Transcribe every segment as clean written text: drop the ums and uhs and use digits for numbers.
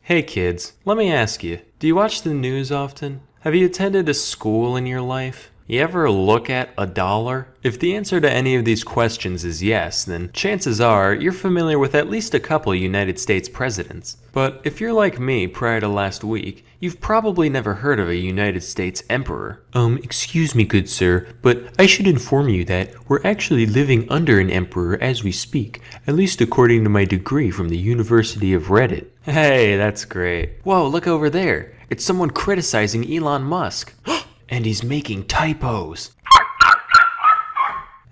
Hey kids, let me ask you, do you watch the news often? Have you attended a school in your life? You ever look at a dollar? If the answer to any of these questions is yes, then chances are you're familiar with at least a couple United States presidents. But if you're like me prior to last week, you've probably never heard of a United States emperor. Excuse me, good sir, but I should inform you that we're actually living under an emperor as we speak, at least according to my degree from the University of Reddit. Hey, that's great. Whoa, look over there. It's someone criticizing Elon Musk. And he's making typos.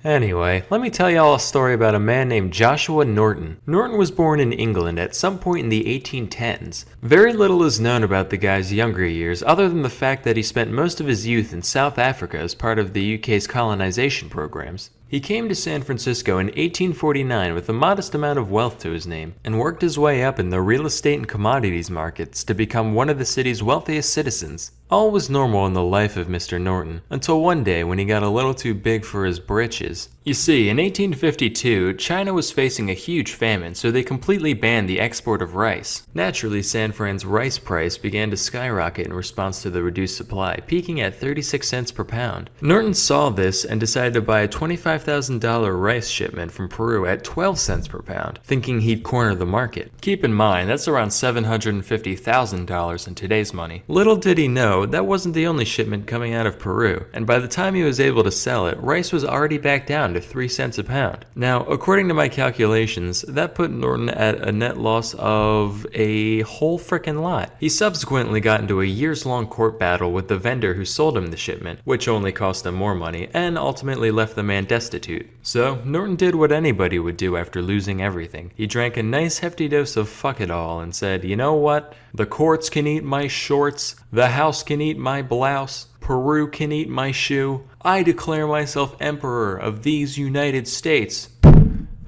Anyway, let me tell y'all a story about a man named Joshua Norton. Norton was born in England at some point in the 1810s. Very little is known about the guy's younger years other than the fact that he spent most of his youth in South Africa as part of the UK's colonization programs. He came to San Francisco in 1849 with a modest amount of wealth to his name and worked his way up in the real estate and commodities markets to become one of the city's wealthiest citizens. All was normal in the life of Mr. Norton, until one day when he got a little too big for his britches. You see, in 1852, China was facing a huge famine, so they completely banned the export of rice. Naturally, San Fran's rice price began to skyrocket in response to the reduced supply, peaking at 36 cents per pound. Norton saw this and decided to buy a $25,000 rice shipment from Peru at 12 cents per pound, thinking he'd corner the market. Keep in mind, that's around $750,000 in today's money. Little did he know, that wasn't the only shipment coming out of Peru, and by the time he was able to sell it, rice was already back down to 3 cents a pound. Now, according to my calculations, that put Norton at a net loss of a whole frickin' lot. He subsequently got into a years-long court battle with the vendor who sold him the shipment, which only cost him more money, and ultimately left the man destitute. So, Norton did what anybody would do after losing everything. He drank a nice hefty dose of fuck it all and said, you know what? The courts can eat my shorts, the house can eat my blouse, Peru can eat my shoe. I declare myself emperor of these United States.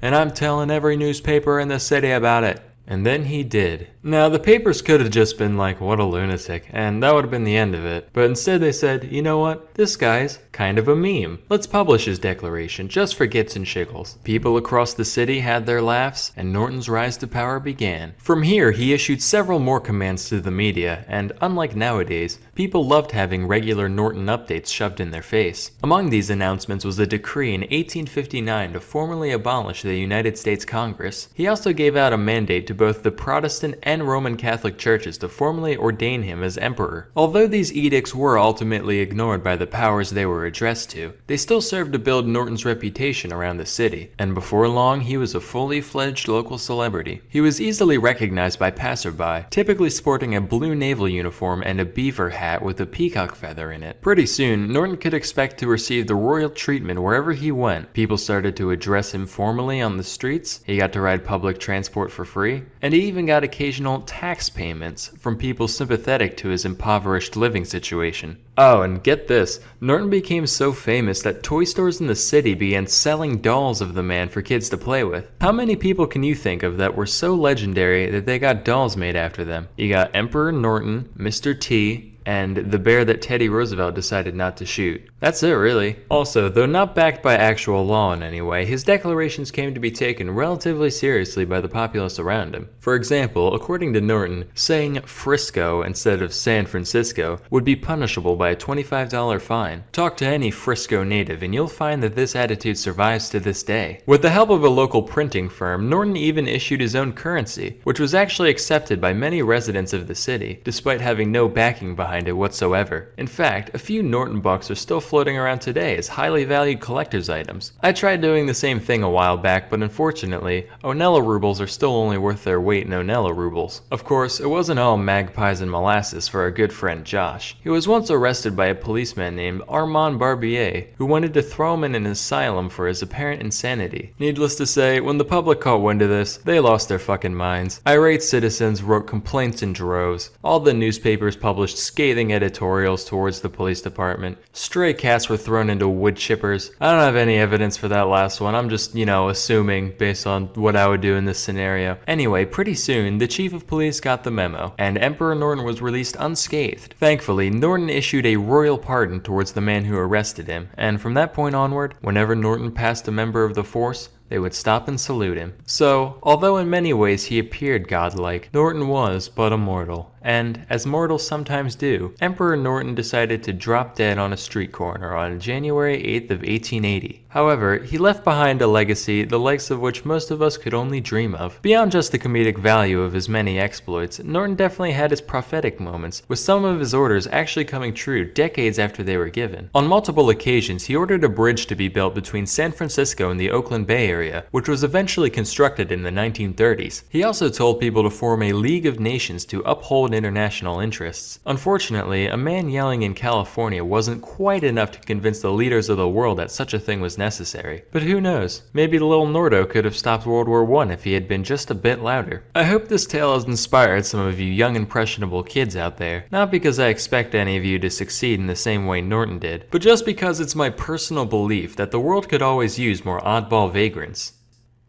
And I'm telling every newspaper in the city about it. And then he did. Now, the papers could have just been like, what a lunatic, and that would have been the end of it. But instead they said, you know what? This guy's kind of a meme. Let's publish his declaration, just for gits and shiggles. People across the city had their laughs, and Norton's rise to power began. From here, he issued several more commands to the media, and unlike nowadays, people loved having regular Norton updates shoved in their face. Among these announcements was a decree in 1859 to formally abolish the United States Congress. He also gave out a mandate to both the Protestant and Roman Catholic churches to formally ordain him as emperor. Although these edicts were ultimately ignored by the powers they were addressed to, they still served to build Norton's reputation around the city, and before long he was a fully fledged local celebrity. He was easily recognized by passerby, typically sporting a blue naval uniform and a beaver hat with a peacock feather in it. Pretty soon, Norton could expect to receive the royal treatment wherever he went. People started to address him formally on the streets, he got to ride public transport for free, and he even got occasional tax payments from people sympathetic to his impoverished living situation. Oh, and get this, Norton became so famous that toy stores in the city began selling dolls of the man for kids to play with. How many people can you think of that were so legendary that they got dolls made after them? You got Emperor Norton, Mr. T, and the bear that Teddy Roosevelt decided not to shoot. That's it, really. Also, though not backed by actual law in any way, his declarations came to be taken relatively seriously by the populace around him. For example, according to Norton, saying Frisco instead of San Francisco would be punishable by a $25 fine. Talk to any Frisco native and you'll find that this attitude survives to this day. With the help of a local printing firm, Norton even issued his own currency, which was actually accepted by many residents of the city, despite having no backing behind it whatsoever. In fact, a few Norton bucks are still floating around today as highly valued collector's items. I tried doing the same thing a while back, but unfortunately, Onella rubles are still only worth their weight in Onella rubles. Of course, it wasn't all magpies and molasses for our good friend Josh. He was once arrested by a policeman named Armand Barbier, who wanted to throw him in an asylum for his apparent insanity. Needless to say, when the public caught wind of this, they lost their fucking minds. Irate citizens wrote complaints in droves. All the newspapers published scathing editorials towards the police department. Stray cats were thrown into wood chippers. I don't have any evidence for that last one. I'm just, assuming based on what I would do in this scenario. Anyway, pretty soon, the chief of police got the memo, and Emperor Norton was released unscathed. Thankfully, Norton issued a royal pardon towards the man who arrested him, and from that point onward, whenever Norton passed a member of the force, they would stop and salute him. So, although in many ways he appeared godlike, Norton was but a mortal. And, as mortals sometimes do, Emperor Norton decided to drop dead on a street corner on January 8th of 1880. However, he left behind a legacy the likes of which most of us could only dream of. Beyond just the comedic value of his many exploits, Norton definitely had his prophetic moments, with some of his orders actually coming true decades after they were given. On multiple occasions, he ordered a bridge to be built between San Francisco and the Oakland Bay Area, which was eventually constructed in the 1930s. He also told people to form a League of Nations to uphold international interests. Unfortunately, a man yelling in California wasn't quite enough to convince the leaders of the world that such a thing was necessary. But who knows? Maybe little Nordo could have stopped World War I if he had been just a bit louder. I hope this tale has inspired some of you young impressionable kids out there, not because I expect any of you to succeed in the same way Norton did, but just because it's my personal belief that the world could always use more oddball vagrants.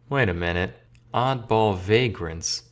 Wait a minute. Oddball vagrants.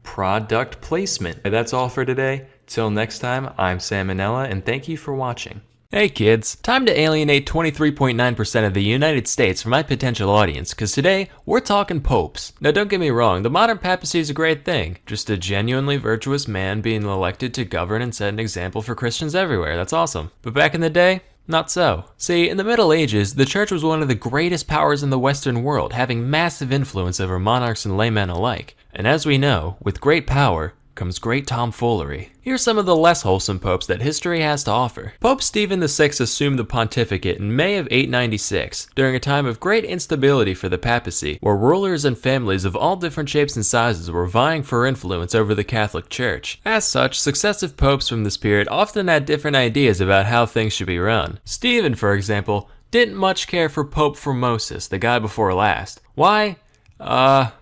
Product placement. That's all for today. Till next time, I'm Sam and Nella, and thank you for watching. Hey kids, time to alienate 23.9% of the United States from my potential audience, cause today, we're talking popes. Now don't get me wrong, the modern papacy is a great thing. Just a genuinely virtuous man being elected to govern and set an example for Christians everywhere, that's awesome. But back in the day, not so. See, in the Middle Ages, the church was one of the greatest powers in the Western world, having massive influence over monarchs and laymen alike. And as we know, with great power comes great tomfoolery. Here's some of the less wholesome popes that history has to offer. Pope Stephen VI assumed the pontificate in May of 896, during a time of great instability for the papacy, where rulers and families of all different shapes and sizes were vying for influence over the Catholic Church. As such, successive popes from this period often had different ideas about how things should be run. Stephen, for example, didn't much care for Pope Formosus, the guy before last. Why?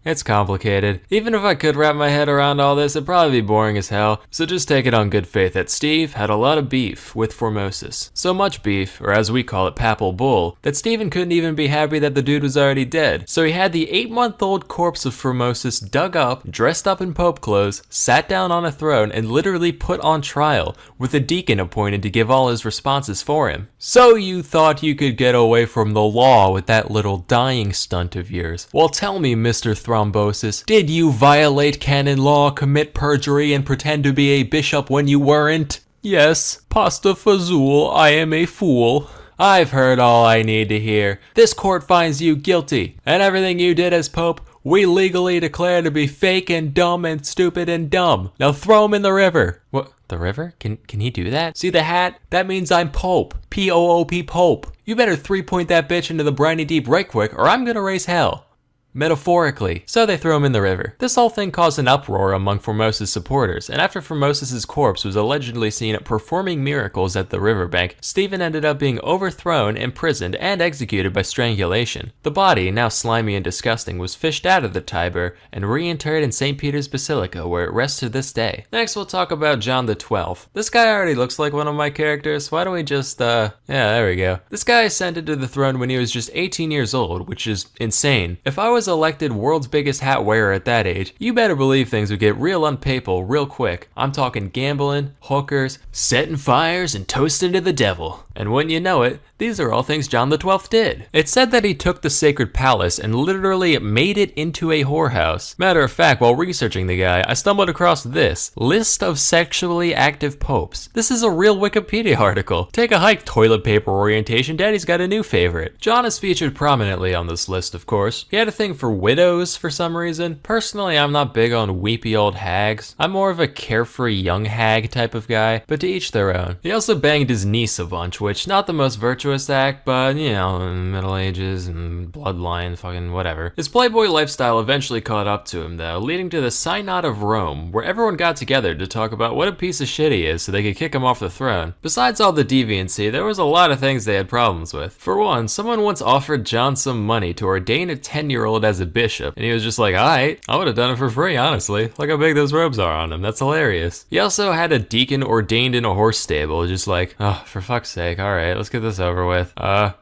It's complicated. Even if I could wrap my head around all this, it'd probably be boring as hell, so just take it on good faith that Steve had a lot of beef with Formosus. So much beef, or as we call it papal bull, that Stephen couldn't even be happy that the dude was already dead. So he had the 8-month-old corpse of Formosus dug up, dressed up in pope clothes, sat down on a throne, and literally put on trial, with a deacon appointed to give all his responses for him. So you thought you could get away from the law with that little dying stunt of yours? Well, tell me, Mr. Thrombosis, did you violate canon law, commit perjury, and pretend to be a bishop when you weren't? Yes, pasta fazool, I am a fool. I've heard all I need to hear. This court finds you guilty, and everything you did as pope, we legally declare to be fake and dumb and stupid and dumb. Now throw him in the river. What? The river? Can he do that? See the hat? That means I'm Pope. P-O-O-P Pope. You better 3-point that bitch into the briny deep right quick, or I'm gonna raise hell. Metaphorically. So they throw him in the river. This whole thing caused an uproar among Formosus supporters, and after Formosus' corpse was allegedly seen performing miracles at the riverbank, Stephen ended up being overthrown, imprisoned, and executed by strangulation. The body, now slimy and disgusting, was fished out of the Tiber and reinterred in St. Peter's Basilica, where it rests to this day. Next, we'll talk about John the 12th. This guy already looks like one of my characters. Why don't we just, yeah, there we go. This guy ascended to the throne when he was just 18 years old, which is insane. If I was elected world's biggest hat wearer at that age, you better believe things would get real unpapal real quick. I'm talking gambling, hookers, setting fires, and toasting to the devil. And when you know it, these are all things John the 12th did. It's said that he took the sacred palace and literally made it into a whorehouse. Matter of fact, while researching the guy, I stumbled across this list of sexually active popes. This is a real Wikipedia article. Take a hike, toilet paper orientation, daddy's got a new favorite. John is featured prominently on this list, of course. He had a thing for widows for some reason. Personally, I'm not big on weepy old hags. I'm more of a carefree young hag type of guy, but to each their own. He also banged his niece a bunch, which not the most virtuous act, but you know, Middle Ages and bloodline, fucking whatever. His playboy lifestyle eventually caught up to him though, leading to the Synod of Rome, where everyone got together to talk about what a piece of shit he is so they could kick him off the throne. Besides all the deviancy, there was a lot of things they had problems with. For one, someone once offered John some money to ordain a 10-year-old as a bishop, and he was just like, alright, I would have done it for free, honestly. Look how big those robes are on him, that's hilarious. He also had a deacon ordained in a horse stable, just like, oh, for fuck's sake, alright, let's get this over with.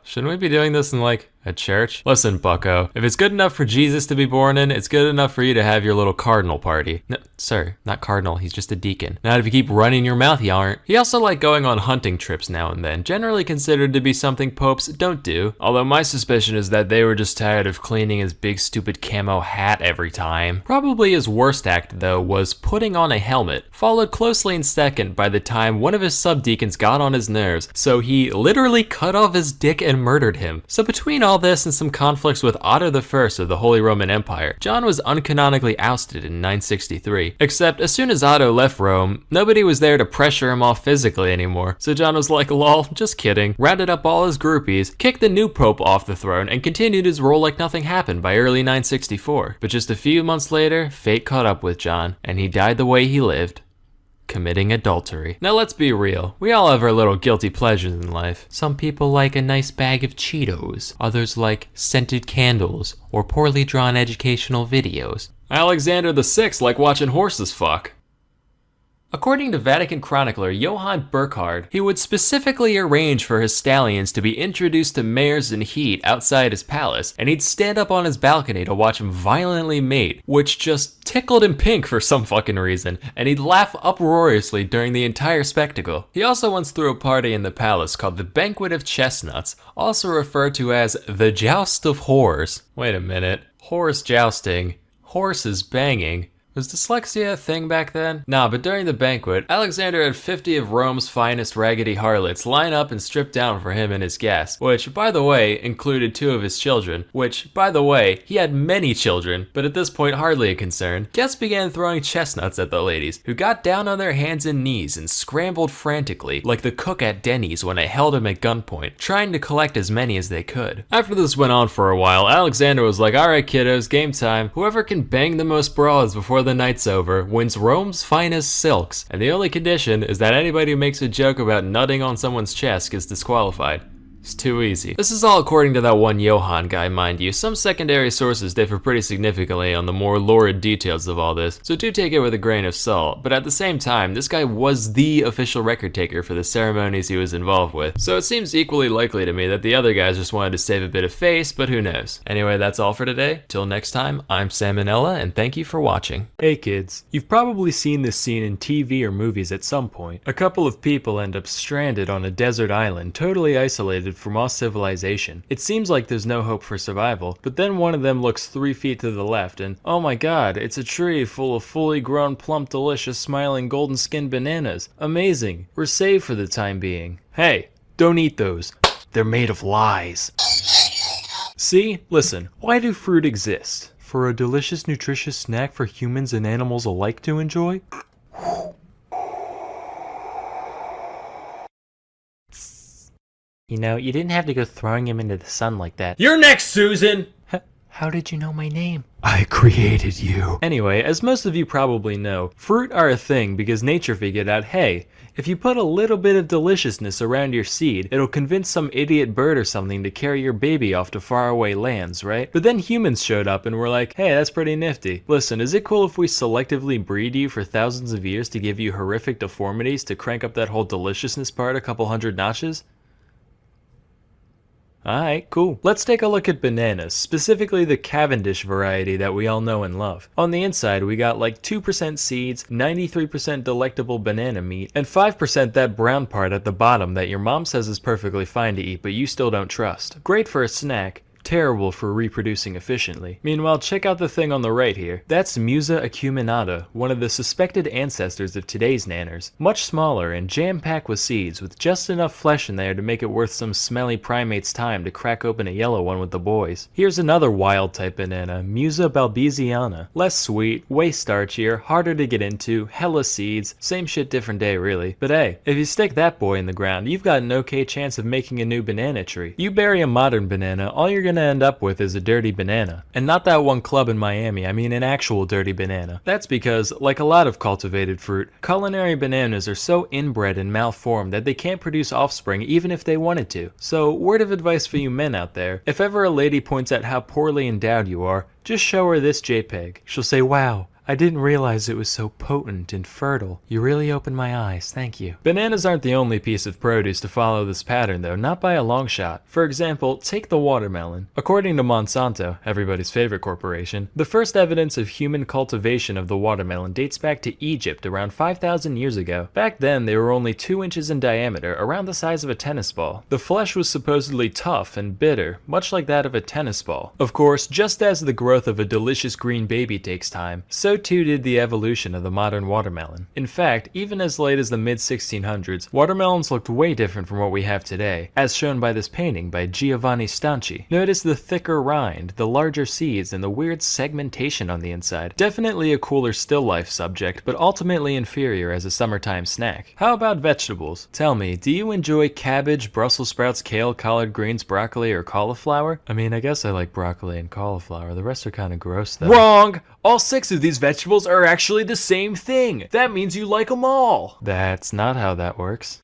Shouldn't we be doing this in like A church? Listen, bucko, if it's good enough for Jesus to be born in, it's good enough for you to have your little cardinal party. No, sir, not cardinal, he's just a deacon. Not if you keep running your mouth, you aren't. He also liked going on hunting trips now and then, generally considered to be something popes don't do. Although my suspicion is that they were just tired of cleaning his big stupid camo hat every time. Probably his worst act, though, was putting on a helmet, followed closely in second by the time one of his subdeacons got on his nerves, so he literally cut off his dick and murdered him. So between all this and some conflicts with Otto I of the Holy Roman Empire, John was uncanonically ousted in 963. Except as soon as Otto left Rome, nobody was there to pressure him off physically anymore. So John was like, lol, just kidding, rounded up all his groupies, kicked the new pope off the throne, and continued his role like nothing happened by early 964. But just a few months later, fate caught up with John, and he died the way he lived. Committing adultery. Now let's be real, we all have our little guilty pleasures in life. Some people like a nice bag of Cheetos, others like scented candles, or poorly drawn educational videos. Alexander VI liked watching horses fuck. According to Vatican chronicler Johann Burckhardt, he would specifically arrange for his stallions to be introduced to mares in heat outside his palace, and he'd stand up on his balcony to watch them violently mate, which just tickled him pink for some fucking reason, and he'd laugh uproariously during the entire spectacle. He also once threw a party in the palace called the Banquet of Chestnuts, also referred to as the Joust of Whores. Wait a minute, horse jousting, horses banging. Was dyslexia a thing back then? Nah, but during the banquet, Alexander had 50 of Rome's finest raggedy harlots line up and strip down for him and his guests, which, by the way, included 2 of his children, which, by the way, he had many children, but at this point hardly a concern. Guests began throwing chestnuts at the ladies, who got down on their hands and knees and scrambled frantically, like the cook at Denny's when I held him at gunpoint, trying to collect as many as they could. After this went on for a while, Alexander was like, alright kiddos, game time. Whoever can bang the most broads before the night's over wins Rome's finest silks, and the only condition is that anybody who makes a joke about nutting on someone's chest gets disqualified. It's too easy. This is all according to that one Johann guy, mind you. Some secondary sources differ pretty significantly on the more lurid details of all this, so do take it with a grain of salt. But at the same time, this guy was the official record taker for the ceremonies he was involved with, so it seems equally likely to me that the other guys just wanted to save a bit of face, but who knows. Anyway, that's all for today. Till next time, I'm Sam and Nella, and thank you for watching. Hey kids, you've probably seen this scene in TV or movies at some point. A couple of people end up stranded on a desert island, totally isolated from all civilization. It seems like there's no hope for survival, but then one of them looks 3 feet to the left and, oh my god, it's a tree full of fully grown, plump, delicious, smiling, golden-skinned bananas. Amazing. We're saved for the time being. Hey, don't eat those. They're made of lies. See? Listen, why do fruit exist? For a delicious, nutritious snack for humans and animals alike to enjoy? You know, you didn't have to go throwing him into the sun like that. You're next, Susan! How did you know my name? I created you. Anyway, as most of you probably know, fruit are a thing because nature figured out, hey, if you put a little bit of deliciousness around your seed, it'll convince some idiot bird or something to carry your baby off to faraway lands, right? But then humans showed up and were like, hey, that's pretty nifty. Listen, is it cool if we selectively breed you for thousands of years to give you horrific deformities to crank up that whole deliciousness part a couple hundred notches? Alright, cool. Let's take a look at bananas, specifically the Cavendish variety that we all know and love. On the inside, we got like 2% seeds, 93% delectable banana meat, and 5% that brown part at the bottom that your mom says is perfectly fine to eat but you still don't trust. Great for a snack, terrible for reproducing efficiently. Meanwhile, check out the thing on the right here. That's Musa acuminata, one of the suspected ancestors of today's nanners. Much smaller and jam-packed with seeds, with just enough flesh in there to make it worth some smelly primate's time to crack open a yellow one with the boys. Here's another wild type banana, Musa balbesiana. Less sweet, way starchier, harder to get into, hella seeds, same shit different day really. But hey, if you stick that boy in the ground, you've got an okay chance of making a new banana tree. You bury a modern banana, all you're gonna end up with is a dirty banana. And not that one club in Miami, I mean an actual dirty banana. That's because, like a lot of cultivated fruit, culinary bananas are so inbred and malformed that they can't produce offspring even if they wanted to. So, word of advice for you men out there, if ever a lady points out how poorly endowed you are, just show her this JPEG. She'll say, wow, I didn't realize it was so potent and fertile. You really opened my eyes, thank you. Bananas aren't the only piece of produce to follow this pattern though, not by a long shot. For example, take the watermelon. According to Monsanto, everybody's favorite corporation, the first evidence of human cultivation of the watermelon dates back to Egypt around 5,000 years ago. Back then, they were only 2 inches in diameter, around the size of a tennis ball. The flesh was supposedly tough and bitter, much like that of a tennis ball. Of course, just as the growth of a delicious green baby takes time, so too did the evolution of the modern watermelon. In fact, even as late as the mid-1600s, watermelons looked way different from what we have today, as shown by this painting by Giovanni Stanchi. Notice the thicker rind, the larger seeds, and the weird segmentation on the inside. Definitely a cooler still life subject, but ultimately inferior as a summertime snack. How about vegetables? Tell me, do you enjoy cabbage, Brussels sprouts, kale, collard greens, broccoli, or cauliflower? I mean, I guess I like broccoli and cauliflower. The rest are kind of gross though. Wrong! All 6 of these vegetables are actually the same thing. That means you like them all. That's not how that works.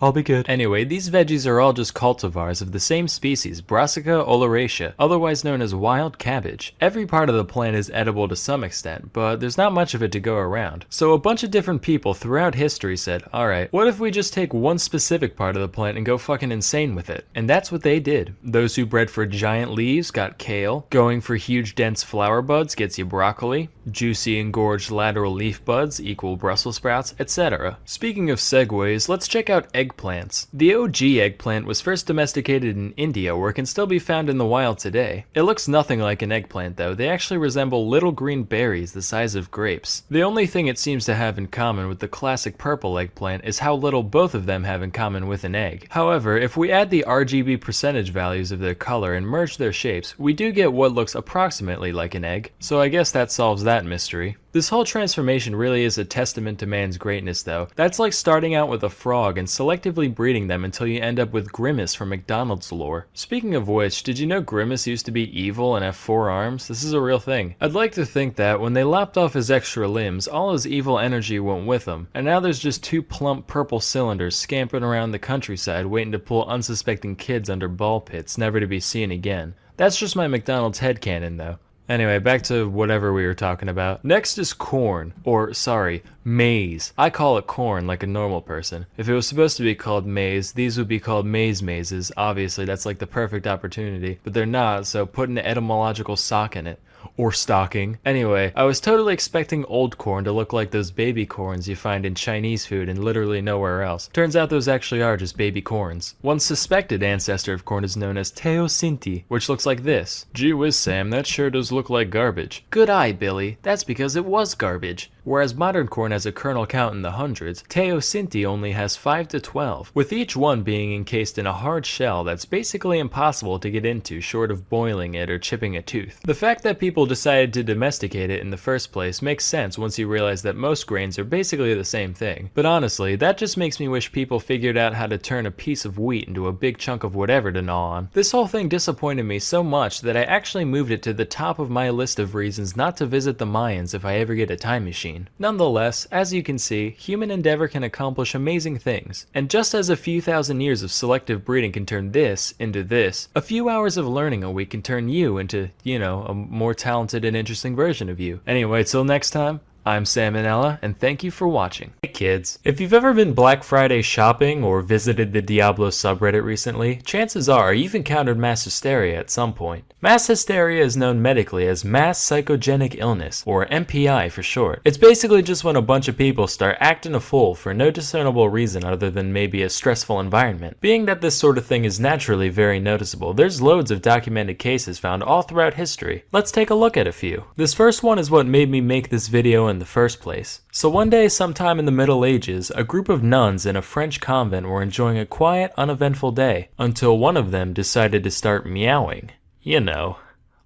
I'll be good. Anyway, these veggies are all just cultivars of the same species, Brassica oleracea, otherwise known as wild cabbage. Every part of the plant is edible to some extent, but there's not much of it to go around. So a bunch of different people throughout history said, alright, what if we just take one specific part of the plant and go fucking insane with it? And that's what they did. Those who bred for giant leaves got kale, going for huge dense flower buds gets you broccoli, juicy engorged lateral leaf buds equal Brussels sprouts, etc. Speaking of segues, let's check out eggplants. The OG eggplant was first domesticated in India, where it can still be found in the wild today. It looks nothing like an eggplant though. They actually resemble little green berries the size of grapes. The only thing it seems to have in common with the classic purple eggplant is how little both of them have in common with an egg. However, if we add the RGB percentage values of their color and merge their shapes, we do get what looks approximately like an egg. So I guess that solves that mystery. This whole transformation really is a testament to man's greatness though. That's like starting out with a frog and selectively breeding them until you end up with Grimace from McDonald's lore. Speaking of which, did you know Grimace used to be evil and have 4 arms? This is a real thing. I'd like to think that when they lopped off his extra limbs, all his evil energy went with him, and now there's just 2 plump purple cylinders scampering around the countryside waiting to pull unsuspecting kids under ball pits, never to be seen again. That's just my McDonald's headcanon though. Anyway, back to whatever we were talking about. Next is corn, or sorry, maize. I call it corn like a normal person. If it was supposed to be called maize, these would be called mazes. Obviously, that's like the perfect opportunity, but they're not, so put an etymological sock in it. Or stocking. Anyway, I was totally expecting old corn to look like those baby corns you find in Chinese food and literally nowhere else. Turns out those actually are just baby corns. One suspected ancestor of corn is known as teosinte, which looks like this. Gee whiz, Sam, that sure does look like garbage. Good eye, Billy. That's because it was garbage. Whereas modern corn has a kernel count in the hundreds, teosinte only has 5 to 12, with each one being encased in a hard shell that's basically impossible to get into short of boiling it or chipping a tooth. The fact that people decided to domesticate it in the first place makes sense once you realize that most grains are basically the same thing. But honestly, that just makes me wish people figured out how to turn a piece of wheat into a big chunk of whatever to gnaw on. This whole thing disappointed me so much that I actually moved it to the top of my list of reasons not to visit the Mayans if I ever get a time machine. Nonetheless, as you can see, human endeavor can accomplish amazing things. And just as a few thousand years of selective breeding can turn this into this, a few hours of learning a week can turn you into, you know, a more talented and interesting version of you. Anyway, till next time, I'm Sam and Nella, and thank you for watching. Hey kids, if you've ever been Black Friday shopping or visited the Diablo subreddit recently, chances are you've encountered mass hysteria at some point. Mass hysteria is known medically as mass psychogenic illness, or MPI for short. It's basically just when a bunch of people start acting a fool for no discernible reason other than maybe a stressful environment. Being that this sort of thing is naturally very noticeable, there's loads of documented cases found all throughout history. Let's take a look at a few. This first one is what made me make this video in the first place. So one day sometime in the Middle Ages, a group of nuns in a French convent were enjoying a quiet, uneventful day, until one of them decided to start meowing. You know,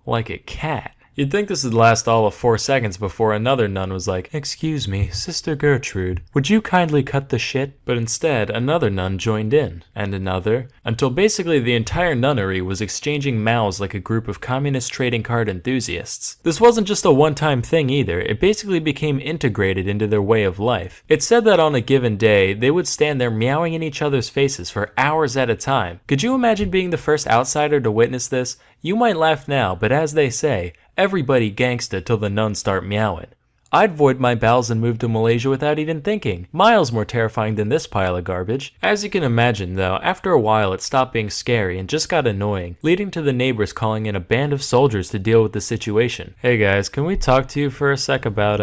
like a cat. You'd think this would last all of 4 seconds before another nun was like, "Excuse me, Sister Gertrude, would you kindly cut the shit?" But instead, another nun joined in, and another, until basically the entire nunnery was exchanging mouths like a group of communist trading card enthusiasts. This wasn't just a one-time thing either, it basically became integrated into their way of life. It's said that on a given day, they would stand there meowing in each other's faces for hours at a time. Could you imagine being the first outsider to witness this? You might laugh now, but as they say, everybody gangsta till the nuns start meowing. I'd void my bowels and move to Malaysia without even thinking. Miles more terrifying than this pile of garbage. As you can imagine though, after a while it stopped being scary and just got annoying, leading to the neighbors calling in a band of soldiers to deal with the situation. Hey guys, can we talk to you for a sec about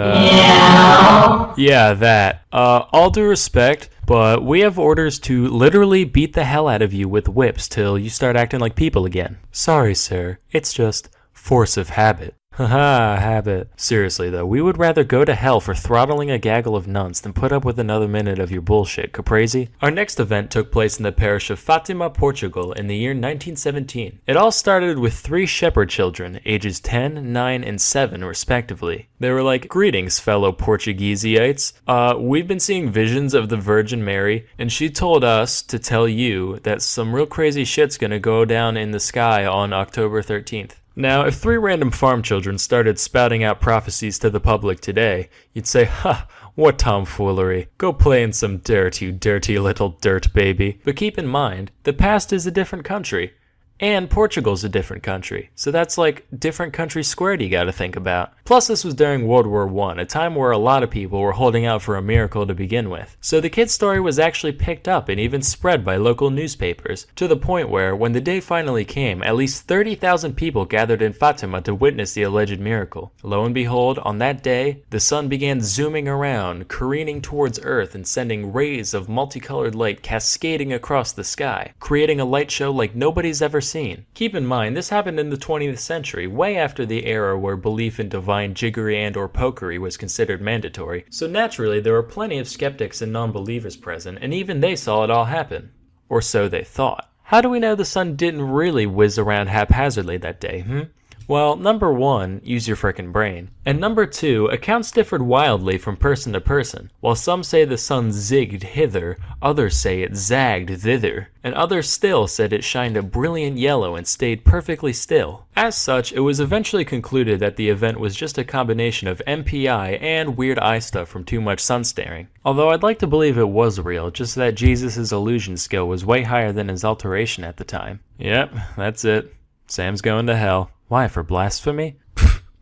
Yeah, that. All due respect, but we have orders to literally beat the hell out of you with whips till you start acting like people again. Sorry sir, it's just force of habit. Haha, habit. Seriously though, we would rather go to hell for throttling a gaggle of nuns than put up with another minute of your bullshit, caprese? Our next event took place in the parish of Fatima, Portugal in the year 1917. It all started with 3 shepherd children, ages 10, 9, and 7 respectively. They were like, "Greetings, fellow Portugueseites. We've been seeing visions of the Virgin Mary, and she told us to tell you that some real crazy shit's gonna go down in the sky on October 13th. Now, if 3 random farm children started spouting out prophecies to the public today, you'd say, "Ha, what tomfoolery. Go play in some dirt, you dirty little dirt baby." But keep in mind, the past is a different country. And Portugal's a different country, so that's like different country squared you gotta think about. Plus this was during World War I, a time where a lot of people were holding out for a miracle to begin with. So the kid's story was actually picked up and even spread by local newspapers, to the point where, when the day finally came, at least 30,000 people gathered in Fatima to witness the alleged miracle. Lo and behold, on that day, the sun began zooming around, careening towards Earth and sending rays of multicolored light cascading across the sky, creating a light show like nobody's ever seen. Keep in mind, this happened in the 20th century, way after the era where belief in divine jiggery and or pokery was considered mandatory, so naturally there were plenty of skeptics and non-believers present, and even they saw it all happen. Or so they thought. How do we know the sun didn't really whiz around haphazardly that day, Well, number 1, use your frickin' brain. And number 2, accounts differed wildly from person to person. While some say the sun zigged hither, others say it zagged thither, and others still said it shined a brilliant yellow and stayed perfectly still. As such, it was eventually concluded that the event was just a combination of MPI and weird eye stuff from too much sun staring. Although I'd like to believe it was real, just that Jesus' illusion skill was way higher than his alteration at the time. Yep, that's it. Sam's going to hell. Why, for blasphemy?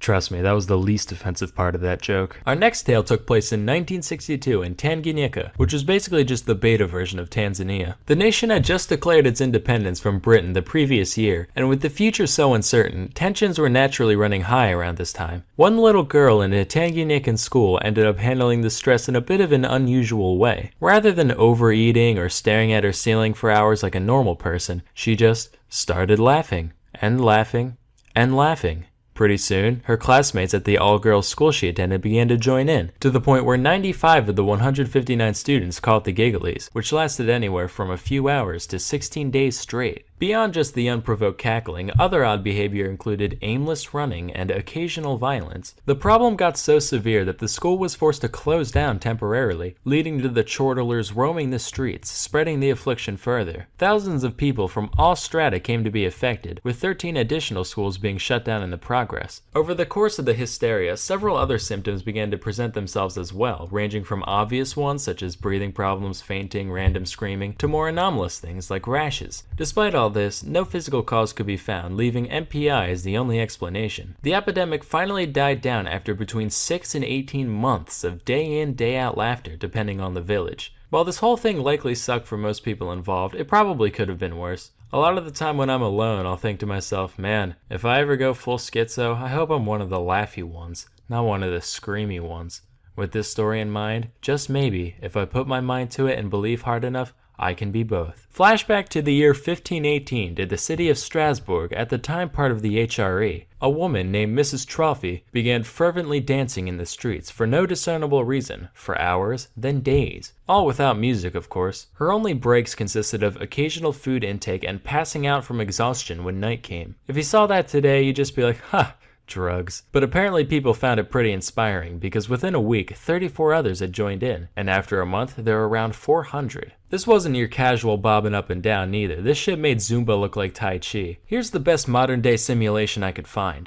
Trust me, that was the least offensive part of that joke. Our next tale took place in 1962 in Tanganyika, which was basically just the beta version of Tanzania. The nation had just declared its independence from Britain the previous year, and with the future so uncertain, tensions were naturally running high around this time. One little girl in a Tanganyikan school ended up handling the stress in a bit of an unusual way. Rather than overeating or staring at her ceiling for hours like a normal person, she just started laughing, and laughing, and laughing. Pretty soon, her classmates at the all-girls school she attended began to join in, to the point where 95 of the 159 students caught the gigglies, which lasted anywhere from a few hours to 16 days straight. Beyond just the unprovoked cackling, other odd behavior included aimless running and occasional violence. The problem got so severe that the school was forced to close down temporarily, leading to the chortlers roaming the streets, spreading the affliction further. Thousands of people from all strata came to be affected, with 13 additional schools being shut down in the progress. Over the course of the hysteria, several other symptoms began to present themselves as well, ranging from obvious ones such as breathing problems, fainting, random screaming, to more anomalous things like rashes. Despite all this, no physical cause could be found, leaving MPI as the only explanation. The epidemic finally died down after between 6 and 18 months of day in, day out laughter, depending on the village. While this whole thing likely sucked for most people involved, it probably could have been worse. A lot of the time when I'm alone, I'll think to myself, man, if I ever go full schizo, I hope I'm one of the laughy ones, not one of the screamy ones. With this story in mind, just maybe, if I put my mind to it and believe hard enough, I can be both. Flashback to the year 1518 to the city of Strasbourg, at the time part of the HRE. A woman named Mrs. Trophy began fervently dancing in the streets for no discernible reason, for hours, then days. All without music, of course. Her only breaks consisted of occasional food intake and passing out from exhaustion when night came. If you saw that today, you'd just be like, ha! Drugs. But apparently people found it pretty inspiring, because within a week, 34 others had joined in, and after a month, there were around 400. This wasn't your casual bobbing up and down neither. This shit made Zumba look like Tai Chi. Here's the best modern day simulation I could find.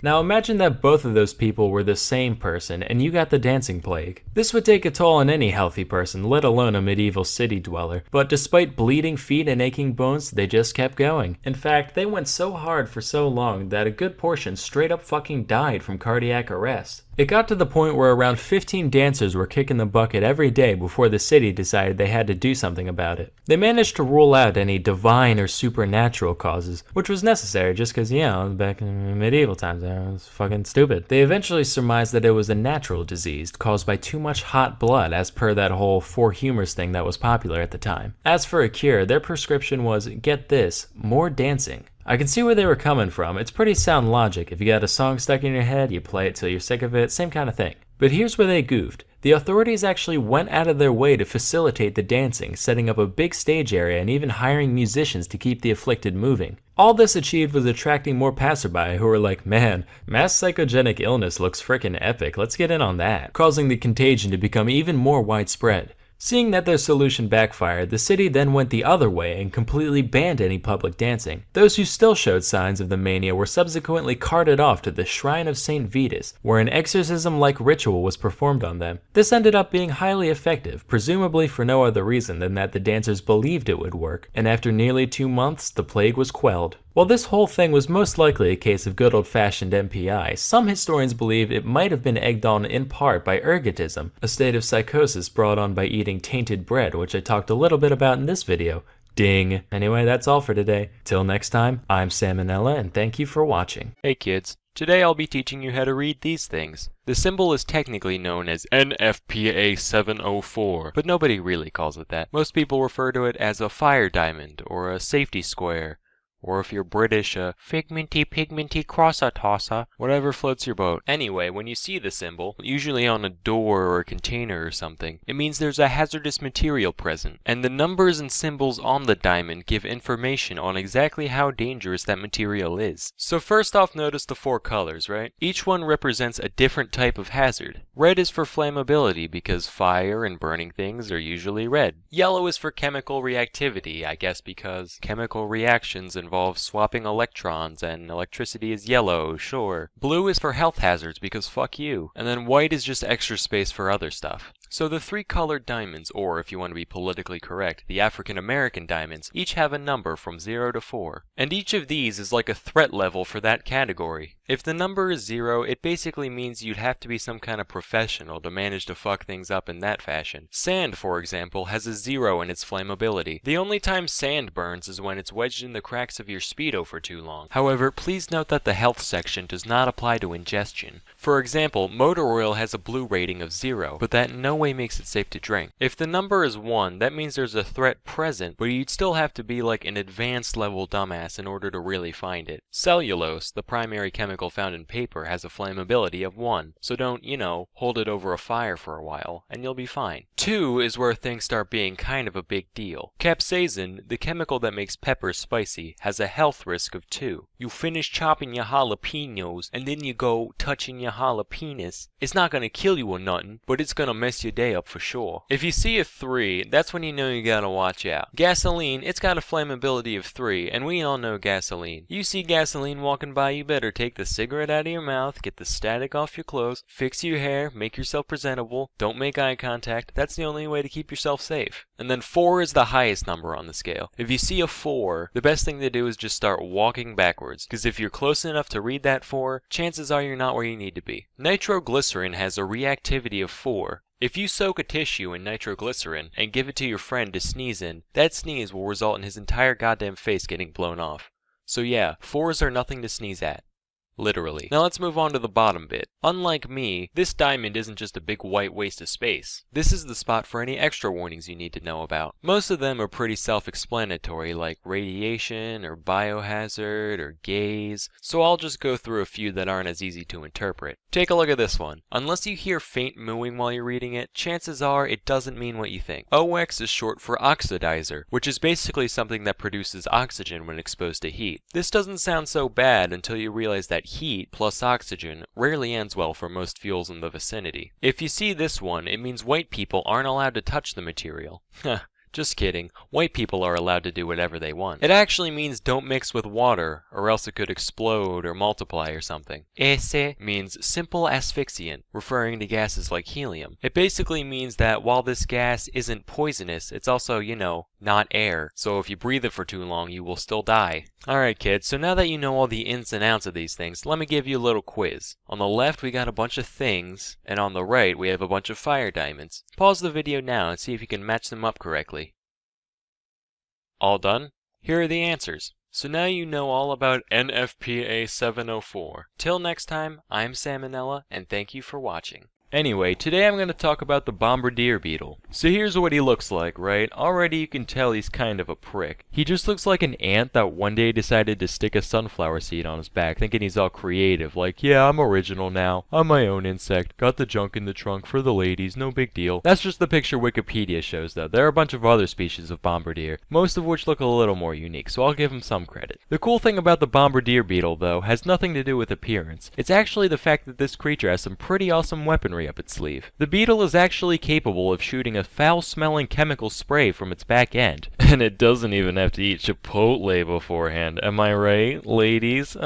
Now imagine that both of those people were the same person and you got the dancing plague. This would take a toll on any healthy person, let alone a medieval city dweller, but despite bleeding feet and aching bones, they just kept going. In fact, they went so hard for so long that a good portion straight up fucking died from cardiac arrest. It got to the point where around 15 dancers were kicking the bucket every day before the city decided they had to do something about it. They managed to rule out any divine or supernatural causes, which was necessary just because, back in medieval times, it was fucking stupid. They eventually surmised that it was a natural disease caused by too much hot blood, as per that whole four humors thing that was popular at the time. As for a cure, their prescription was, get this, more dancing. I can see where they were coming from. It's pretty sound logic. If you got a song stuck in your head, you play it till you're sick of it, same kind of thing. But here's where they goofed. The authorities actually went out of their way to facilitate the dancing, setting up a big stage area and even hiring musicians to keep the afflicted moving. All this achieved was attracting more passerby who were like, man, mass psychogenic illness looks frickin' epic, let's get in on that, causing the contagion to become even more widespread. Seeing that their solution backfired, the city then went the other way and completely banned any public dancing. Those who still showed signs of the mania were subsequently carted off to the Shrine of St. Vitus, where an exorcism-like ritual was performed on them. This ended up being highly effective, presumably for no other reason than that the dancers believed it would work, and after nearly 2 months, the plague was quelled. While this whole thing was most likely a case of good old-fashioned MPI, some historians believe it might have been egged on in part by ergotism, a state of psychosis brought on by eating tainted bread, which I talked a little bit about in this video. Ding! Anyway, that's all for today. Till next time, I'm Sam and Nella, and thank you for watching. Hey kids, today I'll be teaching you how to read these things. The symbol is technically known as NFPA 704, but nobody really calls it that. Most people refer to it as a fire diamond, or a safety square, or if you're British, a figmenty pigmenty crossa tossa, whatever floats your boat. Anyway, when you see the symbol, usually on a door or a container or something, it means there's a hazardous material present, and the numbers and symbols on the diamond give information on exactly how dangerous that material is. So first off, notice the 4 colors, right? Each one represents a different type of hazard. Red is for flammability because fire and burning things are usually red. Yellow is for chemical reactivity, I guess because chemical reactions involve swapping electrons and electricity is yellow, sure. Blue is for health hazards because fuck you. And then white is just extra space for other stuff. So the 3 colored diamonds, or if you want to be politically correct, the African American diamonds, each have a number from 0 to 4. And each of these is like a threat level for that category. If the number is 0, it basically means you'd have to be some kind of professional to manage to fuck things up in that fashion. Sand, for example, has a 0 in its flammability. The only time sand burns is when it's wedged in the cracks of your Speedo for too long. However, please note that the health section does not apply to ingestion. For example, motor oil has a blue rating of 0, but that in no way makes it safe to drink. If the number is 1, that means there's a threat present, but you'd still have to be like an advanced level dumbass in order to really find it. Cellulose, the primary chemical found in paper, has a flammability of 1, so don't, hold it over a fire for a while, and you'll be fine. 2 is where things start being kind of a big deal. Capsaicin, the chemical that makes peppers spicy, has a health risk of 2. You finish chopping your jalapenos, and then you go touching your jalapenos. It's not gonna kill you or nothing, but it's gonna mess your day up for sure. If you see a 3, that's when you know you gotta watch out. Gasoline, it's got a flammability of 3, and we all know gasoline. You see gasoline walking by, you better take the cigarette out of your mouth, get the static off your clothes, fix your hair, make yourself presentable, don't make eye contact. That's the only way to keep yourself safe. And then 4 is the highest number on the scale. If you see a 4, the best thing to do is just start walking backwards, because if you're close enough to read that 4, chances are you're not where you need to be. Nitroglycerin has a reactivity of 4. If you soak a tissue in nitroglycerin and give it to your friend to sneeze in, that sneeze will result in his entire goddamn face getting blown off. So yeah, 4s are nothing to sneeze at. Literally. Now let's move on to the bottom bit. Unlike me, this diamond isn't just a big white waste of space. This is the spot for any extra warnings you need to know about. Most of them are pretty self-explanatory, like radiation, or biohazard, or gaze, so I'll just go through a few that aren't as easy to interpret. Take a look at this one. Unless you hear faint mooing while you're reading it, chances are it doesn't mean what you think. OX is short for oxidizer, which is basically something that produces oxygen when exposed to heat. This doesn't sound so bad until you realize that heat plus oxygen rarely ends well for most fuels in the vicinity. If you see this one, it means white people aren't allowed to touch the material. Just kidding. White people are allowed to do whatever they want. It actually means don't mix with water, or else it could explode or multiply or something. Ese means simple asphyxiant, referring to gases like helium. It basically means that while this gas isn't poisonous, it's also, not air. So if you breathe it for too long, you will still die. Alright kids, so now that you know all the ins and outs of these things, let me give you a little quiz. On the left we got a bunch of things, and on the right we have a bunch of fire diamonds. Pause the video now and see if you can match them up correctly. All done? Here are the answers. So now you know all about NFPA 704. Till next time, I'm Sam and Nella, and thank you for watching. Anyway, today I'm going to talk about the bombardier beetle. So here's what he looks like, right? Already you can tell he's kind of a prick. He just looks like an ant that one day decided to stick a sunflower seed on his back, thinking he's all creative, like, yeah, I'm original now. I'm my own insect. Got the junk in the trunk for the ladies, no big deal. That's just the picture Wikipedia shows though. There are a bunch of other species of bombardier, most of which look a little more unique, so I'll give him some credit. The cool thing about the bombardier beetle though has nothing to do with appearance. It's actually the fact that this creature has some pretty awesome weaponry up its sleeve. The beetle is actually capable of shooting a foul-smelling chemical spray from its back end. And it doesn't even have to eat Chipotle beforehand, am I right, ladies?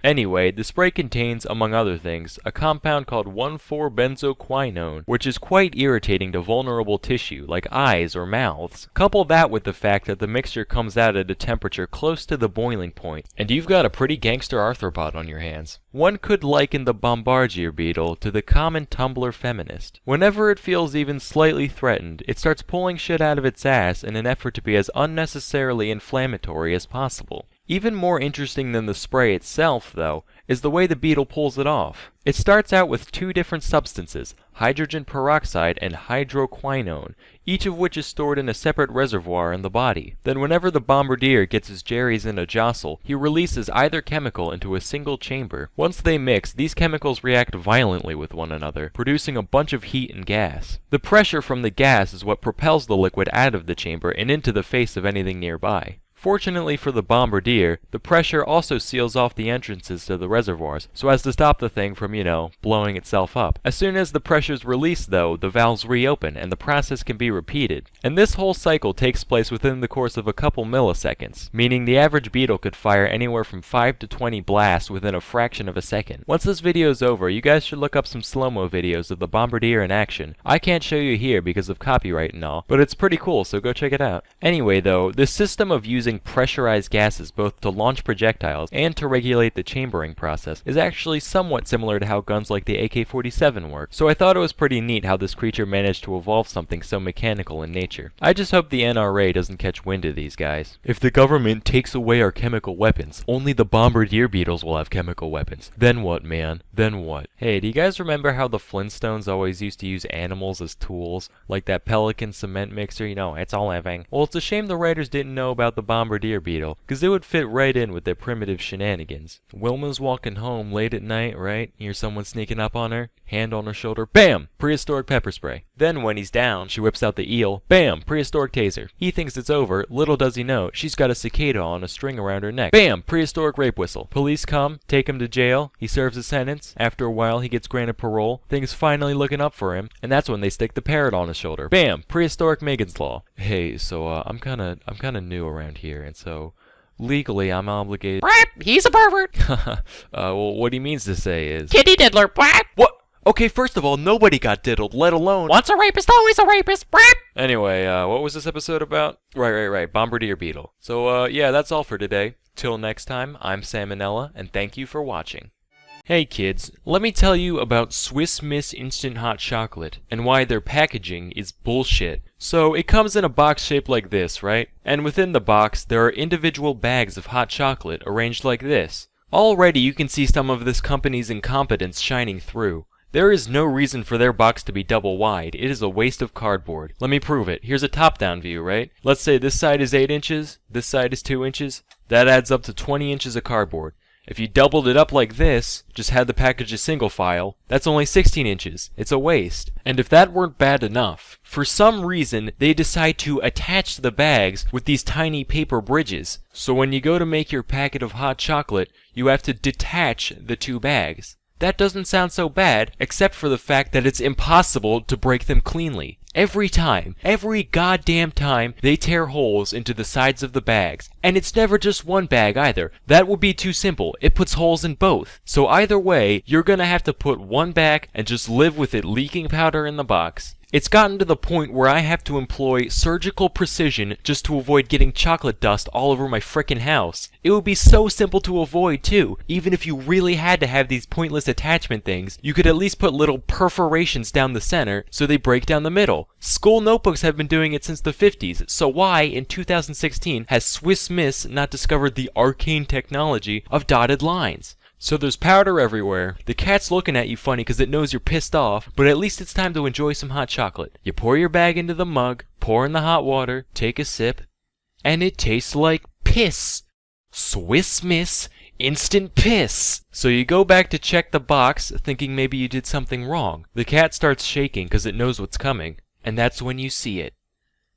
Anyway, the spray contains, among other things, a compound called 1,4-benzoquinone, which is quite irritating to vulnerable tissue, like eyes or mouths. Couple that with the fact that the mixture comes out at a temperature close to the boiling point, and you've got a pretty gangster arthropod on your hands. One could liken the bombardier beetle to the common Tumblr feminist. Whenever it feels even slightly threatened, it starts pulling shit out of its ass in an effort to be as unnecessarily inflammatory as possible. Even more interesting than the spray itself, though, is the way the beetle pulls it off. It starts out with two different substances, hydrogen peroxide and hydroquinone, each of which is stored in a separate reservoir in the body. Then whenever the bombardier gets his jerrys in a jostle, he releases either chemical into a single chamber. Once they mix, these chemicals react violently with one another, producing a bunch of heat and gas. The pressure from the gas is what propels the liquid out of the chamber and into the face of anything nearby. Fortunately for the bombardier, the pressure also seals off the entrances to the reservoirs, so as to stop the thing from, blowing itself up. As soon as the pressure's released though, the valves reopen and the process can be repeated. And this whole cycle takes place within the course of a couple milliseconds, meaning the average beetle could fire anywhere from 5 to 20 blasts within a fraction of a second. Once this video is over, you guys should look up some slow-mo videos of the bombardier in action. I can't show you here because of copyright and all, but it's pretty cool, so go check it out. Anyway though, this system of using pressurized gases both to launch projectiles and to regulate the chambering process is actually somewhat similar to how guns like the AK-47 work, so I thought it was pretty neat how this creature managed to evolve something so mechanical in nature. I just hope the NRA doesn't catch wind of these guys. If the government takes away our chemical weapons, only the bombardier beetles will have chemical weapons. Then what, man? Then what? Hey, do you guys remember how the Flintstones always used to use animals as tools? Like that pelican cement mixer, it's all living. Well, it's a shame the writers didn't know about the bombardier beetle, because it would fit right in with their primitive shenanigans. Wilma's walking home late at night, right? Hear someone sneaking up on her, hand on her shoulder, bam! Prehistoric pepper spray. Then when he's down, she whips out the eel, bam! Prehistoric taser. He thinks it's over, little does he know, she's got a cicada on a string around her neck. Bam! Prehistoric rape whistle. Police come, take him to jail, he serves his sentence, after a while he gets granted parole, things finally looking up for him, and that's when they stick the parrot on his shoulder. Bam! Prehistoric Megan's Law. Hey, so I'm kinda new around here, and so legally I'm obligated. He's a pervert. Well, what he means to say is Kitty diddler. what? Okay, first of all, nobody got diddled, let alone Once a rapist, always a rapist. Anyway, what was this episode about? Right, bombardier beetle. So, yeah, that's all for today. Till next time, I'm Sam and Nella, and thank you for watching. Hey kids, let me tell you about Swiss Miss Instant Hot Chocolate and why their packaging is bullshit. So it comes in a box shaped like this, right? And within the box there are individual bags of hot chocolate arranged like this. Already you can see some of this company's incompetence shining through. There is no reason for their box to be double wide. It is a waste of cardboard. Let me prove it. Here's a top-down view, right? Let's say this side is 8 inches, this side is 2 inches. That adds up to 20 inches of cardboard. If you doubled it up like this, just had the package a single file, that's only 16 inches. It's a waste. And if that weren't bad enough, for some reason, they decide to attach the bags with these tiny paper bridges. So when you go to make your packet of hot chocolate, you have to detach the two bags. That doesn't sound so bad, except for the fact that it's impossible to break them cleanly. Every time. Every goddamn time they tear holes into the sides of the bags. And it's never just one bag either. That would be too simple. It puts holes in both. So either way, you're gonna have to put one back and just live with it leaking powder in the box. It's gotten to the point where I have to employ surgical precision just to avoid getting chocolate dust all over my frickin' house. It would be so simple to avoid too. Even if you really had to have these pointless attachment things, you could at least put little perforations down the center so they break down the middle. School notebooks have been doing it since the 50s, so why, in 2016, has Swiss Miss not discovered the arcane technology of dotted lines? So there's powder everywhere. The cat's looking at you funny because it knows you're pissed off, but at least it's time to enjoy some hot chocolate. You pour your bag into the mug, pour in the hot water, take a sip, and it tastes like piss. Swiss Miss instant piss. So you go back to check the box, thinking maybe you did something wrong. The cat starts shaking because it knows what's coming, and that's when you see it.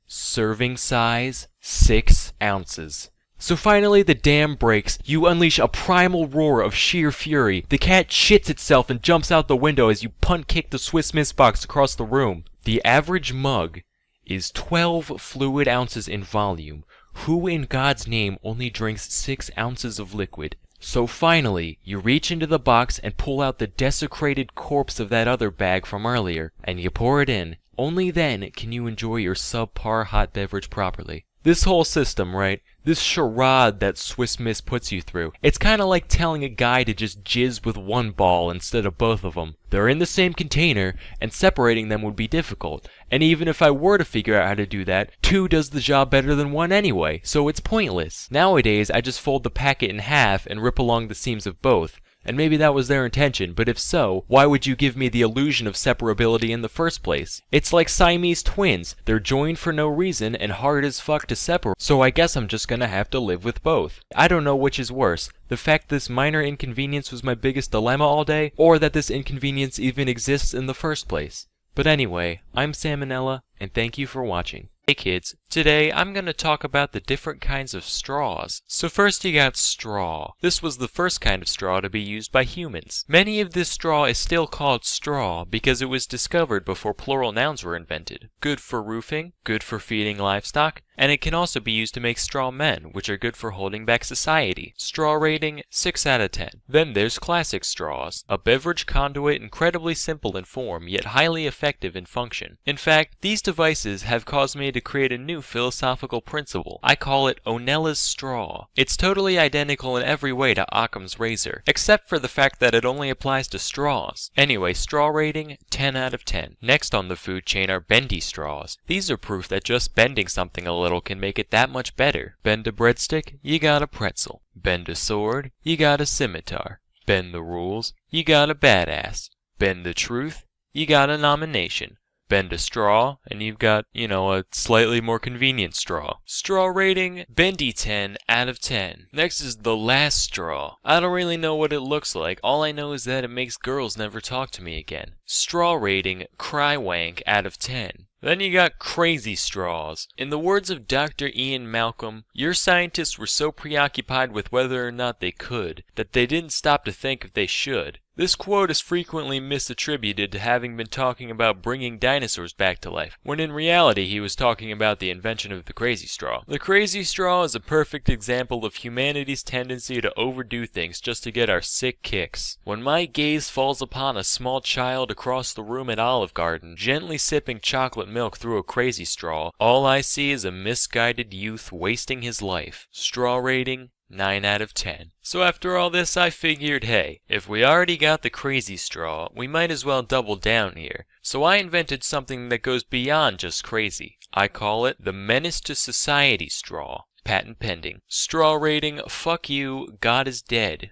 Serving size, 6 ounces. So finally the dam breaks, you unleash a primal roar of sheer fury. The cat shits itself and jumps out the window as you punt kick the Swiss Miss box across the room. The average mug is 12 fluid ounces in volume. Who in God's name only drinks 6 ounces of liquid? So finally, you reach into the box and pull out the desecrated corpse of that other bag from earlier, and you pour it in. Only then can you enjoy your subpar hot beverage properly. This whole system, right? This charade that Swiss Miss puts you through. It's kinda like telling a guy to just jizz with one ball instead of both of them. They're in the same container, and separating them would be difficult. And even if I were to figure out how to do that, 2 does the job better than 1 anyway, so it's pointless. Nowadays, I just fold the packet in half and rip along the seams of both. And maybe that was their intention, but if so, why would you give me the illusion of separability in the first place? It's like Siamese twins. They're joined for no reason and hard as fuck to separate, so I guess I'm just gonna have to live with both. I don't know which is worse, the fact this minor inconvenience was my biggest dilemma all day, or that this inconvenience even exists in the first place. But anyway, I'm Sam and Nella, and thank you for watching. Hey kids, today I'm going to talk about the different kinds of straws. So first you got straw. This was the first kind of straw to be used by humans. Many of this straw is still called straw because it was discovered before plural nouns were invented. Good for roofing, good for feeding livestock, and it can also be used to make straw men, which are good for holding back society. Straw rating, 6 out of 10. Then there's classic straws, a beverage conduit incredibly simple in form, yet highly effective in function. In fact, these devices have caused me to create a new philosophical principle. I call it Nella's straw. It's totally identical in every way to Occam's razor, except for the fact that it only applies to straws. Anyway, straw rating, 10 out of 10. Next on the food chain are bendy straws. These are proof that just bending something a little can make it that much better. Bend a breadstick, you got a pretzel. Bend a sword, you got a scimitar. Bend the rules, you got a badass. Bend the truth, you got a nomination. Bend a straw, and you've got, a slightly more convenient straw. Straw rating, bendy 10 out of 10. Next is the last straw. I don't really know what it looks like. All I know is that it makes girls never talk to me again. Straw rating, cry wank out of 10. Then you got crazy straws. In the words of Dr. Ian Malcolm, your scientists were so preoccupied with whether or not they could, that they didn't stop to think if they should. This quote is frequently misattributed to having been talking about bringing dinosaurs back to life, when in reality he was talking about the invention of the crazy straw. The crazy straw is a perfect example of humanity's tendency to overdo things just to get our sick kicks. When my gaze falls upon a small child across the room at Olive Garden, gently sipping chocolate milk through a crazy straw, all I see is a misguided youth wasting his life. Straw rating, 9 out of 10. So after all this, I figured, hey, if we already got the crazy straw, we might as well double down here. So I invented something that goes beyond just crazy. I call it the Menace to Society straw. Patent pending. Straw rating, fuck you, God is dead.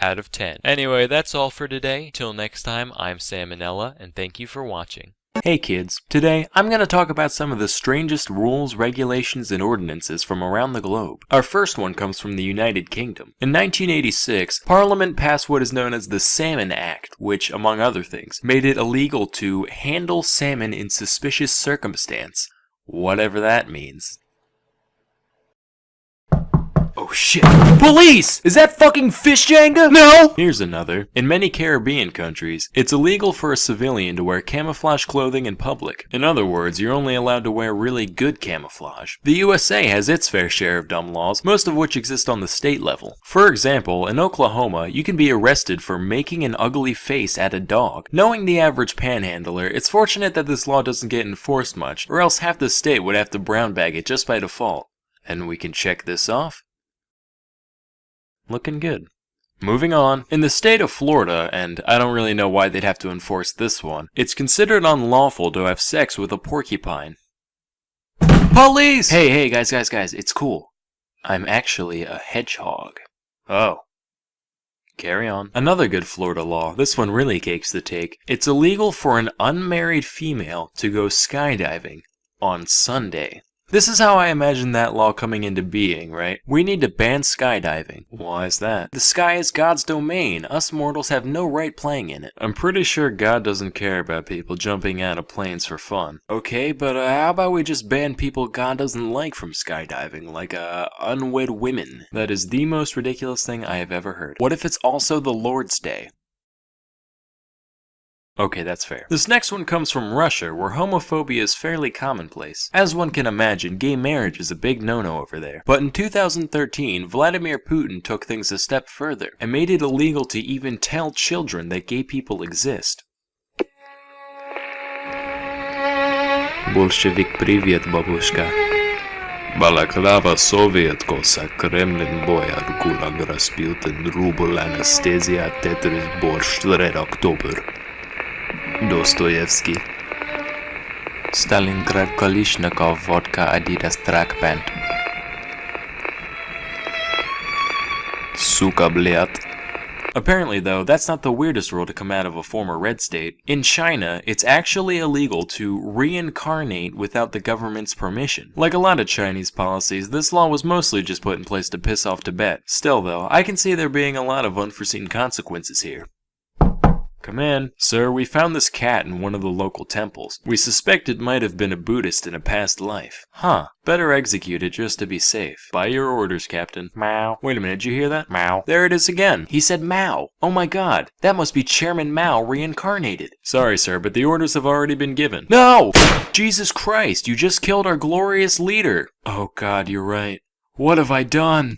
Out of 10. Anyway, that's all for today. Till next time, I'm Sam and Nella, and thank you for watching. Hey kids, today I'm going to talk about some of the strangest rules, regulations, and ordinances from around the globe. Our first one comes from the United Kingdom. In 1986, Parliament passed what is known as the Salmon Act, which, among other things, made it illegal to handle salmon in suspicious circumstance, whatever that means. Oh Oh shit. Police! Is that fucking fish Jenga? No! Here's another. In many Caribbean countries, it's illegal for a civilian to wear camouflage clothing in public. In other words, you're only allowed to wear really good camouflage. The USA has its fair share of dumb laws, most of which exist on the state level. For example, in Oklahoma, you can be arrested for making an ugly face at a dog. Knowing the average panhandler, it's fortunate that this law doesn't get enforced much, or else half the state would have to brown bag it just by default. And we can check this off. Looking good. Moving on. In the state of Florida, and I don't really know why they'd have to enforce this one, it's considered unlawful to have sex with a porcupine. Police! Hey, guys, it's cool. I'm actually a hedgehog. Oh. Carry on. Another good Florida law, this one really cakes the take. It's illegal for an unmarried female to go skydiving on Sunday. This is how I imagine that law coming into being, right? We need to ban skydiving. Why is that? The sky is God's domain. Us mortals have no right playing in it. I'm pretty sure God doesn't care about people jumping out of planes for fun. Okay, but how about we just ban people God doesn't like from skydiving, like unwed women? That is the most ridiculous thing I have ever heard. What if it's also the Lord's Day? Okay, that's fair. This next one comes from Russia, where homophobia is fairly commonplace. As one can imagine, gay marriage is a big no-no over there. But in 2013, Vladimir Putin took things a step further and made it illegal to even tell children that gay people exist. Bolshevik привет, бабушка. Balaklava Soviet Cossack, Kremlin Boyar, Gulag Rasputin, Rubel Anastasia, Tetris Borscht, Red October. Dostoevsky. Stalingrad Kalishnikov Vodka Adidas Track Pant. Suka Bliat. Apparently, though, that's not the weirdest rule to come out of a former red state. In China, it's actually illegal to reincarnate without the government's permission. Like a lot of Chinese policies, this law was mostly just put in place to piss off Tibet. Still, though, I can see there being a lot of unforeseen consequences here. Come in. Sir, we found this cat in one of the local temples. We suspect it might have been a Buddhist in a past life. Huh. Better execute it just to be safe. By your orders, Captain. Mao. Wait a minute, did you hear that? Mao. There it is again. He said Mao. Oh my god. That must be Chairman Mao reincarnated. Sorry, sir, but the orders have already been given. No! Jesus Christ, you just killed our glorious leader. Oh god, you're right. What have I done?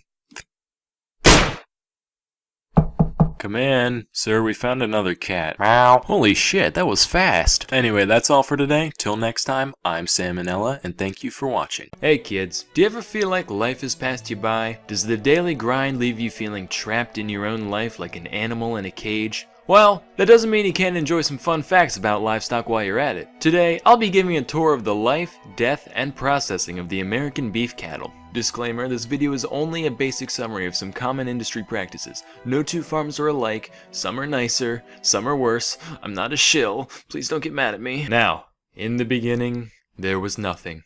Come in. Sir, we found another cat. Meow. Holy shit, that was fast. Anyway, that's all for today. Till next time, I'm Sam and Nella, and thank you for watching. Hey kids, do you ever feel like life has passed you by? Does the daily grind leave you feeling trapped in your own life like an animal in a cage? Well, that doesn't mean you can't enjoy some fun facts about livestock while you're at it. Today, I'll be giving a tour of the life, death, and processing of the American beef cattle. Disclaimer, this video is only a basic summary of some common industry practices. No two farms are alike, some are nicer, some are worse. I'm not a shill, please don't get mad at me. Now, in the beginning, there was nothing.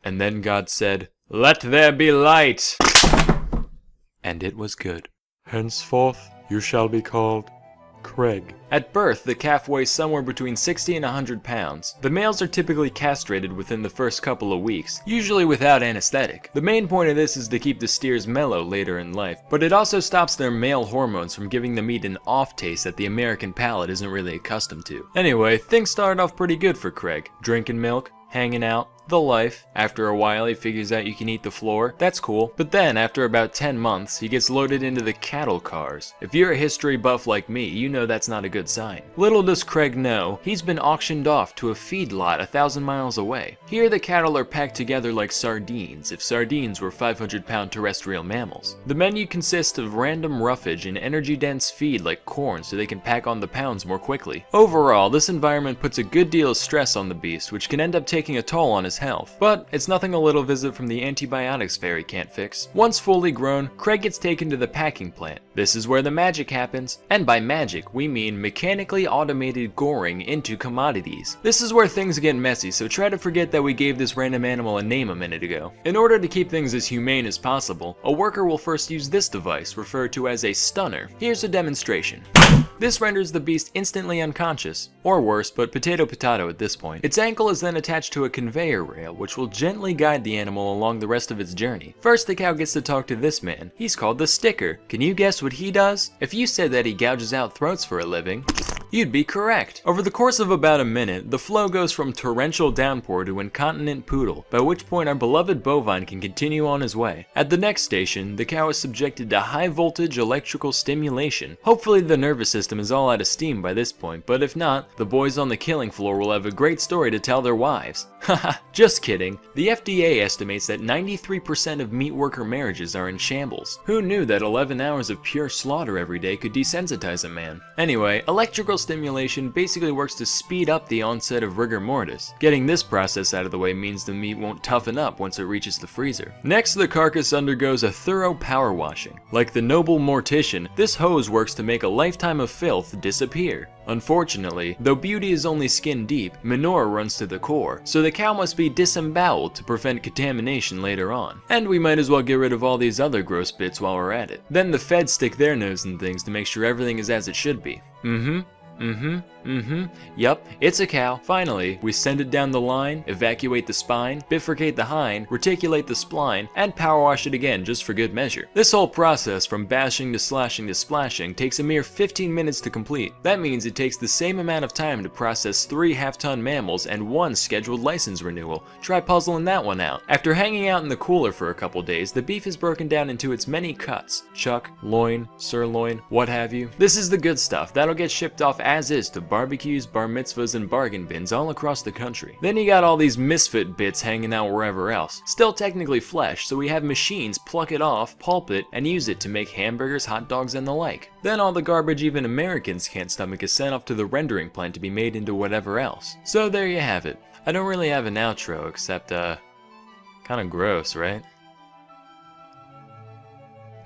And then God said, "Let there be light!" And it was good. Henceforth, you shall be called Craig. At birth, the calf weighs somewhere between 60 and 100 pounds. The males are typically castrated within the first couple of weeks, usually without anesthetic. The main point of this is to keep the steers mellow later in life, but it also stops their male hormones from giving the meat an off taste that the American palate isn't really accustomed to. Anyway, things started off pretty good for Craig. Drinking milk, hanging out, the life. After a while, he figures out you can eat the floor. That's cool. But then, after about 10 months, he gets loaded into the cattle cars. If you're a history buff like me, you know that's not a good sign. Little does Craig know, he's been auctioned off to a feedlot 1,000 miles away. Here, the cattle are packed together like sardines, if sardines were 500-pound terrestrial mammals. The menu consists of random roughage and energy-dense feed like corn so they can pack on the pounds more quickly. Overall, this environment puts a good deal of stress on the beast, which can end up taking a toll on his health. But it's nothing a little visit from the antibiotics fairy can't fix. Once fully grown, Craig gets taken to the packing plant. This is where the magic happens, and by magic, we mean mechanically automated goring into commodities. This is where things get messy, so try to forget that we gave this random animal a name a minute ago. In order to keep things as humane as possible, a worker will first use this device, referred to as a stunner. Here's a demonstration. This renders the beast instantly unconscious, or worse, but potato at this point. Its ankle is then attached to a conveyor rail, which will gently guide the animal along the rest of its journey. First, the cow gets to talk to this man. He's called the sticker. Can you guess what he does? If you said that he gouges out throats for a living, you'd be correct. Over the course of about a minute, the flow goes from torrential downpour to incontinent poodle, by which point our beloved bovine can continue on his way. At the next station, the cow is subjected to high voltage electrical stimulation. Hopefully the nervous system is all out of steam by this point, but if not, the boys on the killing floor will have a great story to tell their wives. Haha, just kidding. The FDA estimates that 93% of meat worker marriages are in shambles. Who knew that 11 hours of pure slaughter every day could desensitize a man? Anyway, electrical stimulation basically works to speed up the onset of rigor mortis. Getting this process out of the way means the meat won't toughen up once it reaches the freezer. Next, the carcass undergoes a thorough power washing. Like the noble mortician, this hose works to make a lifetime of filth disappear. Unfortunately, though beauty is only skin deep, manure runs to the core, so the cow must be disemboweled to prevent contamination later on. And we might as well get rid of all these other gross bits while we're at it. Then the feds stick their nose in things to make sure everything is as it should be. Yup, it's a cow. Finally, we send it down the line, evacuate the spine, bifurcate the hind, reticulate the spline, and power wash it again just for good measure. This whole process from bashing to slashing to splashing takes a mere 15 minutes to complete. That means it takes the same amount of time to process 3 half-ton mammals and 1 scheduled license renewal. Try puzzling that one out. After hanging out in the cooler for a couple days, the beef is broken down into its many cuts: chuck, loin, sirloin, what have you. This is the good stuff. That'll get shipped off as is to barbecues, bar mitzvahs, and bargain bins all across the country. Then you got all these misfit bits hanging out wherever else. Still technically flesh, so we have machines pluck it off, pulp it, and use it to make hamburgers, hot dogs, and the like. Then all the garbage even Americans can't stomach is sent off to the rendering plant to be made into whatever else. So there you have it. I don't really have an outro, except, kinda gross, right?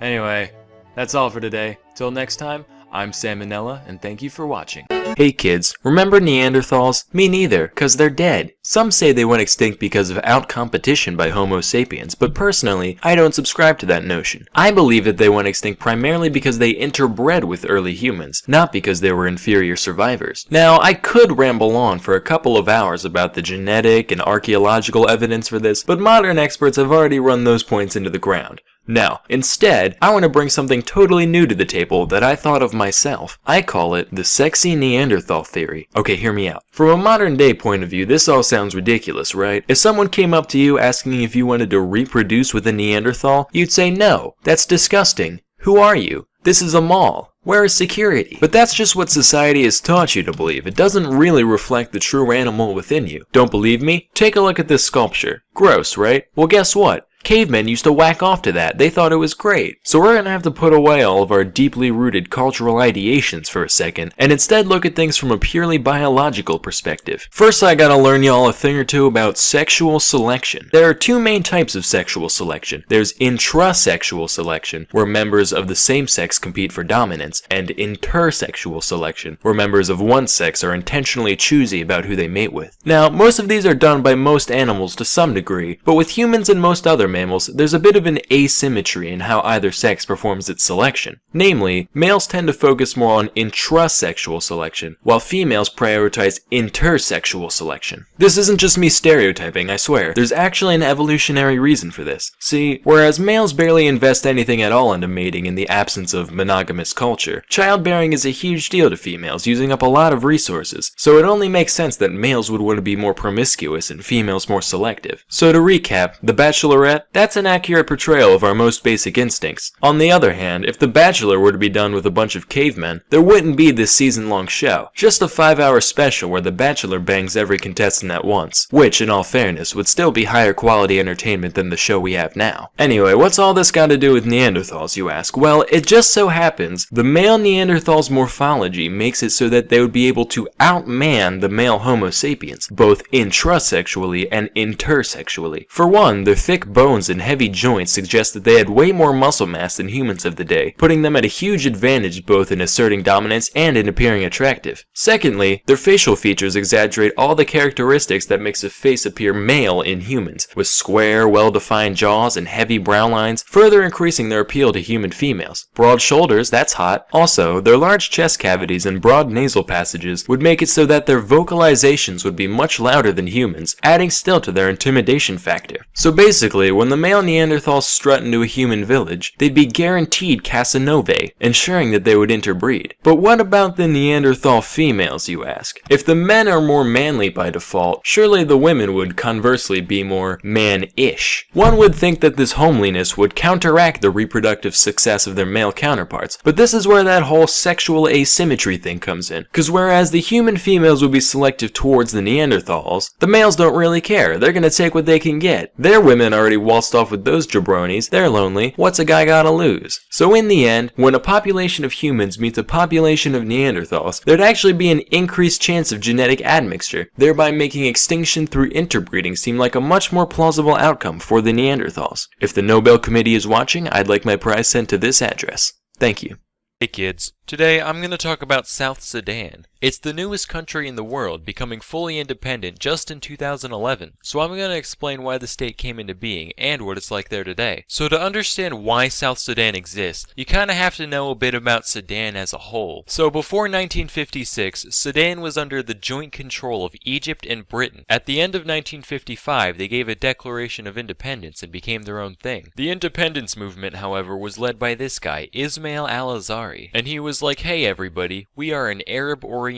Anyway, that's all for today. Till next time, I'm Sam and Nella, and thank you for watching. Hey kids, remember Neanderthals? Me neither, cause they're dead. Some say they went extinct because of out-competition by Homo sapiens, but personally, I don't subscribe to that notion. I believe that they went extinct primarily because they interbred with early humans, not because they were inferior survivors. Now, I could ramble on for a couple of hours about the genetic and archaeological evidence for this, but modern experts have already run those points into the ground. Now, instead, I want to bring something totally new to the table that I thought of myself. I call it the sexy Neanderthal theory. Okay, hear me out. From a modern day point of view, this all sounds ridiculous, right? If someone came up to you asking if you wanted to reproduce with a Neanderthal, you'd say no, that's disgusting. Who are you? This is a mall. Where is security? But that's just what society has taught you to believe. It doesn't really reflect the true animal within you. Don't believe me? Take a look at this sculpture. Gross, right? Well, guess what? Cavemen used to whack off to that. They thought it was great. So we're gonna have to put away all of our deeply rooted cultural ideations for a second, and instead look at things from a purely biological perspective. First, I gotta learn y'all a thing or two about sexual selection. There are 2 main types of sexual selection. There's intrasexual selection, where members of the same sex compete for dominance, and intersexual selection, where members of one sex are intentionally choosy about who they mate with. Now, most of these are done by most animals to some degree, but with humans and most other mammals, there's a bit of an asymmetry in how either sex performs its selection. Namely, males tend to focus more on intrasexual selection, while females prioritize intersexual selection. This isn't just me stereotyping, I swear. There's actually an evolutionary reason for this. See, whereas males barely invest anything at all into mating in the absence of monogamous culture, childbearing is a huge deal to females, using up a lot of resources, so it only makes sense that males would want to be more promiscuous and females more selective. So to recap, The Bachelorette, that's an accurate portrayal of our most basic instincts. On the other hand, if The Bachelor were to be done with a bunch of cavemen, there wouldn't be this season-long show. Just a 5-hour special where The Bachelor bangs every contestant at once, which, in all fairness, would still be higher quality entertainment than the show we have now. Anyway, what's all this got to do with Neanderthals, you ask? Well, it just so happens the male Neanderthal's morphology makes it so that they would be able to outman the male Homo sapiens, both intrasexually and intersexually. For one, their thick bone bones and heavy joints suggest that they had way more muscle mass than humans of the day, putting them at a huge advantage both in asserting dominance and in appearing attractive. Secondly, their facial features exaggerate all the characteristics that makes a face appear male in humans, with square, well-defined jaws and heavy brow lines, further increasing their appeal to human females. Broad shoulders, that's hot. Also, their large chest cavities and broad nasal passages would make it so that their vocalizations would be much louder than humans, adding still to their intimidation factor. So basically, when the male Neanderthals strut into a human village, they'd be guaranteed Casanovae, ensuring that they would interbreed. But what about the Neanderthal females, you ask? If the men are more manly by default, surely the women would conversely be more man-ish. One would think that this homeliness would counteract the reproductive success of their male counterparts, but this is where that whole sexual asymmetry thing comes in. Cause whereas the human females would be selective towards the Neanderthals, the males don't really care. They're gonna take what they can get. Their women already waltzed off with those jabronis. They're lonely. What's a guy gotta lose? So in the end, when a population of humans meets a population of Neanderthals, there'd actually be an increased chance of genetic admixture, thereby making extinction through interbreeding seem like a much more plausible outcome for the Neanderthals. If the Nobel Committee is watching, I'd like my prize sent to this address. Thank you. Hey kids, today I'm going to talk about South Sudan. It's the newest country in the world, becoming fully independent just in 2011, so I'm going to explain why the state came into being and what it's like there today. So to understand why South Sudan exists, you kind of have to know a bit about Sudan as a whole. So before 1956, Sudan was under the joint control of Egypt and Britain. At the end of 1955, they gave a declaration of independence and became their own thing. The independence movement, however, was led by this guy, Ismail al-Azhari, and he was like, hey everybody, we are an Arab-oriented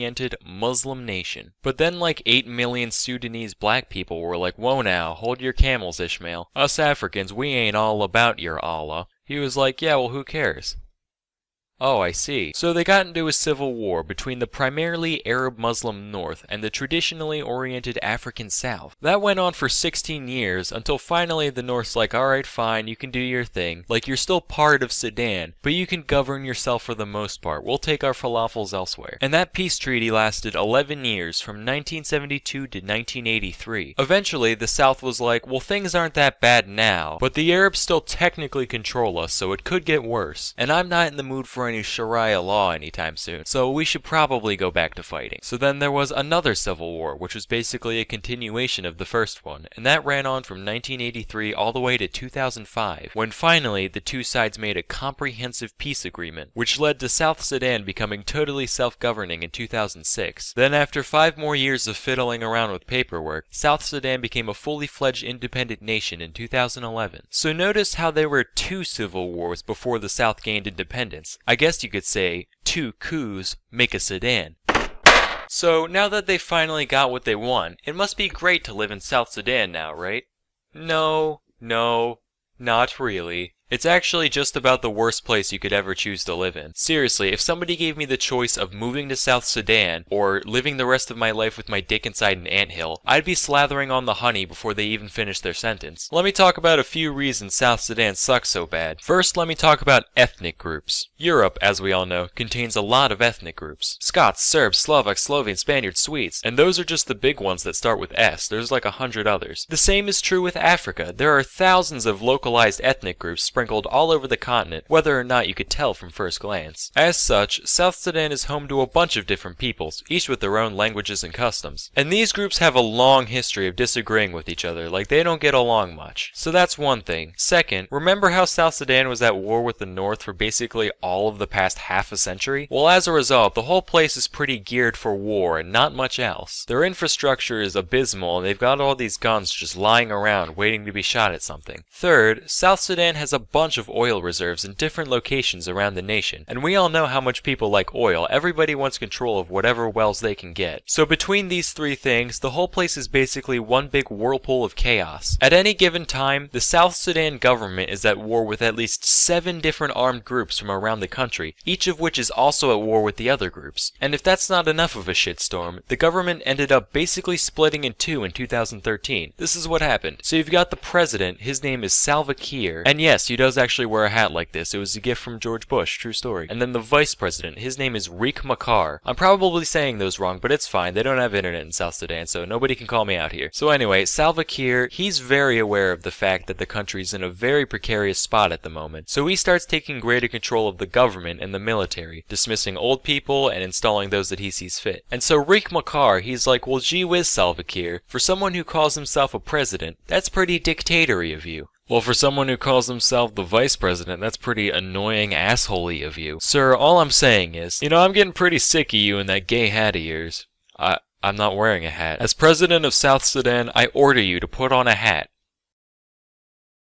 Muslim nation. But then like 8 million Sudanese black people were like, whoa now, hold your camels, Ishmael. Us Africans, we ain't all about your Allah. He was like, yeah, well who cares? Oh, I see. So they got into a civil war between the primarily Arab-Muslim North and the traditionally oriented African South. That went on for 16 years until finally the North's like, alright fine, you can do your thing. Like you're still part of Sudan, but you can govern yourself for the most part. We'll take our falafels elsewhere. And that peace treaty lasted 11 years from 1972 to 1983. Eventually, the South was like, well things aren't that bad now, but the Arabs still technically control us, so it could get worse. And I'm not in the mood for any Sharia law anytime soon, so we should probably go back to fighting. So then there was another civil war, which was basically a continuation of the first one, and that ran on from 1983 all the way to 2005, when finally the two sides made a comprehensive peace agreement, which led to South Sudan becoming totally self-governing in 2006. Then after 5 more years of fiddling around with paperwork, South Sudan became a fully fledged independent nation in 2011. So notice how there were 2 civil wars before the South gained independence. I guess you could say 2 coups make a Sudan. So now that they finally got what they want, it must be great to live in South Sudan now, right? No, not really. It's actually just about the worst place you could ever choose to live in. Seriously, if somebody gave me the choice of moving to South Sudan or living the rest of my life with my dick inside an anthill, I'd be slathering on the honey before they even finished their sentence. Let me talk about a few reasons South Sudan sucks so bad. First, let me talk about ethnic groups. Europe, as we all know, contains a lot of ethnic groups. Scots, Serbs, Slovaks, Slovenes, Spaniards, Swedes. And those are just the big ones that start with S. There's like 100 others. The same is true with Africa. There are thousands of localized ethnic groups sprinkled all over the continent, whether or not you could tell from first glance. As such, South Sudan is home to a bunch of different peoples, each with their own languages and customs. And these groups have a long history of disagreeing with each other, like they don't get along much. So that's one thing. Second, remember how South Sudan was at war with the North for basically all of the past half a century? Well, as a result, the whole place is pretty geared for war and not much else. Their infrastructure is abysmal and they've got all these guns just lying around waiting to be shot at something. Third, South Sudan has a bunch of oil reserves in different locations around the nation, and we all know how much people like oil. Everybody wants control of whatever wells they can get. So between these 3 things, the whole place is basically one big whirlpool of chaos. At any given time, the South Sudan government is at war with at least 7 different armed groups from around around the country, each of which is also at war with the other groups. And if that's not enough of a shitstorm, the government ended up basically splitting in two in 2013. This is what happened. So you've got the president, his name is Salva Kiir, and yes, he does actually wear a hat like this. It was a gift from George Bush, true story. And then the vice president, his name is Riek Machar. I'm probably saying those wrong, but it's fine. They don't have internet in South Sudan, so nobody can call me out here. So anyway, Salva Kiir, he's very aware of the fact that the country's in a very precarious spot at the moment. So he starts taking greater control of the government and the military, dismissing old people and installing those that he sees fit. And so Riek Machar, he's like, well, gee whiz, Salva Kiir, for someone who calls himself a president, that's pretty dictatory of you. Well, for someone who calls himself the vice president, that's pretty annoying assholey of you. Sir, all I'm saying is, I'm getting pretty sick of you and that gay hat of yours. I'm not wearing a hat. As president of South Sudan, I order you to put on a hat.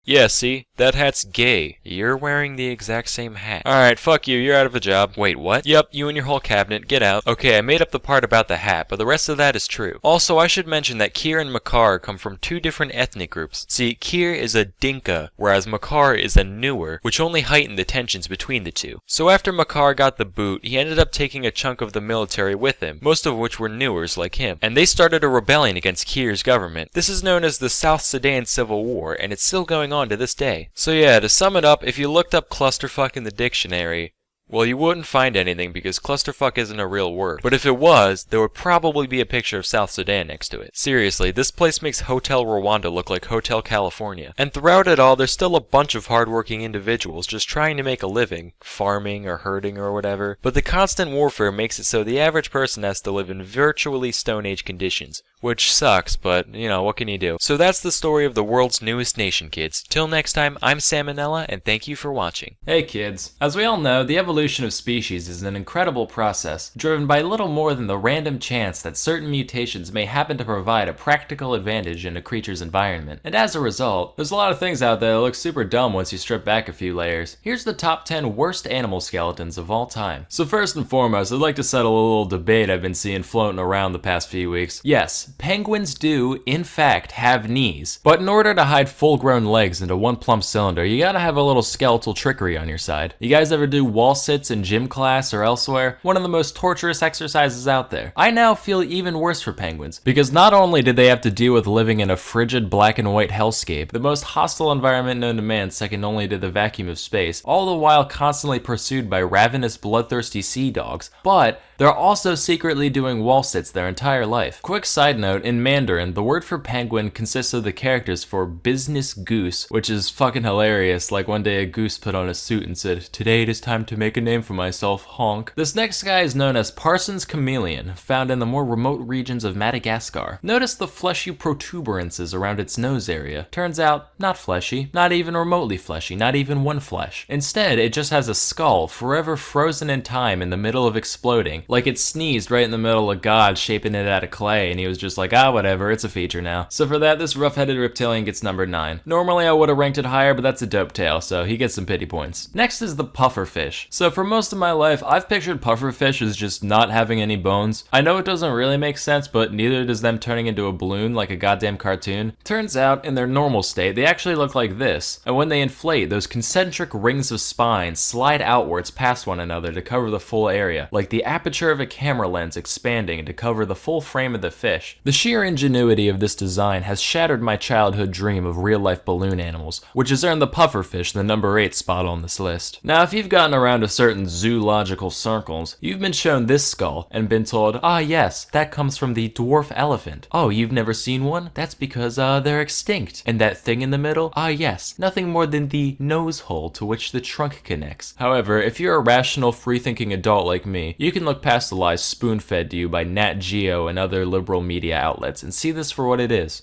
Yeah, see? That hat's gay. You're wearing the exact same hat. Alright, fuck you, you're out of a job. Wait, what? Yep, you and your whole cabinet, get out. Okay, I made up the part about the hat, but the rest of that is true. Also, I should mention that Kiir and Machar come from two different ethnic groups. See, Kiir is a Dinka, whereas Machar is a Nuer, which only heightened the tensions between the two. So after Machar got the boot, he ended up taking a chunk of the military with him, most of which were Nuers like him, and they started a rebellion against Kiir's government. This is known as the South Sudan Civil War, and it's still going on to this day. So yeah, to sum it up, if you looked up clusterfuck in the dictionary, well, you wouldn't find anything because clusterfuck isn't a real word. But if it was, there would probably be a picture of South Sudan next to it. Seriously, this place makes Hotel Rwanda look like Hotel California. And throughout it all, there's still a bunch of hardworking individuals just trying to make a living, farming or herding or whatever. But the constant warfare makes it so the average person has to live in virtually Stone Age conditions. Which sucks, but, what can you do? So that's the story of the world's newest nation, kids. Till next time, I'm Sam and Nella, and thank you for watching. Hey kids, as we all know, the evolution of species is an incredible process, driven by little more than the random chance that certain mutations may happen to provide a practical advantage in a creature's environment. And as a result, there's a lot of things out there that look super dumb once you strip back a few layers. Here's the top 10 worst animal skeletons of all time. So first and foremost, I'd like to settle a little debate I've been seeing floating around the past few weeks. Yes, penguins do, in fact, have knees, but in order to hide full-grown legs into one plump cylinder, you gotta have a little skeletal trickery on your side. You guys ever do wall sits in gym class or elsewhere? One of the most torturous exercises out there. I now feel even worse for penguins, because not only did they have to deal with living in a frigid black and white hellscape, the most hostile environment known to man second only to the vacuum of space, all the while constantly pursued by ravenous, bloodthirsty sea dogs, but they're also secretly doing wall sits their entire life. Quick side note, in Mandarin, the word for penguin consists of the characters for business goose, which is fucking hilarious. Like one day a goose put on a suit and said, "Today it is time to make a name for myself, honk." This next guy is known as Parsons chameleon, found in the more remote regions of Madagascar. Notice the fleshy protuberances around its nose area. Turns out, not fleshy, not even remotely fleshy, not even one flesh. Instead, it just has a skull forever frozen in time in the middle of exploding. Like it sneezed right in the middle of God shaping it out of clay, and he was just like, whatever, it's a feature now. So for that, this rough-headed reptilian gets number 9. Normally I would have ranked it higher, but that's a dope tale, so he gets some pity points. Next is the pufferfish. So for most of my life, I've pictured pufferfish as just not having any bones. I know it doesn't really make sense, but neither does them turning into a balloon like a goddamn cartoon. Turns out, in their normal state, they actually look like this, and when they inflate, those concentric rings of spine slide outwards past one another to cover the full area, like the aperture of a camera lens expanding to cover the full frame of the fish. The sheer ingenuity of this design has shattered my childhood dream of real-life balloon animals, which has earned the pufferfish the number 8 spot on this list. Now, if you've gotten around to certain zoological circles, you've been shown this skull and been told, yes, that comes from the dwarf elephant. Oh, you've never seen one? That's because, they're extinct. And that thing in the middle? Yes, nothing more than the nose hole to which the trunk connects. However, if you're a rational, free-thinking adult like me, you can look past the lies spoon-fed to you by Nat Geo and other liberal media outlets and see this for what it is.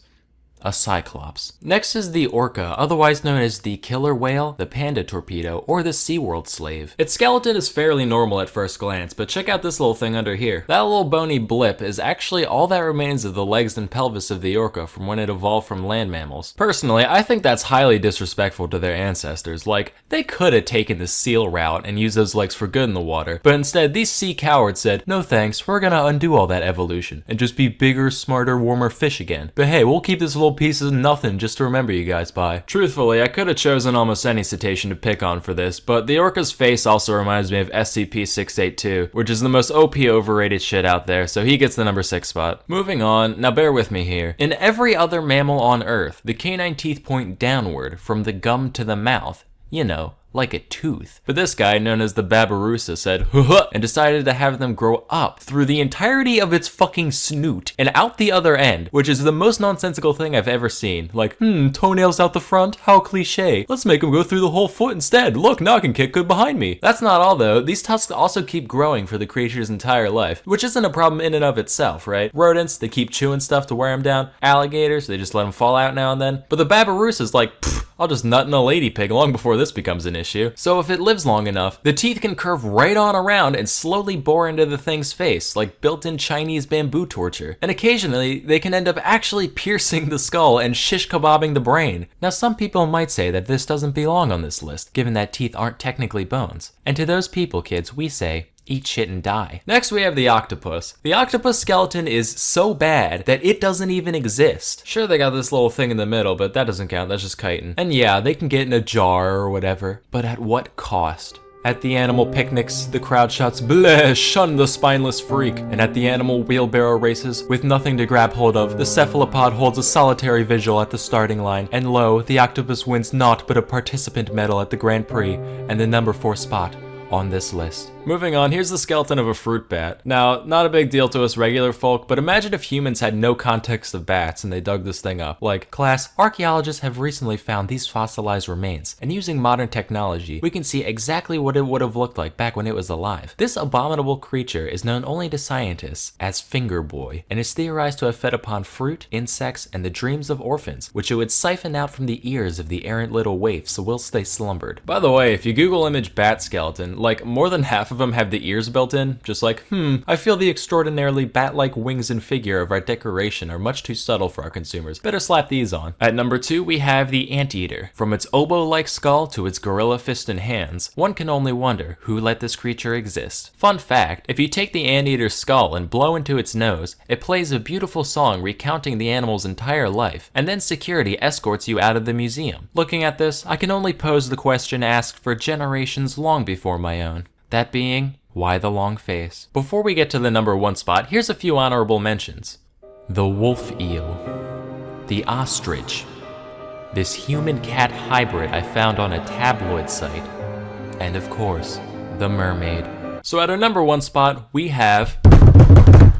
A cyclops. Next is the orca, otherwise known as the killer whale, the panda torpedo, or the SeaWorld slave. Its skeleton is fairly normal at first glance, but check out this little thing under here. That little bony blip is actually all that remains of the legs and pelvis of the orca from when it evolved from land mammals. Personally, I think that's highly disrespectful to their ancestors. Like, they could have taken the seal route and used those legs for good in the water, but instead these sea cowards said, no thanks, we're gonna undo all that evolution and just be bigger, smarter, warmer fish again. But hey, we'll keep this little little piece of nothing just to remember you guys by. Truthfully, I could have chosen almost any cetacean to pick on for this, but the orca's face also reminds me of SCP-682, which is the most OP overrated shit out there, so he gets the number 6 spot. Moving on, now bear with me here. In every other mammal on Earth, the canine teeth point downward from the gum to the mouth. You know, like a tooth. But this guy, known as the Babirusa, said "huh," and decided to have them grow up through the entirety of its fucking snoot and out the other end, which is the most nonsensical thing I've ever seen. Like, toenails out the front? How cliche. Let's make them go through the whole foot instead. Look, now I can kick good behind me. That's not all though. These tusks also keep growing for the creature's entire life, which isn't a problem in and of itself, right? Rodents, they keep chewing stuff to wear them down. Alligators, they just let them fall out now and then. But the Babirusa's like, I'll just nut in a lady pig long before this becomes an issue. So if it lives long enough, the teeth can curve right on around and slowly bore into the thing's face, like built-in Chinese bamboo torture. And occasionally, they can end up actually piercing the skull and shish kebabbing the brain. Now some people might say that this doesn't belong on this list, given that teeth aren't technically bones. And to those people, kids, we say, eat shit and die. Next we have the octopus. The octopus skeleton is so bad that it doesn't even exist. Sure, they got this little thing in the middle, but that doesn't count, that's just chitin. And yeah, they can get in a jar or whatever, but at what cost? At the animal picnics, the crowd shouts, "Bleh, shun the spineless freak." And at the animal wheelbarrow races, with nothing to grab hold of, the cephalopod holds a solitary vigil at the starting line. And lo, the octopus wins naught but a participant medal at the Grand Prix, and the number 4 spot on this list. Moving on, here's the skeleton of a fruit bat. Now, not a big deal to us regular folk, but imagine if humans had no context of bats and they dug this thing up. Like, class, archaeologists have recently found these fossilized remains, and using modern technology, we can see exactly what it would have looked like back when it was alive. This abominable creature is known only to scientists as Finger Boy, and is theorized to have fed upon fruit, insects, and the dreams of orphans, which it would siphon out from the ears of the errant little waifs whilst they slumbered. By the way, if you Google image bat skeleton, like, more than half of them have the ears built in, just like, I feel the extraordinarily bat-like wings and figure of our decoration are much too subtle for our consumers. Better slap these on. At number 2, we have the anteater. From its oboe-like skull to its gorilla fist and hands, one can only wonder who let this creature exist. Fun fact, if you take the anteater's skull and blow into its nose, it plays a beautiful song recounting the animal's entire life, and then security escorts you out of the museum. Looking at this, I can only pose the question asked for generations long before my own. That being, why the long face? Before we get to the number 1 spot, here's a few honorable mentions. The wolf eel. The ostrich. This human-cat hybrid I found on a tabloid site. And of course, the mermaid. So at our number 1 spot, we have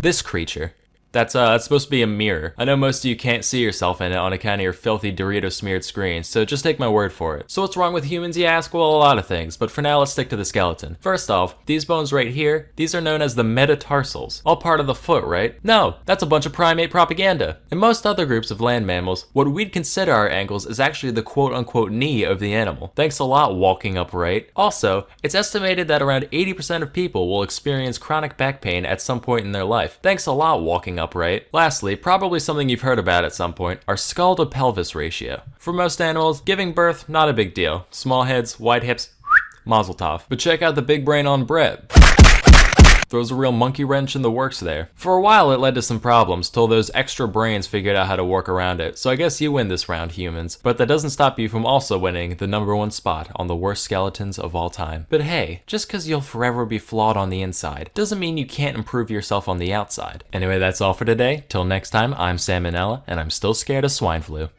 this creature. That's supposed to be a mirror. I know most of you can't see yourself in it on account of your filthy Dorito-smeared screen, so just take my word for it. So what's wrong with humans, you ask? Well, a lot of things, but for now, let's stick to the skeleton. First off, these bones right here, these are known as the metatarsals. All part of the foot, right? No, that's a bunch of primate propaganda. In most other groups of land mammals, what we'd consider our ankles is actually the quote-unquote knee of the animal. Thanks a lot, walking upright. Also, it's estimated that around 80% of people will experience chronic back pain at some point in their life. Thanks a lot, walking upright. Lastly, probably something you've heard about at some point, our skull to pelvis ratio. For most animals, giving birth, not a big deal. Small heads, wide hips, mazel tov. But check out the big brain on Brett. Throws a real monkey wrench in the works there. For a while it led to some problems till those extra brains figured out how to work around it, so I guess you win this round, humans. But that doesn't stop you from also winning the number 1 spot on the worst skeletons of all time. But hey, just cause you'll forever be flawed on the inside, doesn't mean you can't improve yourself on the outside. Anyway, that's all for today. Till next time, I'm Sam and Nella, and I'm still scared of swine flu.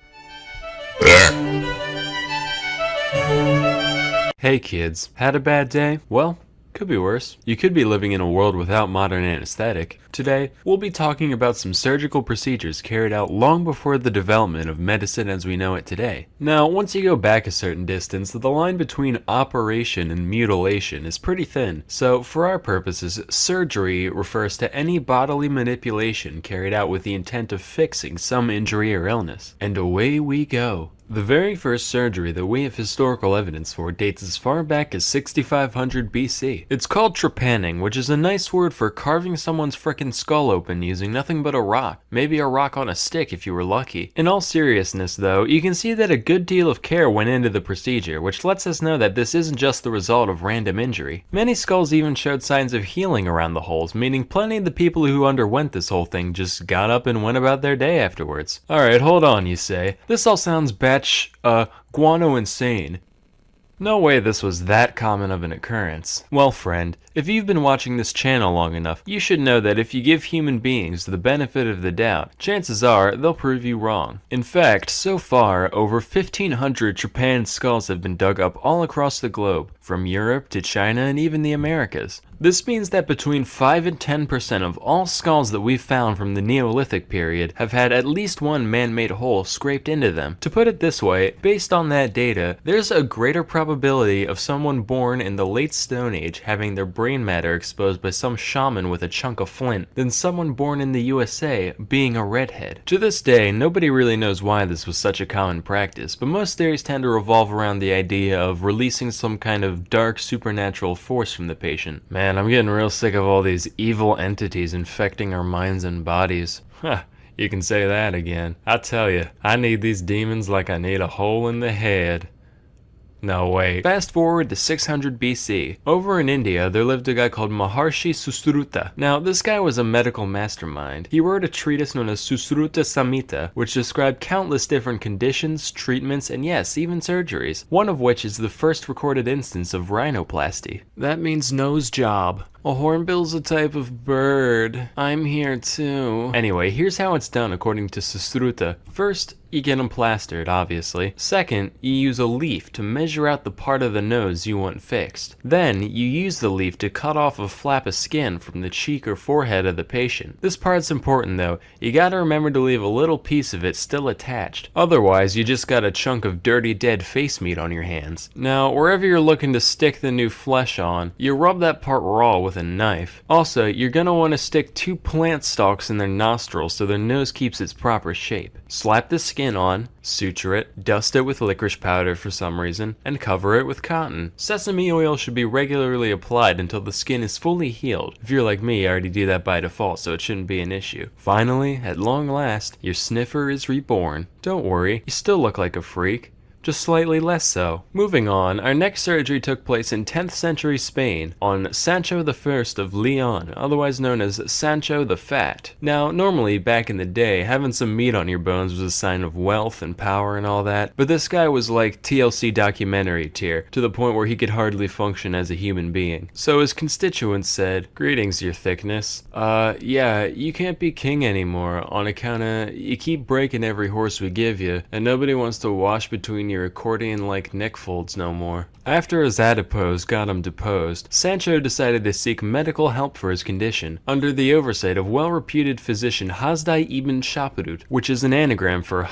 Hey kids, had a bad day? Well, could be worse. You could be living in a world without modern anesthetic. Today, we'll be talking about some surgical procedures carried out long before the development of medicine as we know it today. Now, once you go back a certain distance, the line between operation and mutilation is pretty thin. So, for our purposes, surgery refers to any bodily manipulation carried out with the intent of fixing some injury or illness. And away we go. The very first surgery that we have historical evidence for dates as far back as 6500 BC. It's called trepanning, which is a nice word for carving someone's frickin' skull open using nothing but a rock. Maybe a rock on a stick if you were lucky. In all seriousness though, you can see that a good deal of care went into the procedure, which lets us know that this isn't just the result of random injury. Many skulls even showed signs of healing around the holes, meaning plenty of the people who underwent this whole thing just got up and went about their day afterwards. Alright, hold on, you say. This all sounds guano insane. No way this was that common of an occurrence. Well, friend, if you've been watching this channel long enough, you should know that if you give human beings the benefit of the doubt, chances are they'll prove you wrong. In fact, so far, over 1,500 trepanned skulls have been dug up all across the globe, from Europe to China and even the Americas. This means that between 5 and 10% of all skulls that we've found from the Neolithic period have had at least one man-made hole scraped into them. To put it this way, based on that data, there's a greater probability of someone born in the late Stone Age having their brain matter exposed by some shaman with a chunk of flint than someone born in the USA being a redhead. To this day, nobody really knows why this was such a common practice, but most theories tend to revolve around the idea of releasing some kind of dark supernatural force from the patient. Man, I'm getting real sick of all these evil entities infecting our minds and bodies. Huh, you can say that again. I tell you, I need these demons like I need a hole in the head. No, wait. Fast forward to 600 BC. Over in India, there lived a guy called Maharshi Susruta. Now, this guy was a medical mastermind. He wrote a treatise known as Susruta Samhita, which described countless different conditions, treatments, and yes, even surgeries. One of which is the first recorded instance of rhinoplasty. That means nose job. A hornbill's a type of bird. I'm here too. Anyway, here's how it's done according to Susruta. First, you get them plastered, obviously. Second, you use a leaf to measure out the part of the nose you want fixed. Then, you use the leaf to cut off a flap of skin from the cheek or forehead of the patient. This part's important though. You gotta remember to leave a little piece of it still attached. Otherwise, you just got a chunk of dirty dead face meat on your hands. Now, wherever you're looking to stick the new flesh on, you rub that part raw with a knife. Also, you're gonna want to stick 2 plant stalks in their nostrils so their nose keeps its proper shape. Slap the skin on, suture it, dust it with licorice powder for some reason, and cover it with cotton. Sesame oil should be regularly applied until the skin is fully healed. If you're like me, I already do that by default, so it shouldn't be an issue. Finally, at long last, your sniffer is reborn. Don't worry, you still look like a freak. Just slightly less so. Moving on, our next surgery took place in 10th century Spain on Sancho I of Leon, otherwise known as Sancho the Fat. Now, normally back in the day, having some meat on your bones was a sign of wealth and power and all that, but this guy was like TLC documentary tier, to the point where he could hardly function as a human being. So his constituents said, "Greetings, your thickness. Yeah, you can't be king anymore on account of you keep breaking every horse we give you, and nobody wants to wash between your accordion-like neck folds no more." After his adipose got him deposed, Sancho decided to seek medical help for his condition, under the oversight of well-reputed physician Hasdai ibn Shaprut, which is an anagram for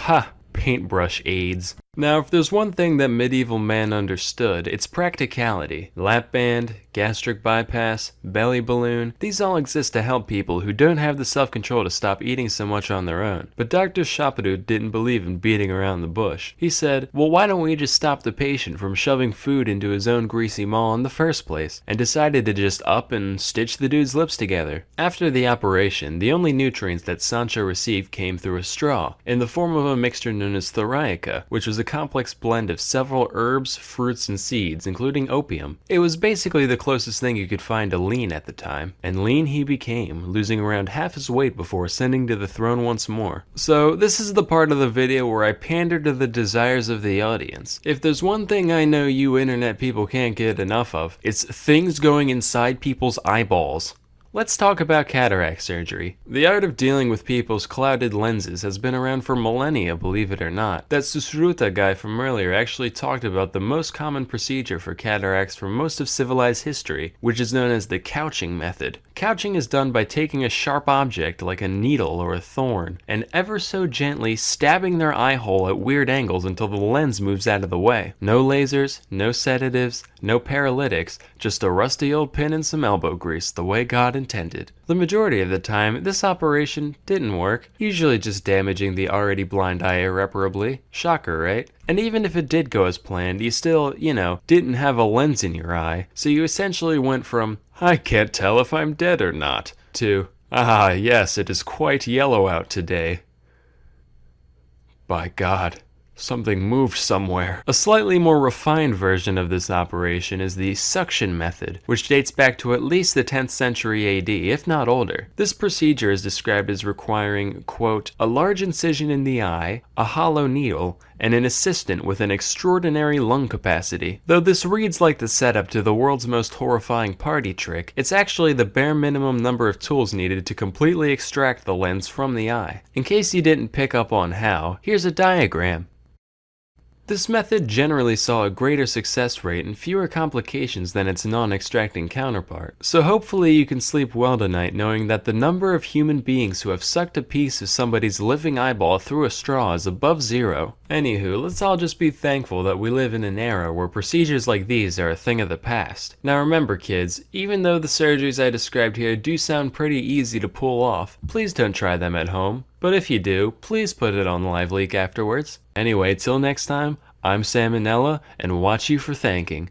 paintbrush aids. Now, if there's one thing that medieval man understood, it's practicality. Lap band, gastric bypass, belly balloon, these all exist to help people who don't have the self-control to stop eating so much on their own. But Dr. Chapadout didn't believe in beating around the bush. He said, well, why don't we just stop the patient from shoving food into his own greasy maw in the first place? And decided to just up and stitch the dude's lips together. After the operation, the only nutrients that Sancho received came through a straw, in the form of a mixture known as thoriaca, which was a complex blend of several herbs, fruits, and seeds, including opium. It was basically the closest thing you could find to lean at the time, and lean he became, losing around half his weight before ascending to the throne once more. So this is the part of the video where I pander to the desires of the audience. If there's one thing I know you internet people can't get enough of, it's things going inside people's eyeballs. Let's talk about cataract surgery. The art of dealing with people's clouded lenses has been around for millennia, believe it or not. That Susruta guy from earlier actually talked about the most common procedure for cataracts for most of civilized history, which is known as the couching method. Couching is done by taking a sharp object like a needle or a thorn, and ever so gently stabbing their eye hole at weird angles until the lens moves out of the way. No lasers, no sedatives, no paralytics, just a rusty old pin and some elbow grease, the way God intended. The majority of the time, this operation didn't work, usually just damaging the already blind eye irreparably. Shocker, right? And even if it did go as planned, you still, didn't have a lens in your eye, so you essentially went from, I can't tell if I'm dead or not, to, ah yes, it is quite yellow out today. By God, something moved somewhere. A slightly more refined version of this operation is the suction method, which dates back to at least the 10th century AD, if not older. This procedure is described as requiring, quote, a large incision in the eye, a hollow needle, and an assistant with an extraordinary lung capacity. Though this reads like the setup to the world's most horrifying party trick, it's actually the bare minimum number of tools needed to completely extract the lens from the eye. In case you didn't pick up on how, here's a diagram. This method generally saw a greater success rate and fewer complications than its non-extracting counterpart, so hopefully you can sleep well tonight knowing that the number of human beings who have sucked a piece of somebody's living eyeball through a straw is above zero. Anywho, let's all just be thankful that we live in an era where procedures like these are a thing of the past. Now remember kids, even though the surgeries I described here do sound pretty easy to pull off, please don't try them at home. But if you do, please put it on LiveLeak afterwards. Anyway, till next time, I'm Sam and Nella, and watch you for thanking.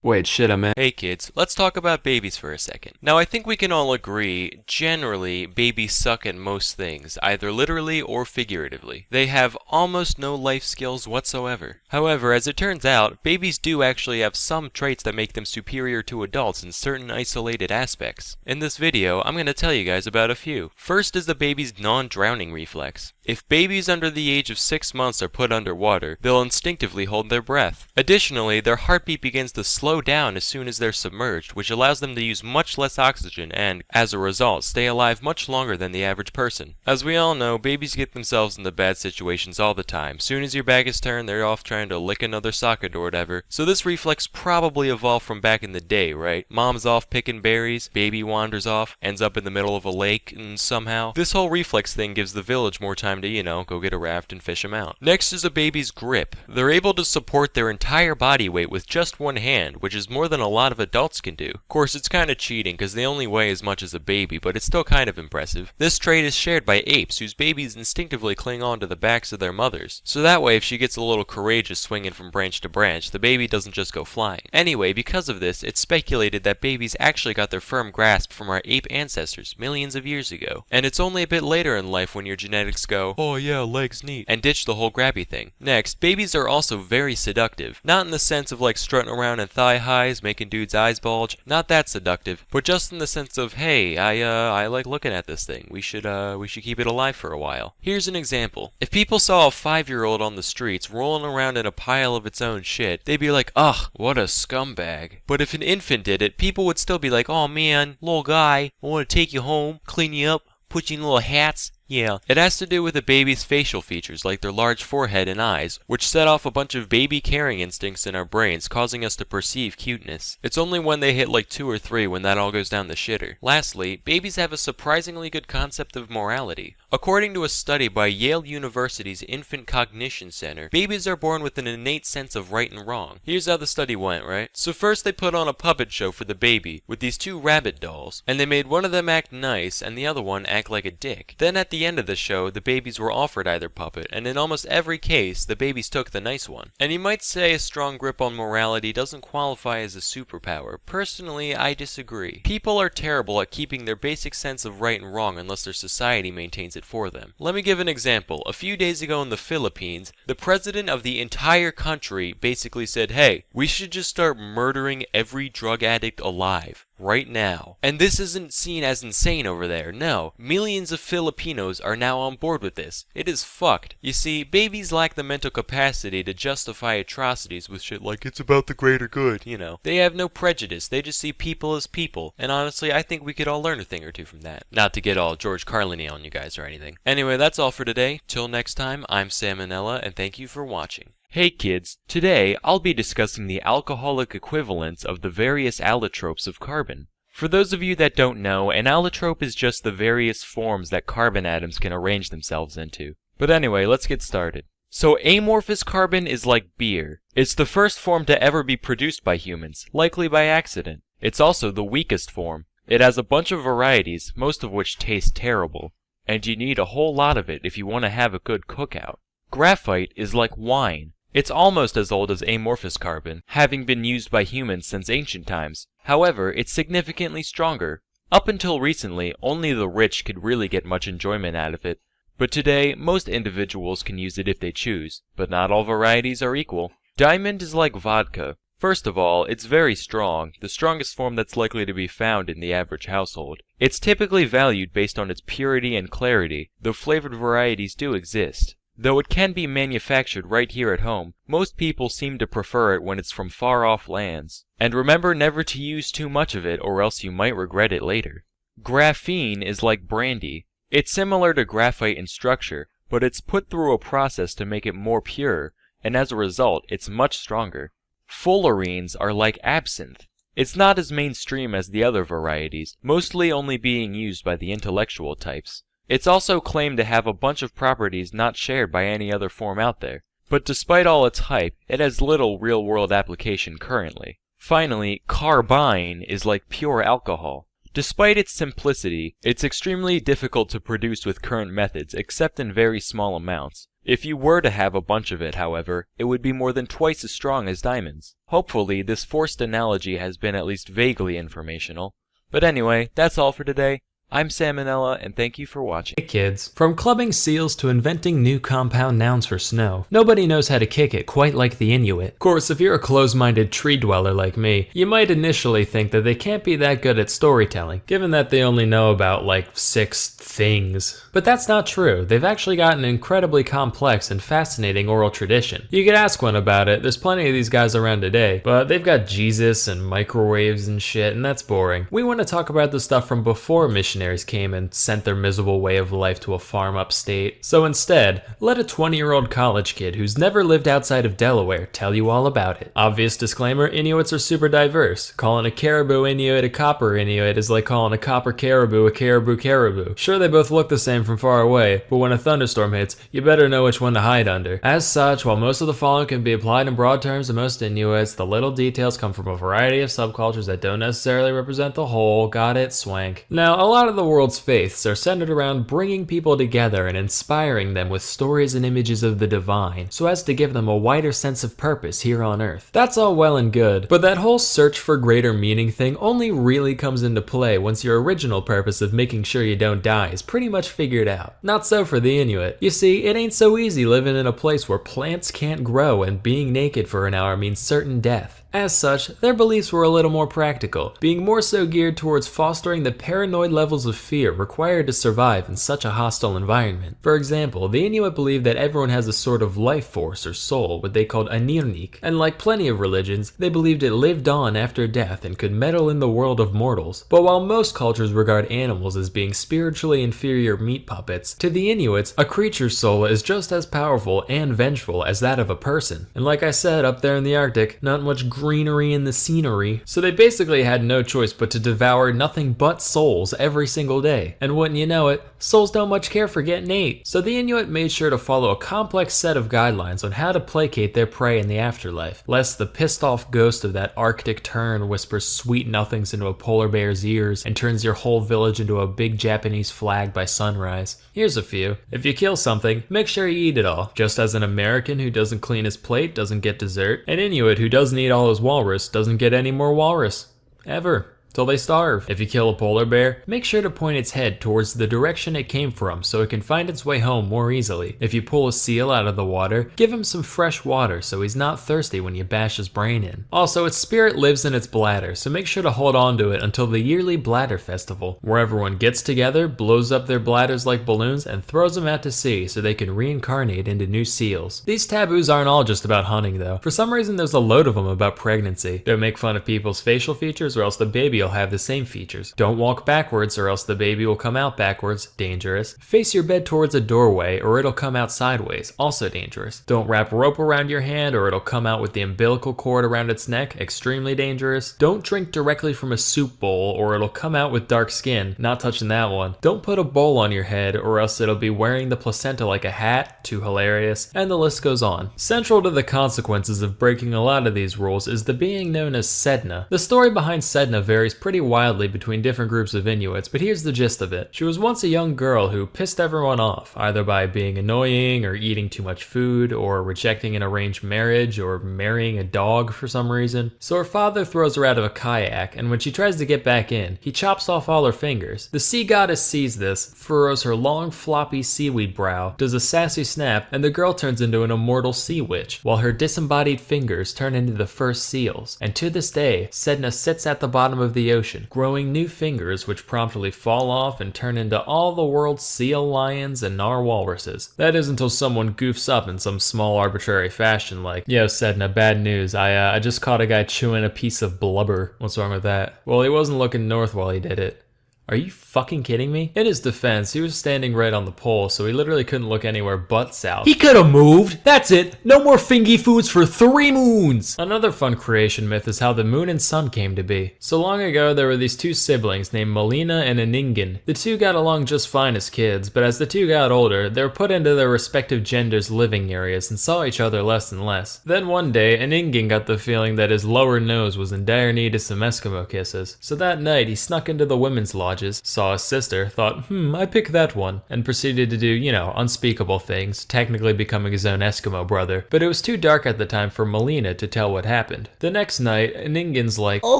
Wait, shit, I meant... Hey kids, let's talk about babies for a second. Now I think we can all agree, generally, babies suck at most things, either literally or figuratively. They have almost no life skills whatsoever. However, as it turns out, babies do actually have some traits that make them superior to adults in certain isolated aspects. In this video, I'm going to tell you guys about a few. First is the baby's non-drowning reflex. If babies under the age of 6 months are put underwater, they'll instinctively hold their breath. Additionally, their heartbeat begins to slow down as soon as they're submerged, which allows them to use much less oxygen and, as a result, stay alive much longer than the average person. As we all know, babies get themselves into bad situations all the time. Soon as your back is turned, they're off trying to lick another socket or whatever. So this reflex probably evolved from back in the day, right? Mom's off picking berries, baby wanders off, ends up in the middle of a lake, and somehow this whole reflex thing gives the village more time to, go get a raft and fish them out. Next is a baby's grip. They're able to support their entire body weight with just one hand, which is more than a lot of adults can do. Of course, it's kind of cheating because they only weigh as much as a baby, but it's still kind of impressive. This trait is shared by apes, whose babies instinctively cling on to the backs of their mothers. So that way, if she gets a little courageous swinging from branch to branch, the baby doesn't just go flying. Anyway, because of this, it's speculated that babies actually got their firm grasp from our ape ancestors millions of years ago. And it's only a bit later in life when your genetics go, oh yeah, legs neat, and ditch the whole grabby thing. Next, babies are also very seductive. Not in the sense of like strutting around in thigh highs, making dudes' eyes bulge. Not that seductive, but just in the sense of, hey, I like looking at this thing. We should keep it alive for a while. Here's an example. If people saw a 5-year-old on the streets rolling around in a pile of its own shit, they'd be like, ugh, what a scumbag. But if an infant did it, people would still be like, oh man, little guy, I want to take you home, clean you up, put you in little hats. Yeah, it has to do with a baby's facial features like their large forehead and eyes, which set off a bunch of baby caring instincts in our brains, causing us to perceive cuteness. It's only when they hit like 2 or 3 when that all goes down the shitter. Lastly, babies have a surprisingly good concept of morality. According to a study by Yale University's Infant Cognition Center, babies are born with an innate sense of right and wrong. Here's how the study went, right? So first they put on a puppet show for the baby with these 2 rabbit dolls, and they made one of them act nice and the other one act like a dick. Then at the end of the show, the babies were offered either puppet, and in almost every case, the babies took the nice one. And you might say a strong grip on morality doesn't qualify as a superpower. Personally, I disagree. People are terrible at keeping their basic sense of right and wrong unless their society maintains it for them. Let me give an example. A few days ago in the Philippines, the president of the entire country basically said, hey, we should just start murdering every drug addict alive. Right now. And this isn't seen as insane over there. No, millions of Filipinos are now on board with this. It is fucked. You see, babies lack the mental capacity to justify atrocities with shit like it's about the greater good, They have no prejudice. They just see people as people. And honestly, I think we could all learn a thing or two from that. Not to get all George Carlin-y on you guys or anything. Anyway, that's all for today. Till next time, I'm Sam and Nella, and thank you for watching. Hey kids, today I'll be discussing the alcoholic equivalents of the various allotropes of carbon. For those of you that don't know, an allotrope is just the various forms that carbon atoms can arrange themselves into. But anyway, let's get started. So amorphous carbon is like beer. It's the first form to ever be produced by humans, likely by accident. It's also the weakest form. It has a bunch of varieties, most of which taste terrible, and you need a whole lot of it if you want to have a good cookout. Graphite is like wine. It's almost as old as amorphous carbon, having been used by humans since ancient times. However, it's significantly stronger. Up until recently, only the rich could really get much enjoyment out of it, but today, most individuals can use it if they choose, but not all varieties are equal. Diamond is like vodka. First of all, it's very strong, the strongest form that's likely to be found in the average household. It's typically valued based on its purity and clarity, though flavored varieties do exist. Though it can be manufactured right here at home, most people seem to prefer it when it's from far-off lands. And remember never to use too much of it or else you might regret it later. Graphene is like brandy. It's similar to graphite in structure, but it's put through a process to make it more pure, and as a result, it's much stronger. Fullerenes are like absinthe. It's not as mainstream as the other varieties, mostly only being used by the intellectual types. It's also claimed to have a bunch of properties not shared by any other form out there. But despite all its hype, it has little real-world application currently. Finally, carbine is like pure alcohol. Despite its simplicity, it's extremely difficult to produce with current methods except in very small amounts. If you were to have a bunch of it, however, it would be more than twice as strong as diamonds. Hopefully, this forced analogy has been at least vaguely informational. But anyway, that's all for today. I'm Sam Nella, and thank you for watching. Hey kids, from clubbing seals to inventing new compound nouns for snow, nobody knows how to kick it quite like the Inuit. Of course, if you're a close-minded tree dweller like me, you might initially think that they can't be that good at storytelling, given that they only know about like 6 things. But that's not true. They've actually got an incredibly complex and fascinating oral tradition. You could ask one about it, there's plenty of these guys around today, but they've got Jesus and microwaves and shit, and that's boring. We want to talk about the stuff from before missionaries came and sent their miserable way of life to a farm upstate. So instead, let a 20-year-old college kid who's never lived outside of Delaware tell you all about it. Obvious disclaimer, Inuits are super diverse. Calling a caribou Inuit a copper Inuit is like calling a copper caribou a caribou caribou. Sure, they both look the same from far away, but when a thunderstorm hits, you better know which one to hide under. As such, while most of the following can be applied in broad terms to most Inuits, the little details come from a variety of subcultures that don't necessarily represent the whole. Got it? Swank. Now, a lot of the world's faiths are centered around bringing people together and inspiring them with stories and images of the divine, so as to give them a wider sense of purpose here on Earth. That's all well and good, but that whole search for greater meaning thing only really comes into play once your original purpose of making sure you don't die is pretty much figured out. Not so for the Inuit. You see, it ain't so easy living in a place where plants can't grow and being naked for an hour means certain death. As such, their beliefs were a little more practical, being more so geared towards fostering the paranoid levels of fear required to survive in such a hostile environment. For example, the Inuit believed that everyone has a sort of life force or soul, what they called anirnik, and like plenty of religions, they believed it lived on after death and could meddle in the world of mortals. But while most cultures regard animals as being spiritually inferior meat puppets, to the Inuits, a creature's soul is just as powerful and vengeful as that of a person. And like I said, up there in the Arctic, not much greenery in the scenery, so they basically had no choice but to devour nothing but souls every single day. And wouldn't you know it, souls don't much care for getting ate. So the Inuit made sure to follow a complex set of guidelines on how to placate their prey in the afterlife, lest the pissed off ghost of that Arctic tern whispers sweet nothings into a polar bear's ears and turns your whole village into a big Japanese flag by sunrise. Here's a few. If you kill something, make sure you eat it all. Just as an American who doesn't clean his plate doesn't get dessert, an Inuit who doesn't eat all his walrus doesn't get any more walrus. Ever. Till they starve. If you kill a polar bear, make sure to point its head towards the direction it came from so it can find its way home more easily. If you pull a seal out of the water, give him some fresh water so he's not thirsty when you bash his brain in. Also, its spirit lives in its bladder, so make sure to hold on to it until the yearly bladder festival, where everyone gets together, blows up their bladders like balloons, and throws them out to sea so they can reincarnate into new seals. These taboos aren't all just about hunting though. For some reason there's a load of them about pregnancy. Don't make fun of people's facial features or else the baby will have the same features. Don't walk backwards or else the baby will come out backwards, dangerous. Face your bed towards a doorway or it'll come out sideways, also dangerous. Don't wrap rope around your hand or it'll come out with the umbilical cord around its neck, extremely dangerous. Don't drink directly from a soup bowl or it'll come out with dark skin, not touching that one. Don't put a bowl on your head or else it'll be wearing the placenta like a hat, too hilarious, and the list goes on. Central to the consequences of breaking a lot of these rules is the being known as Sedna. The story behind Sedna varies varies pretty wildly between different groups of Inuits, but here's the gist of it. She was once a young girl who pissed everyone off, either by being annoying or eating too much food or rejecting an arranged marriage or marrying a dog for some reason. So her father throws her out of a kayak, and when she tries to get back in, he chops off all her fingers. The sea goddess sees this, furrows her long floppy seaweed brow, does a sassy snap, and the girl turns into an immortal sea witch, while her disembodied fingers turn into the first seals. And to this day, Sedna sits at the bottom of the ocean, growing new fingers which promptly fall off and turn into all the world's seal lions and narwhalruses. That is until someone goofs up in some small arbitrary fashion like, "Yo Sedna, bad news, I just caught a guy chewing a piece of blubber. What's wrong with that?" Well, he wasn't looking north while he did it. Are you fucking kidding me? In his defense, he was standing right on the pole, so he literally couldn't look anywhere but south. He could have moved! That's it! No more fingy foods for 3 moons! Another fun creation myth is how the moon and sun came to be. So long ago, there were these 2 siblings named Melina and Aningin. The 2 got along just fine as kids, but as the 2 got older, they were put into their respective genders' living areas and saw each other less and less. Then one day, Aningin got the feeling that his lower nose was in dire need of some Eskimo kisses. So that night, he snuck into the women's lodge, saw his sister, thought, I pick that one, and proceeded to do, unspeakable things, technically becoming his own Eskimo brother. But it was too dark at the time for Melina to tell what happened. The next night, Ningin's like, "I'll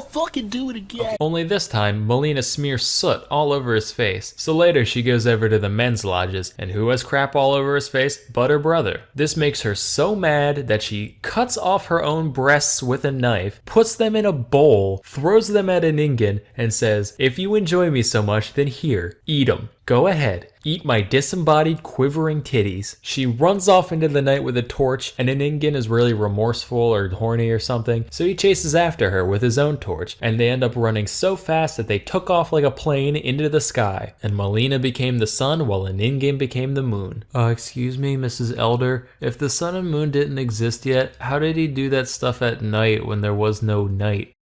fucking do it again." Only this time, Melina smears soot all over his face. So later, she goes over to the men's lodges, and who has crap all over his face but her brother? This makes her so mad that she cuts off her own breasts with a knife, puts them in a bowl, throws them at Ningin, and says, "If you enjoy me so much, then here, eat 'em. Go ahead, eat my disembodied, quivering titties." She runs off into the night with a torch, and Aningin is really remorseful or horny or something, so he chases after her with his own torch, and they end up running so fast that they took off like a plane into the sky, and Melina became the sun while Aningin became the moon. Excuse me, Mrs. Elder, if the sun and moon didn't exist yet, how did he do that stuff at night when there was no night?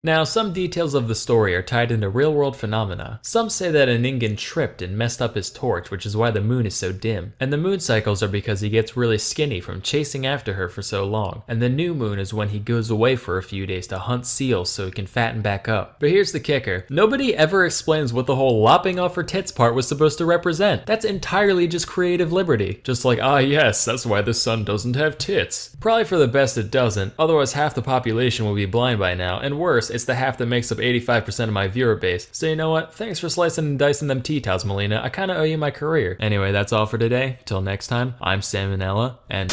Now, some details of the story are tied into real-world phenomena. Some say that Aningin tripped and messed up his torch, which is why the moon is so dim. And the moon cycles are because he gets really skinny from chasing after her for so long. And the new moon is when he goes away for a few days to hunt seals so he can fatten back up. But here's the kicker. Nobody ever explains what the whole lopping off her tits part was supposed to represent. That's entirely just creative liberty. Just like, yes, that's why the sun doesn't have tits. Probably for the best it doesn't, otherwise half the population will be blind by now, and worse, it's the half that makes up 85% of my viewer base. So you know what? Thanks for slicing and dicing them tea towels, Melina. I kinda owe you my career. Anyway, that's all for today. Till next time, I'm Sam and Nella, and...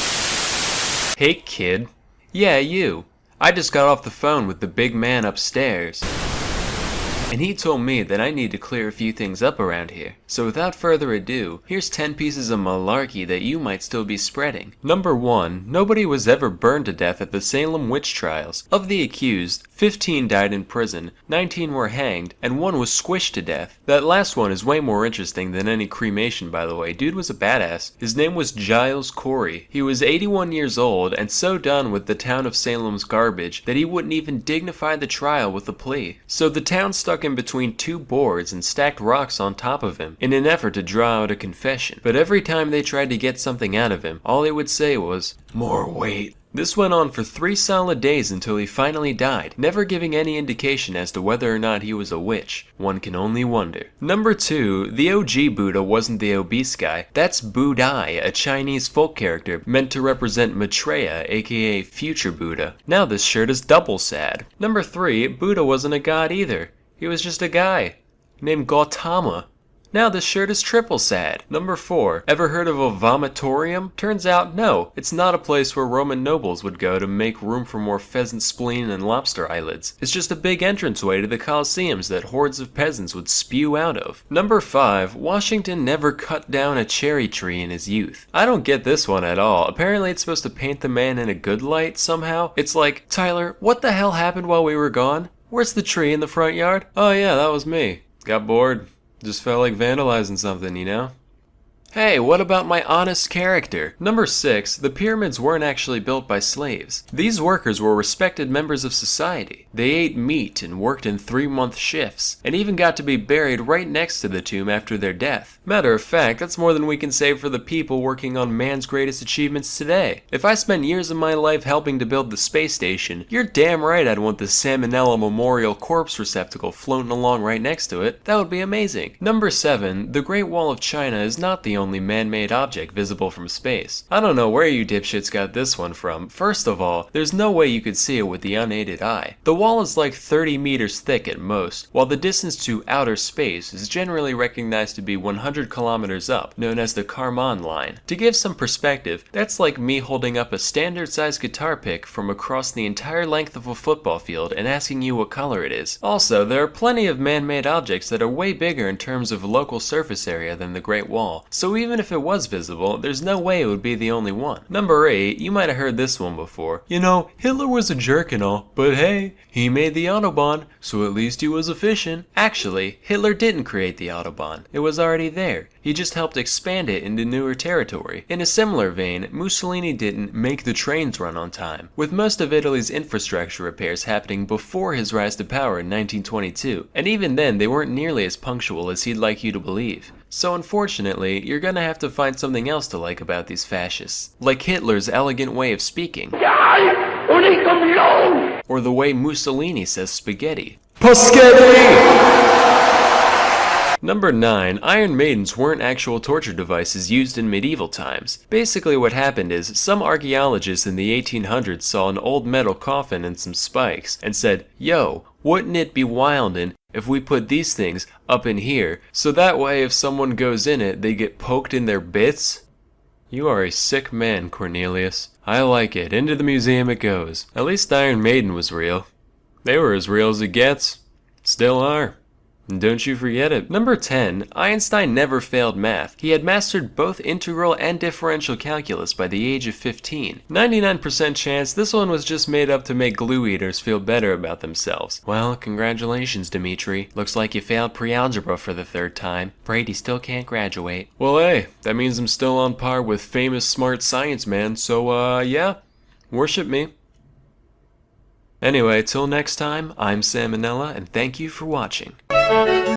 Hey kid. Yeah, you. I just got off the phone with the big man upstairs. And he told me that I need to clear a few things up around here. So without further ado, here's 10 pieces of malarkey that you might still be spreading. Number 1. Nobody was ever burned to death at the Salem witch trials. Of the accused, 15 died in prison, 19 were hanged, and 1 was squished to death. That last one is way more interesting than any cremation, by the way. Dude was a badass. His name was Giles Corey. He was 81 years old and so done with the town of Salem's garbage that he wouldn't even dignify the trial with a plea. So the town stuck in between 2 boards and stacked rocks on top of him in an effort to draw out a confession. But every time they tried to get something out of him, all he would say was, "More weight." This went on for 3 solid days until he finally died, never giving any indication as to whether or not he was a witch. One can only wonder. Number 2, the OG Buddha wasn't the obese guy. That's Budai, a Chinese folk character meant to represent Maitreya, aka future Buddha. Now this shirt is double sad. Number 3, Buddha wasn't a god either. He was just a guy named Gautama. Now this shirt is triple sad. Number 4, ever heard of a vomitorium? Turns out no, it's not a place where Roman nobles would go to make room for more pheasant spleen and lobster eyelids. It's just a big entranceway to the coliseums that hordes of peasants would spew out of. Number 5, Washington never cut down a cherry tree in his youth. I don't get this one at all. Apparently it's supposed to paint the man in a good light somehow. It's like, Tyler, what the hell happened while we were gone? Where's the tree in the front yard? Oh yeah, that was me. Got bored. Just felt like vandalizing something, you know? Hey, what about my honest character? Number 6, the pyramids weren't actually built by slaves. These workers were respected members of society. They ate meat and worked in 3-month shifts, and even got to be buried right next to the tomb after their death. Matter of fact, that's more than we can say for the people working on man's greatest achievements today. If I spent years of my life helping to build the space station, you're damn right I'd want the Salmonella Memorial Corpse Receptacle floating along right next to it. That would be amazing. Number 7, the Great Wall of China is not the only man-made object visible from space. I don't know where you dipshits got this one from. First of all, there's no way you could see it with the unaided eye. The wall is like 30 meters thick at most, while the distance to outer space is generally recognized to be 100 kilometers up, known as the Kármán line. To give some perspective, that's like me holding up a standard-sized guitar pick from across the entire length of a football field and asking you what color it is. Also, there are plenty of man-made objects that are way bigger in terms of local surface area than the Great Wall, so even if it was visible, there's no way it would be the only one. Number 8, you might have heard this one before. You know, Hitler was a jerk and all, but hey, he made the Autobahn, so at least he was efficient. Actually, Hitler didn't create the Autobahn. It was already there. He just helped expand it into newer territory. In a similar vein, Mussolini didn't make the trains run on time, with most of Italy's infrastructure repairs happening before his rise to power in 1922, and even then they weren't nearly as punctual as he'd like you to believe. So unfortunately, you're gonna have to find something else to like about these fascists. Like Hitler's elegant way of speaking. Or the way Mussolini says spaghetti. Number 9, Iron Maidens weren't actual torture devices used in medieval times. Basically what happened is, some archaeologists in the 1800s saw an old metal coffin and some spikes, and said, yo, wouldn't it be wildin' if we put these things up in here, so that way if someone goes in it, they get poked in their bits? You are a sick man, Cornelius. I like it. Into the museum it goes. At least Iron Maiden was real. They were as real as it gets. Still are. And don't you forget it. Number 10, Einstein never failed math. He had mastered both integral and differential calculus by the age of 15. 99% chance this one was just made up to make glue eaters feel better about themselves. Well, congratulations, Dimitri. Looks like you failed pre-algebra for the 3rd time. Afraid you still can't graduate. Well, hey, that means I'm still on par with famous smart science man, so yeah, worship me. Anyway, till next time, I'm Salmonella, and thank you for watching.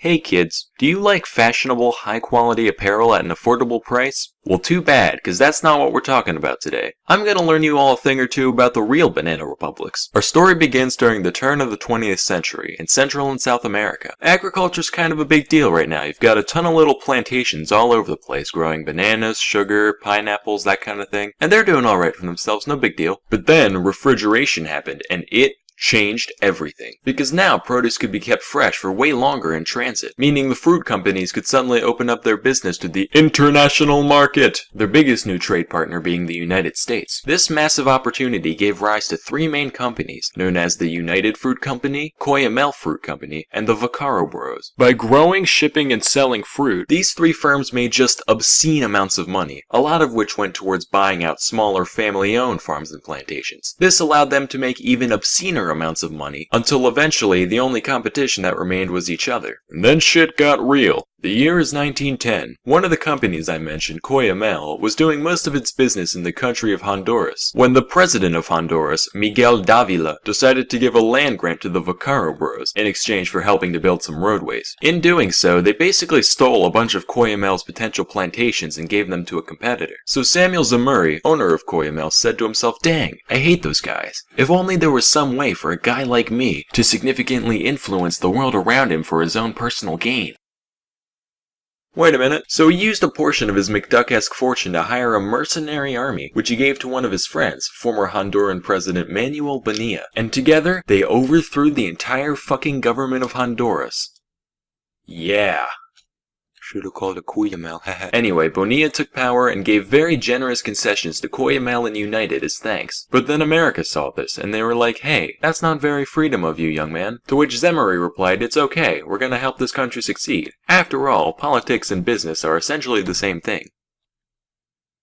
Hey kids, do you like fashionable, high-quality apparel at an affordable price? Well, too bad, because that's not what we're talking about today. I'm gonna learn you all a thing or two about the real banana republics. Our story begins during the turn of the 20th century in Central and South America. Agriculture's kind of a big deal right now. You've got a ton of little plantations all over the place growing bananas, sugar, pineapples, that kind of thing. And they're doing alright for themselves, no big deal. But then refrigeration happened, and it changed everything. Because now produce could be kept fresh for way longer in transit, meaning the fruit companies could suddenly open up their business to the international market, their biggest new trade partner being the United States. This massive opportunity gave rise to 3 main companies, known as the United Fruit Company, Cuyamel Fruit Company, and the Vaccaro Bros. By growing, shipping, and selling fruit, these 3 firms made just obscene amounts of money, a lot of which went towards buying out smaller family-owned farms and plantations. This allowed them to make even obscener amounts of money, until eventually the only competition that remained was each other. And then shit got real. The year is 1910. One of the companies I mentioned, Cuyamel, was doing most of its business in the country of Honduras, when the president of Honduras, Miguel Davila, decided to give a land grant to the Vaccaro Bros in exchange for helping to build some roadways. In doing so, they basically stole a bunch of Cuyamel's potential plantations and gave them to a competitor. So Samuel Zamuri, owner of Cuyamel, said to himself, dang, I hate those guys. If only there was some way for a guy like me to significantly influence the world around him for his own personal gain. Wait a minute. So he used a portion of his McDuck-esque fortune to hire a mercenary army, which he gave to one of his friends, former Honduran President Manuel Bonilla. And together, they overthrew the entire fucking government of Honduras. Yeah. Should've called it Cuyamel, haha. Anyway, Bonilla took power and gave very generous concessions to Cuyamel and United as thanks. But then America saw this, and they were like, hey, that's not very freedom of you, young man. To which Zemery replied, it's okay, we're gonna help this country succeed. After all, politics and business are essentially the same thing.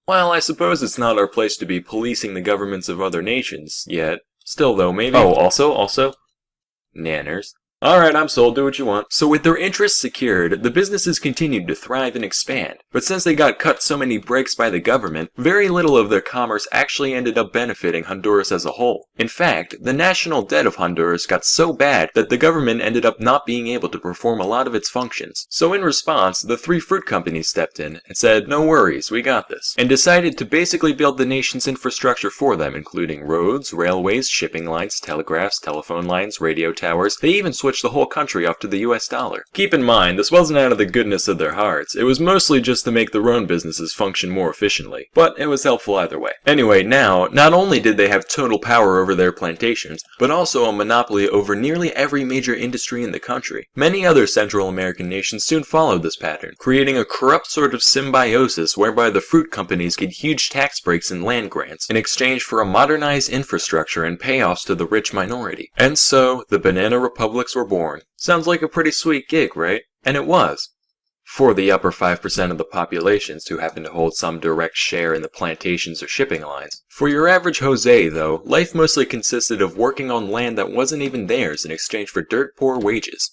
Well, I suppose it's not our place to be policing the governments of other nations, yet. Still though, maybe— Oh, also, nanners. Alright, I'm sold, do what you want. So with their interests secured, the businesses continued to thrive and expand. But since they got cut so many breaks by the government, very little of their commerce actually ended up benefiting Honduras as a whole. In fact, the national debt of Honduras got so bad that the government ended up not being able to perform a lot of its functions. So in response, the three fruit companies stepped in and said, no worries, we got this, and decided to basically build the nation's infrastructure for them, including roads, railways, shipping lines, telegraphs, telephone lines, radio towers. They even switched the whole country off to the US dollar. Keep in mind, this wasn't out of the goodness of their hearts. It was mostly just to make their own businesses function more efficiently. But it was helpful either way. Anyway, now, not only did they have total power over their plantations, but also a monopoly over nearly every major industry in the country. Many other Central American nations soon followed this pattern, creating a corrupt sort of symbiosis whereby the fruit companies get huge tax breaks and land grants in exchange for a modernized infrastructure and payoffs to the rich minority. And so, the banana republics were born. Sounds like a pretty sweet gig, right? And it was. For the upper 5% of the populations who happen to hold some direct share in the plantations or shipping lines. For your average Jose, though, life mostly consisted of working on land that wasn't even theirs in exchange for dirt poor wages.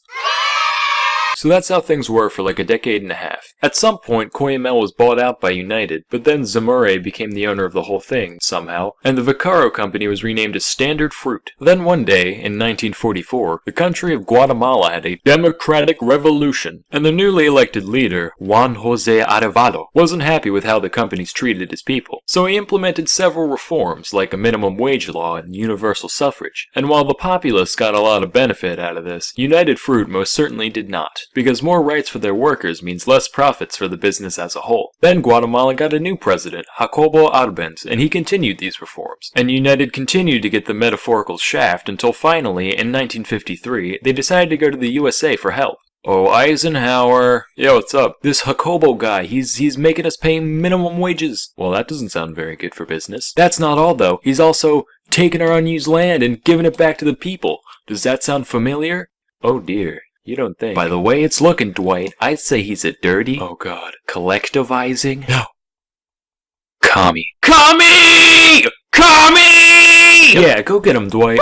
So that's how things were for like a decade and a half. At some point, Coyamel was bought out by United, but then Zamore became the owner of the whole thing, somehow, and the Vaccaro company was renamed as Standard Fruit. Then one day, in 1944, the country of Guatemala had a democratic revolution, and the newly elected leader, Juan José Arevalo, wasn't happy with how the companies treated his people. So he implemented several reforms, like a minimum wage law and universal suffrage. And while the populace got a lot of benefit out of this, United Fruit most certainly did not. Because more rights for their workers means less profits for the business as a whole. Then Guatemala got a new president, Jacobo Arbenz, and he continued these reforms. And United continued to get the metaphorical shaft until finally, in 1953, they decided to go to the USA for help. Oh, Eisenhower. Yo, what's up? This Jacobo guy, he's making us pay minimum wages. Well, that doesn't sound very good for business. That's not all, though. He's also taking our unused land and giving it back to the people. Does that sound familiar? Oh dear. You don't think. By the way it's looking, Dwight, I'd say he's a dirty, oh god, collectivizing, no, commie. Commie! Commie! Yeah, go get him, Dwight.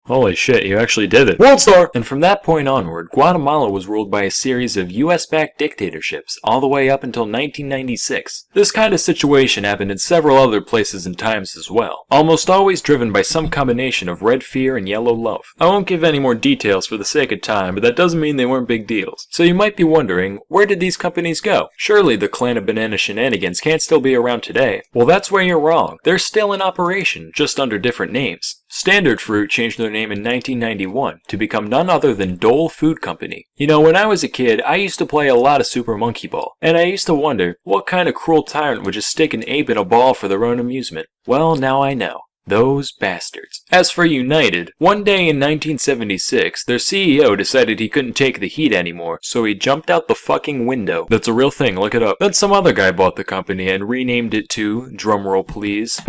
Holy shit, you actually did it. World Star! And from that point onward, Guatemala was ruled by a series of US-backed dictatorships, all the way up until 1996. This kind of situation happened in several other places and times as well, almost always driven by some combination of red fear and yellow love. I won't give any more details for the sake of time, but that doesn't mean they weren't big deals. So you might be wondering, where did these companies go? Surely the clan of banana shenanigans can't still be around today. Well, that's where you're wrong. They're still in operation, just under different names. Standard Fruit changed their name in 1991 to become none other than Dole Food Company. You know, when I was a kid, I used to play a lot of Super Monkey Ball, and I used to wonder, what kind of cruel tyrant would just stick an ape in a ball for their own amusement? Well, now I know. Those bastards. As for United, one day in 1976, their CEO decided he couldn't take the heat anymore, so he jumped out the fucking window. That's a real thing, look it up. Then some other guy bought the company and renamed it to, drumroll please,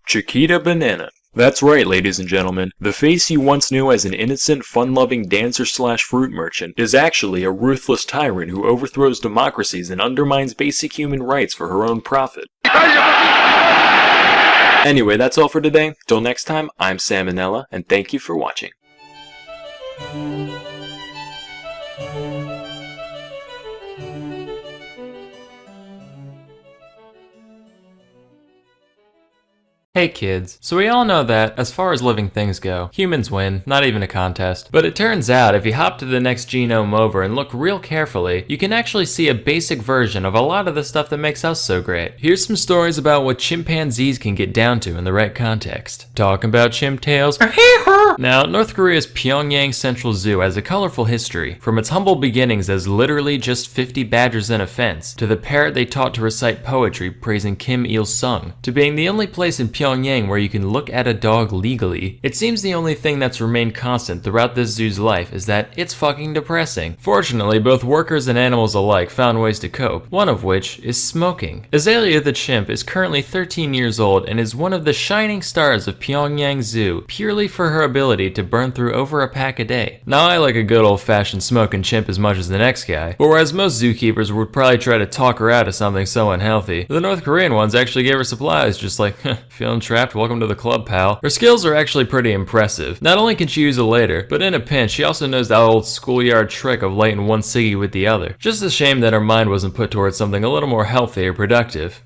Chiquita Banana. That's right, ladies and gentlemen. The face you once knew as an innocent, fun-loving dancer/fruit merchant is actually a ruthless tyrant who overthrows democracies and undermines basic human rights for her own profit. Anyway, that's all for today. Till next time, I'm Sam and Nella, and thank you for watching. Hey kids, so we all know that, as far as living things go, humans win, not even a contest. But it turns out, if you hop to the next genome over and look real carefully, you can actually see a basic version of a lot of the stuff that makes us so great. Here's some stories about what chimpanzees can get down to in the right context. Talking about chimp tails. Now, North Korea's Pyongyang Central Zoo has a colorful history, from its humble beginnings as literally just 50 badgers in a fence, to the parrot they taught to recite poetry praising Kim Il-sung, to being the only place in Pyongyang Pyongyang where you can look at a dog legally. It seems the only thing that's remained constant throughout this zoo's life is that it's fucking depressing. Fortunately, both workers and animals alike found ways to cope, one of which is smoking. Azalea the chimp is currently 13 years old and is one of the shining stars of Pyongyang Zoo, purely for her ability to burn through over a pack a day. Now, I like a good old-fashioned smoking chimp as much as the next guy, but whereas most zookeepers would probably try to talk her out of something so unhealthy, the North Korean ones actually gave her supplies, just like, feeling trapped, welcome to the club, pal. Her skills are actually pretty impressive. Not only can she use it later, but in a pinch, she also knows that old schoolyard trick of lighting one ciggy with the other. Just a shame that her mind wasn't put towards something a little more healthy or productive.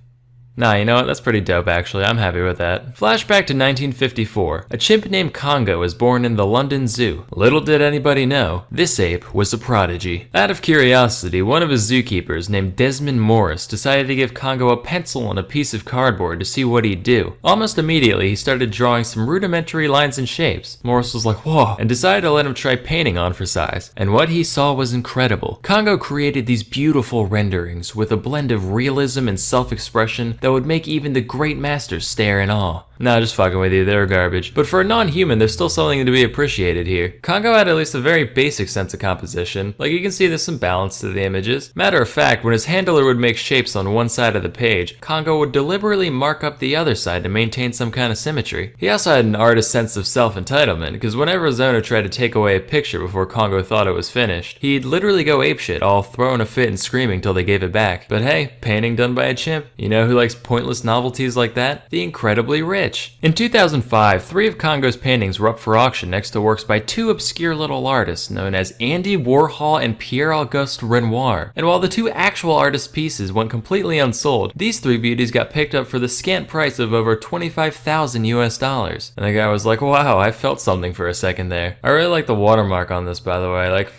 Nah, you know what? That's pretty dope, actually. I'm happy with that. Flashback to 1954. A chimp named Congo was born in the London Zoo. Little did anybody know, this ape was a prodigy. Out of curiosity, one of his zookeepers, named Desmond Morris, decided to give Congo a pencil and a piece of cardboard to see what he'd do. Almost immediately, he started drawing some rudimentary lines and shapes. Morris was like, whoa, and decided to let him try painting on for size. And what he saw was incredible. Congo created these beautiful renderings with a blend of realism and self-expression that would make even the great masters stare in awe. Nah, just fucking with you, they're garbage. But for a non-human, there's still something to be appreciated here. Congo had at least a very basic sense of composition. Like, you can see there's some balance to the images. Matter of fact, when his handler would make shapes on one side of the page, Congo would deliberately mark up the other side to maintain some kind of symmetry. He also had an artist's sense of self-entitlement, because whenever his owner tried to take away a picture before Congo thought it was finished, he'd literally go apeshit, all throwing a fit and screaming till they gave it back. But hey, painting done by a chimp. You know who likes pointless novelties like that? The incredibly rich. In 2005, 3 of Congo's paintings were up for auction next to works by 2 obscure little artists known as Andy Warhol and Pierre-Auguste Renoir. And while the 2 actual artist pieces went completely unsold, these 3 beauties got picked up for the scant price of over $25,000 US. And the guy was like, wow, I felt something for a second there. I really like the watermark on this, by the way. Like,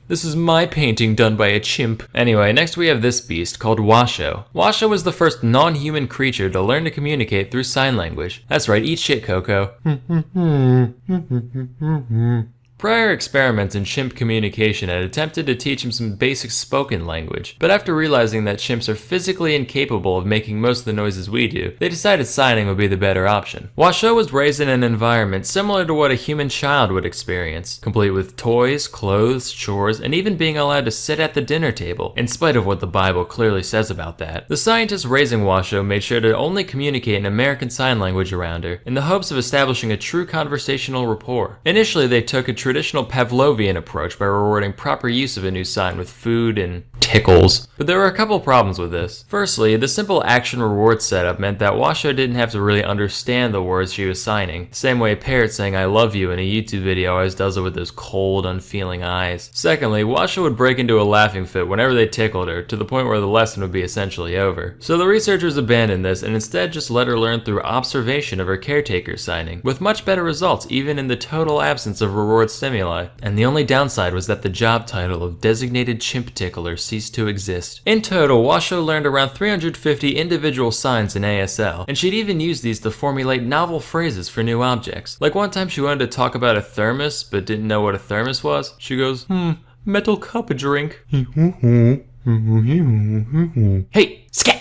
this is my painting done by a chimp. Anyway, next we have this beast called Washo. Washo was the first non-human creature to learn to communicate through sign language. That's right, eat shit, Coco. Prior experiments in chimp communication had attempted to teach him some basic spoken language, but after realizing that chimps are physically incapable of making most of the noises we do, they decided signing would be the better option. Washo was raised in an environment similar to what a human child would experience, complete with toys, clothes, chores, and even being allowed to sit at the dinner table, in spite of what the Bible clearly says about that. The scientists raising Washo made sure to only communicate in American Sign Language around her, in the hopes of establishing a true conversational rapport. Initially, they took a traditional Pavlovian approach by rewarding proper use of a new sign with food and tickles. But there were a couple problems with this. Firstly, the simple action reward setup meant that Washo didn't have to really understand the words she was signing, the same way a parrot saying I love you in a YouTube video always does it with those cold, unfeeling eyes. Secondly, Washo would break into a laughing fit whenever they tickled her, to the point where the lesson would be essentially over. So the researchers abandoned this and instead just let her learn through observation of her caretaker signing, with much better results even in the total absence of reward stimuli. And the only downside was that the job title of designated chimp tickler ceased to exist. In total, Washo learned around 350 individual signs in ASL, and she'd even use these to formulate novel phrases for new objects. Like one time she wanted to talk about a thermos, but didn't know what a thermos was. She goes, metal cup drink. Hey, scat!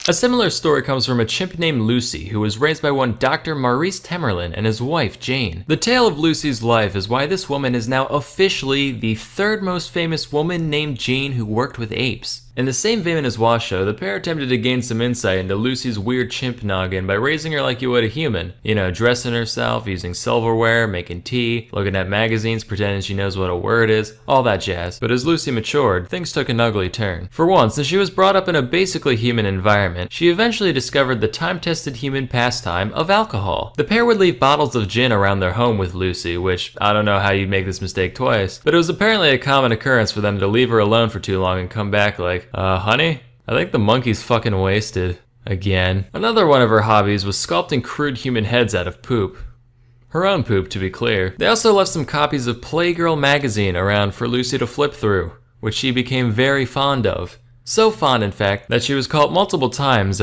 A similar story comes from a chimp named Lucy, who was raised by one Dr. Maurice Temerlin and his wife, Jane. The tale of Lucy's life is why this woman is now officially the 3rd most famous woman named Jane who worked with apes. In the same vein as Washo, the pair attempted to gain some insight into Lucy's weird chimp noggin by raising her like you would a human. You know, dressing herself, using silverware, making tea, looking at magazines, pretending she knows what a word is, all that jazz. But as Lucy matured, things took an ugly turn. For one, since she was brought up in a basically human environment, she eventually discovered the time-tested human pastime of alcohol. The pair would leave bottles of gin around their home with Lucy, which, I don't know how you'd make this mistake twice, but it was apparently a common occurrence for them to leave her alone for too long and come back like, honey, I think the monkey's fucking wasted. Again. Another one of her hobbies was sculpting crude human heads out of poop. Her own poop, to be clear. They also left some copies of Playgirl magazine around for Lucy to flip through, which she became very fond of. So fond, in fact, that she was called multiple times,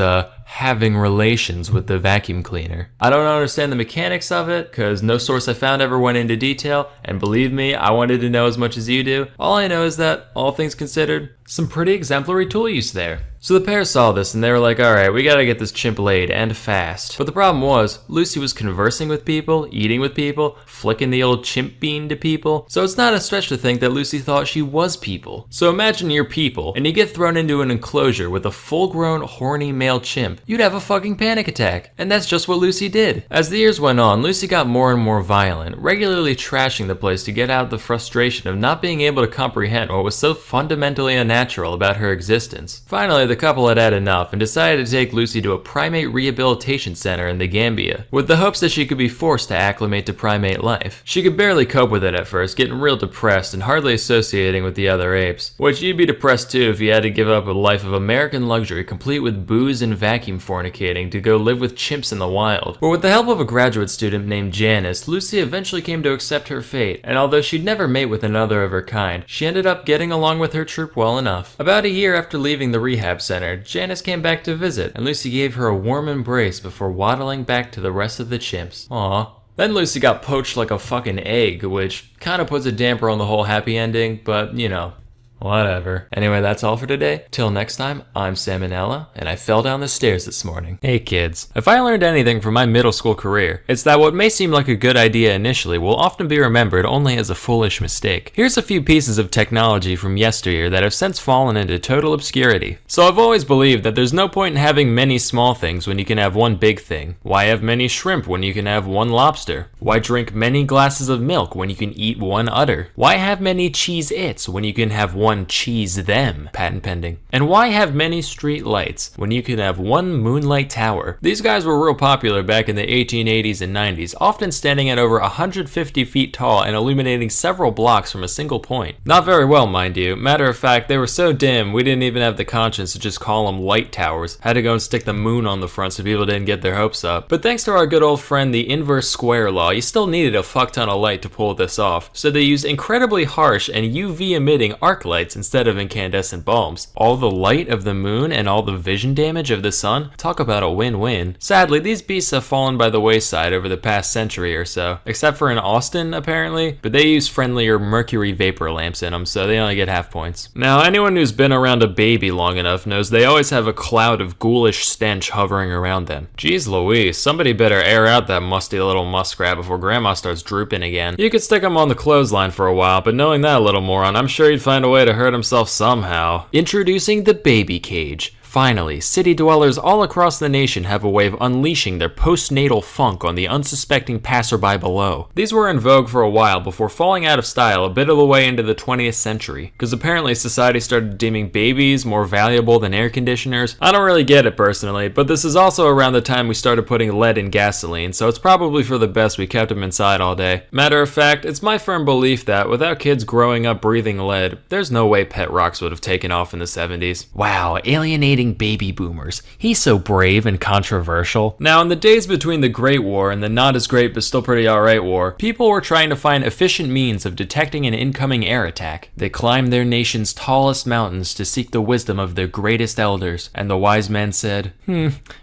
having relations with the vacuum cleaner. I don't understand the mechanics of it, because no source I found ever went into detail, and believe me, I wanted to know as much as you do. All I know is that, all things considered, some pretty exemplary tool use there. So the pair saw this and they were like, alright, we gotta get this chimp laid, and fast. But the problem was, Lucy was conversing with people, eating with people, flicking the old chimp bean to people. So it's not a stretch to think that Lucy thought she was people. So imagine you're people, and you get thrown into an enclosure with a full-grown, horny male chimp. You'd have a fucking panic attack. And that's just what Lucy did. As the years went on, Lucy got more and more violent, regularly trashing the place to get out the frustration of not being able to comprehend what was so fundamentally unnatural about her existence. Finally, the couple had enough and decided to take Lucy to a primate rehabilitation center in the Gambia, with the hopes that she could be forced to acclimate to primate life. She could barely cope with it at first, getting real depressed and hardly associating with the other apes. Which you'd be depressed too if you had to give up a life of American luxury complete with booze and vacuum fornicating to go live with chimps in the wild. But with the help of a graduate student named Janice, Lucy eventually came to accept her fate, and although she'd never mate with another of her kind, she ended up getting along with her troop well enough. About a year after leaving the rehab center, Janice came back to visit, and Lucy gave her a warm embrace before waddling back to the rest of the chimps. Aww. Then Lucy got poached like a fucking egg, which kinda puts a damper on the whole happy ending, but you know. Whatever. Anyway, that's all for today. Till next time, I'm Sam and Nella, and I fell down the stairs this morning. Hey kids, if I learned anything from my middle school career, it's that what may seem like a good idea initially will often be remembered only as a foolish mistake. Here's a few pieces of technology from yesteryear that have since fallen into total obscurity. So I've always believed that there's no point in having many small things when you can have one big thing. Why have many shrimp when you can have one lobster? Why drink many glasses of milk when you can eat one udder? Why have many Cheez-Its when you can have one cheese them, patent pending? And why have many street lights when you can have one moonlight tower? These guys were real popular back in the 1880s and 90s, often standing at over 150 feet tall and illuminating several blocks from a single point. Not very well, mind you. Matter of fact, they were so dim, we didn't even have the conscience to just call them light towers. Had to go and stick the moon on the front so people didn't get their hopes up. But thanks to our good old friend, the inverse square law, you still needed a fuck ton of light to pull this off. So they used incredibly harsh and UV emitting arc lights instead of incandescent bulbs. All the light of the moon and all the vision damage of the sun? Talk about a win-win. Sadly, these beasts have fallen by the wayside over the past century or so, except for in Austin, apparently, but they use friendlier mercury vapor lamps in them, so they only get half points. Now, anyone who's been around a baby long enough knows they always have a cloud of ghoulish stench hovering around them. Jeez Louise, somebody better air out that musty little muskrat before grandma starts drooping again. You could stick him on the clothesline for a while, but knowing that little moron, I'm sure he'd find a way to hurt himself somehow. Introducing the baby cage. Finally, city dwellers all across the nation have a way of unleashing their postnatal funk on the unsuspecting passerby below. These were in vogue for a while before falling out of style a bit of the way into the 20th century, because apparently society started deeming babies more valuable than air conditioners. I don't really get it personally, but this is also around the time we started putting lead in gasoline, so it's probably for the best we kept them inside all day. Matter of fact, it's my firm belief that without kids growing up breathing lead, there's no way pet rocks would have taken off in the 70s. Wow, alienating baby boomers. He's so brave and controversial. Now, in the days between the Great War and the not as great but still pretty alright war, people were trying to find efficient means of detecting an incoming air attack. They climbed their nation's tallest mountains to seek the wisdom of their greatest elders, and the wise men said,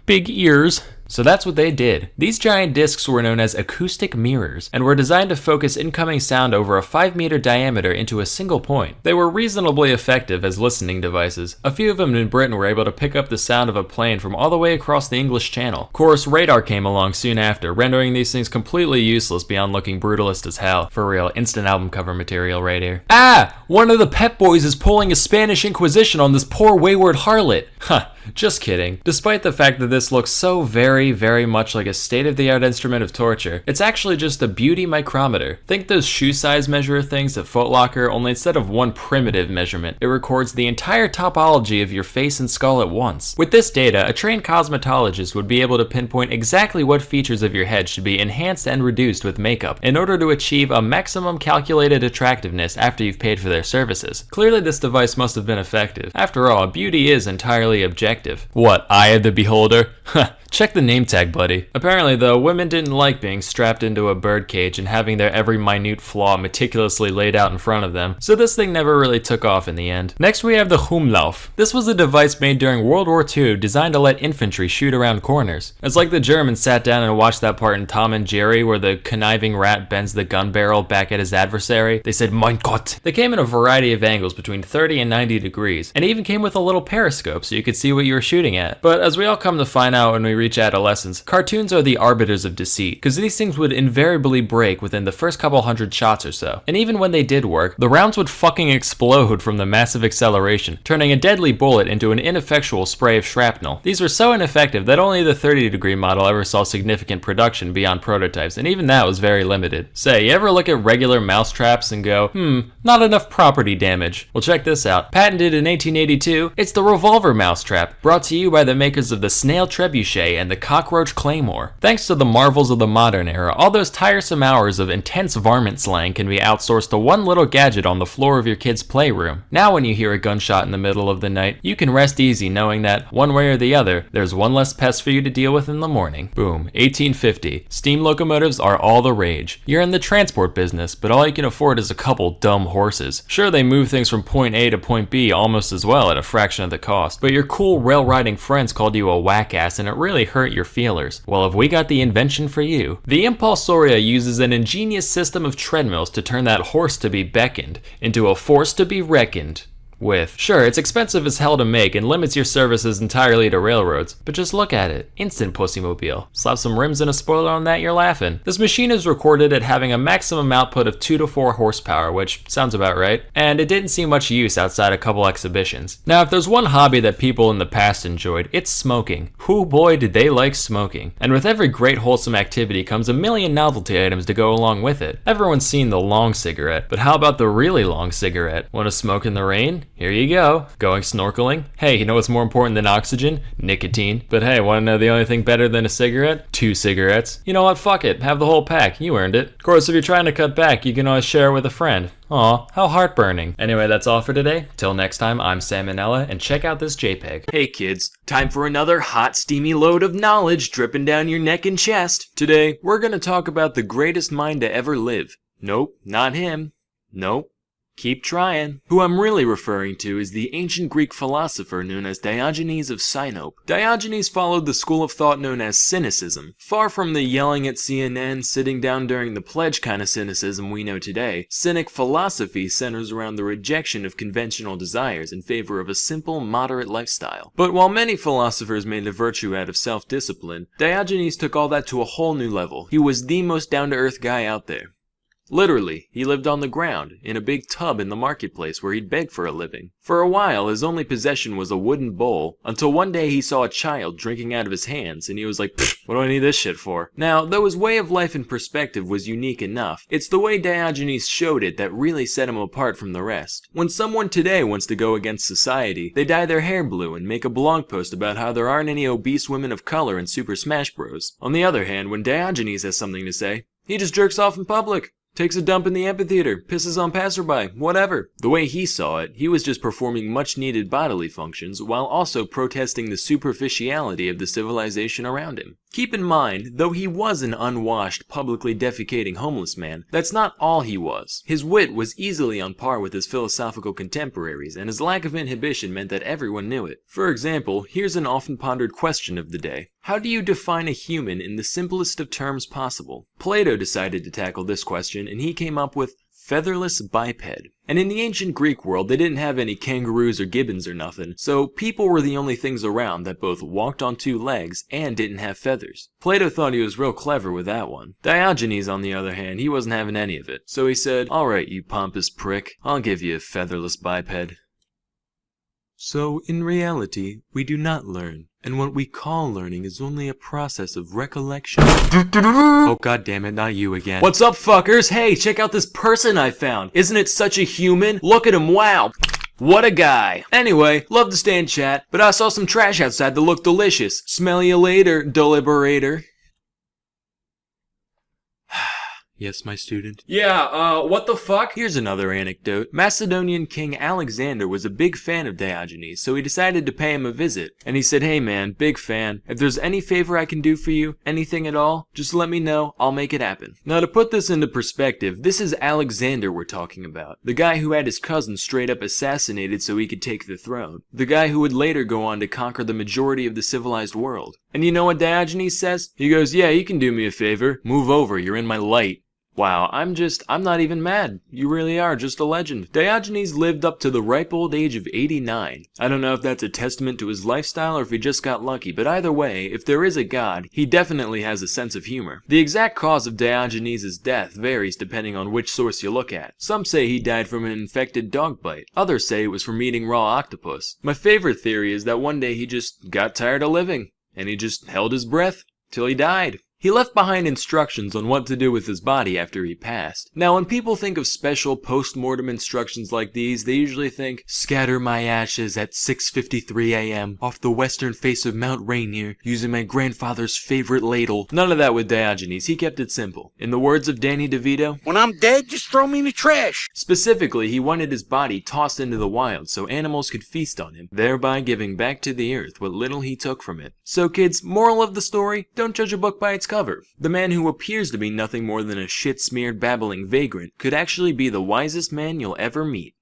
big ears. So that's what they did. These giant discs were known as acoustic mirrors and were designed to focus incoming sound over a 5-meter diameter into a single point. They were reasonably effective as listening devices. A few of them in Britain were able to pick up the sound of a plane from all the way across the English Channel. Of course, radar came along soon after, rendering these things completely useless beyond looking brutalist as hell. For real, instant album cover material right here. Ah! One of the Pep Boys is pulling a Spanish Inquisition on this poor wayward harlot. Huh. Just kidding. Despite the fact that this looks so very much like a state-of-the-art instrument of torture, it's actually just a beauty micrometer. Think those shoe size measure things at Foot Locker, only instead of one primitive measurement, it records the entire topology of your face and skull at once. With this data, a trained cosmetologist would be able to pinpoint exactly what features of your head should be enhanced and reduced with makeup in order to achieve a maximum calculated attractiveness after you've paid for their services. Clearly this device must have been effective. After all, beauty is entirely objective. What, eye of the beholder? Check the name tag, buddy. Apparently though, women didn't like being strapped into a birdcage and having their every minute flaw meticulously laid out in front of them, so this thing never really took off in the end. Next we have the Humlauf. This was a device made during World War II designed to let infantry shoot around corners. It's like the Germans sat down and watched that part in Tom and Jerry where the conniving rat bends the gun barrel back at his adversary. They said, "Mein Gott." They came in a variety of angles between 30 and 90 degrees, and even came with a little periscope so you could see what you were shooting at. But as we all come to find out when we reach adolescence, cartoons are the arbiters of deceit, because these things would invariably break within the first couple hundred shots or so. And even when they did work, the rounds would fucking explode from the massive acceleration, turning a deadly bullet into an ineffectual spray of shrapnel. These were so ineffective that only the 30-degree model ever saw significant production beyond prototypes, and even that was very limited. Say, you ever look at regular mouse traps and go, not enough property damage? Well, check this out. Patented in 1882, it's the revolver mousetrap, brought to you by the makers of the snail trebuchet and the cockroach claymore. Thanks to the marvels of the modern era, all those tiresome hours of intense varmint slang can be outsourced to one little gadget on the floor of your kid's playroom. Now when you hear a gunshot in the middle of the night, you can rest easy knowing that, one way or the other, there's one less pest for you to deal with in the morning. Boom. 1850. Steam locomotives are all the rage. You're in the transport business, but all you can afford is a couple dumb horses. Sure, they move things from point A to point B almost as well at a fraction of the cost, but your cool rail riding friends called you a whack ass and it really hurt your feelers. Well, have we got the invention for you? The Impulsoria uses an ingenious system of treadmills to turn that horse to be beckoned into a force to be reckoned with. Sure, it's expensive as hell to make and limits your services entirely to railroads, but just look at it. Instant pussymobile. Slap some rims and a spoiler on that, you're laughing. This machine is recorded at having a maximum output of 2 to 4 horsepower, which sounds about right, and it didn't see much use outside a couple exhibitions. Now, if there's one hobby that people in the past enjoyed, it's smoking. Whoo boy did they like smoking. And with every great wholesome activity comes a million novelty items to go along with it. Everyone's seen the long cigarette, but how about the really long cigarette? Want to smoke in the rain? Here you go. Going snorkeling? Hey, you know what's more important than oxygen? Nicotine. But hey, wanna know the only thing better than a cigarette? 2 cigarettes. You know what? Fuck it. Have the whole pack. You earned it. Of course, if you're trying to cut back, you can always share it with a friend. Aw, how heartburning. Anyway, that's all for today. Till next time, I'm Sam and Nella, and check out this JPEG. Hey kids, time for another hot steamy load of knowledge dripping down your neck and chest. Today, we're gonna talk about the greatest mind to ever live. Nope, not him. Nope. Keep trying. Who I'm really referring to is the ancient Greek philosopher known as Diogenes of Sinope. Diogenes followed the school of thought known as cynicism. Far from the yelling at CNN, sitting down during the pledge kind of cynicism we know today, cynic philosophy centers around the rejection of conventional desires in favor of a simple, moderate lifestyle. But while many philosophers made a virtue out of self-discipline, Diogenes took all that to a whole new level. He was the most down-to-earth guy out there. Literally, he lived on the ground, in a big tub in the marketplace where he'd beg for a living. For a while, his only possession was a wooden bowl, until one day he saw a child drinking out of his hands, and he was like, what do I need this shit for? Now, though his way of life and perspective was unique enough, it's the way Diogenes showed it that really set him apart from the rest. When someone today wants to go against society, they dye their hair blue and make a blog post about how there aren't any obese women of color in Super Smash Bros. On the other hand, when Diogenes has something to say, he just jerks off in public. Takes a dump in the amphitheater, pisses on passerby, whatever. The way he saw it, he was just performing much needed bodily functions while also protesting the superficiality of the civilization around him. Keep in mind, though he was an unwashed, publicly defecating homeless man, that's not all he was. His wit was easily on par with his philosophical contemporaries, and his lack of inhibition meant that everyone knew it. For example, here's an often pondered question of the day. How do you define a human in the simplest of terms possible? Plato decided to tackle this question, and he came up with featherless biped. And in the ancient Greek world, they didn't have any kangaroos or gibbons or nothing, so people were the only things around that both walked on 2 legs and didn't have feathers. Plato thought he was real clever with that one. Diogenes, on the other hand, he wasn't having any of it, so he said, alright you pompous prick, I'll give you a featherless biped. So, in reality, we do not learn, and what we call learning is only a process of recollection. Oh goddammit, not you again. What's up, fuckers? Hey, check out this person I found. Isn't it such a human? Look at him, wow. What a guy. Anyway, love to stay and chat, but I saw some trash outside that looked delicious. Smell you later, deliberator. Yes, my student? Yeah, what the fuck? Here's another anecdote. Macedonian King Alexander was a big fan of Diogenes, so he decided to pay him a visit. And he said, hey man, big fan. If there's any favor I can do for you, anything at all, just let me know, I'll make it happen. Now to put this into perspective, this is Alexander we're talking about. The guy who had his cousin straight up assassinated so he could take the throne. The guy who would later go on to conquer the majority of the civilized world. And you know what Diogenes says? He goes, yeah, you can do me a favor. Move over, you're in my light. Wow, I'm not even mad. You really are just a legend. Diogenes lived up to the ripe old age of 89. I don't know if that's a testament to his lifestyle or if he just got lucky, but either way, if there is a god, he definitely has a sense of humor. The exact cause of Diogenes' death varies depending on which source you look at. Some say he died from an infected dog bite. Others say it was from eating raw octopus. My favorite theory is that one day he just got tired of living, and he just held his breath till he died. He left behind instructions on what to do with his body after he passed. Now, when people think of special post-mortem instructions like these, they usually think, scatter my ashes at 6:53 a.m. off the western face of Mount Rainier using my grandfather's favorite ladle. None of that with Diogenes. He kept it simple. In the words of Danny DeVito, when I'm dead, just throw me in the trash. Specifically, he wanted his body tossed into the wild so animals could feast on him, thereby giving back to the earth what little he took from it. So kids, moral of the story, don't judge a book by its cover. The man who appears to be nothing more than a shit-smeared babbling vagrant could actually be the wisest man you'll ever meet.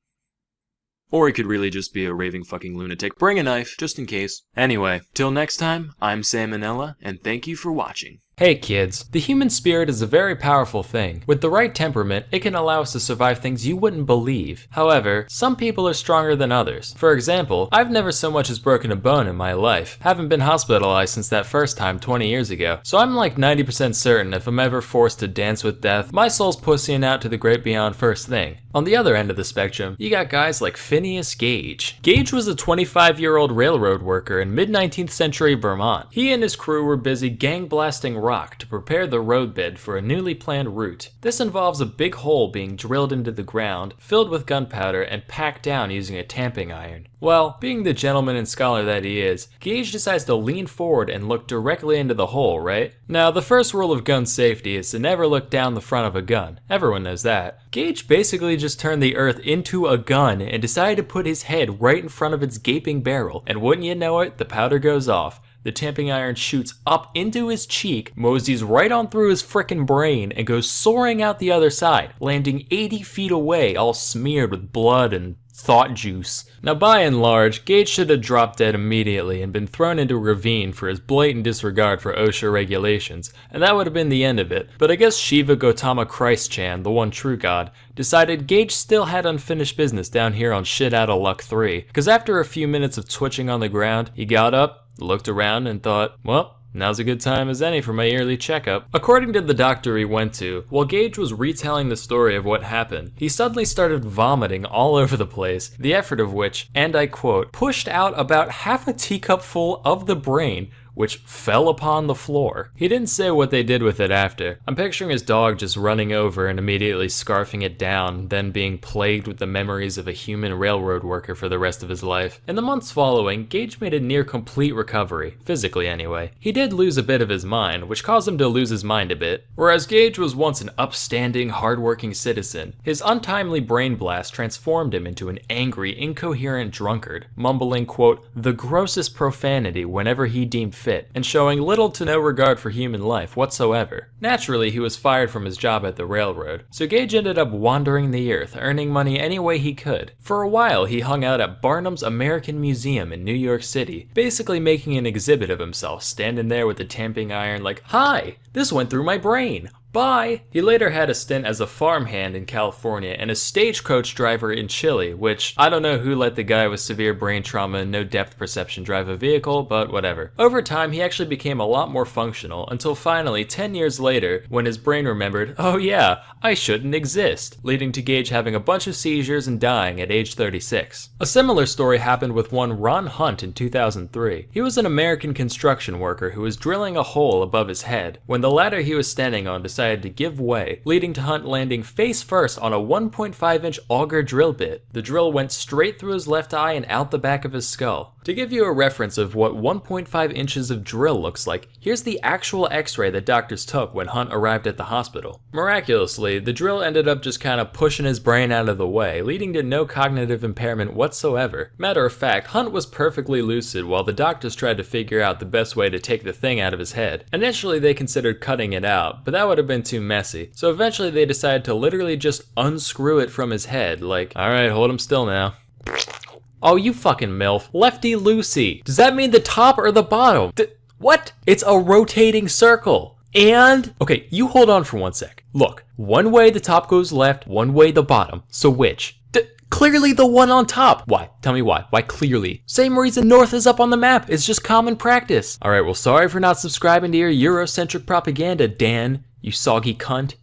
Or he could really just be a raving fucking lunatic. Bring a knife, just in case. Anyway, till next time, I'm Sam and Nella, and thank you for watching. Hey kids, the human spirit is a very powerful thing. With the right temperament, it can allow us to survive things you wouldn't believe. However, some people are stronger than others. For example, I've never so much as broken a bone in my life. Haven't been hospitalized since that first time 20 years ago. So I'm like 90% certain if I'm ever forced to dance with death, my soul's pussying out to the great beyond first thing. On the other end of the spectrum, you got guys like Phineas Gage. Gage was a 25-year-old railroad worker in mid-19th century Vermont. He and his crew were busy gang blasting rock to prepare the roadbed for a newly planned route. This involves a big hole being drilled into the ground, filled with gunpowder, and packed down using a tamping iron. Well, being the gentleman and scholar that he is, Gage decides to lean forward and look directly into the hole, right? Now, the first rule of gun safety is to never look down the front of a gun. Everyone knows that. Gage basically just turned the earth into a gun and decided to put his head right in front of its gaping barrel, and wouldn't you know it, the powder goes off. The tamping iron shoots up into his cheek, moseys right on through his frickin' brain, and goes soaring out the other side, landing 80 feet away, all smeared with blood and thought juice. Now by and large, Gage should have dropped dead immediately and been thrown into a ravine for his blatant disregard for OSHA regulations, and that would have been the end of it. But I guess Shiva Gautama Christ-chan, the one true god, decided Gage still had unfinished business down here on Shit Outta Luck 3, because after a few minutes of twitching on the ground, he got up, looked around, and thought, well, now's a good time as any for my yearly checkup. According to the doctor he went to, while Gage was retelling the story of what happened, he suddenly started vomiting all over the place, the effort of which, and I quote, pushed out about half a teacup full of the brain, which fell upon the floor. He didn't say what they did with it after. I'm picturing his dog just running over and immediately scarfing it down, then being plagued with the memories of a human railroad worker for the rest of his life. In the months following, Gage made a near complete recovery, physically anyway. He did lose a bit of his mind, which caused him to lose his mind a bit. Whereas Gage was once an upstanding, hardworking citizen, his untimely brain blast transformed him into an angry, incoherent drunkard, mumbling, quote, the grossest profanity whenever he deemed fit, and showing little to no regard for human life whatsoever. Naturally, he was fired from his job at the railroad, so Gage ended up wandering the earth, earning money any way he could. For a while, he hung out at Barnum's American Museum in New York City, basically making an exhibit of himself, standing there with the tamping iron like, hi, this went through my brain. Bye! He later had a stint as a farmhand in California and a stagecoach driver in Chile, which I don't know who let the guy with severe brain trauma and no depth perception drive a vehicle, but whatever. Over time, he actually became a lot more functional until finally, 10 years later, when his brain remembered, oh yeah, I shouldn't exist, leading to Gage having a bunch of seizures and dying at age 36. A similar story happened with one Ron Hunt in 2003. He was an American construction worker who was drilling a hole above his head when the ladder he was standing on decided decided to give way, leading to Hunt landing face first on a 1.5-inch auger drill bit. The drill went straight through his left eye and out the back of his skull. To give you a reference of what 1.5 inches of drill looks like, here's the actual x-ray that doctors took when Hunt arrived at the hospital. Miraculously, the drill ended up just kind of pushing his brain out of the way, leading to no cognitive impairment whatsoever. Matter of fact, Hunt was perfectly lucid while the doctors tried to figure out the best way to take the thing out of his head. Initially, they considered cutting it out, but that would have been too messy. So eventually they decided to literally just unscrew it from his head, like, alright, hold him still now. Oh, you fucking MILF. Lefty Lucy. Does that mean the top or the bottom? What? It's a rotating circle. And, okay, you hold on for 1 sec. Look, one way the top goes left, one way the bottom. So which? Clearly the one on top. Why? Tell me why. Why clearly? Same reason north is up on the map. It's just common practice. Alright, well, sorry for not subscribing to your Eurocentric propaganda, Dan, you soggy cunt.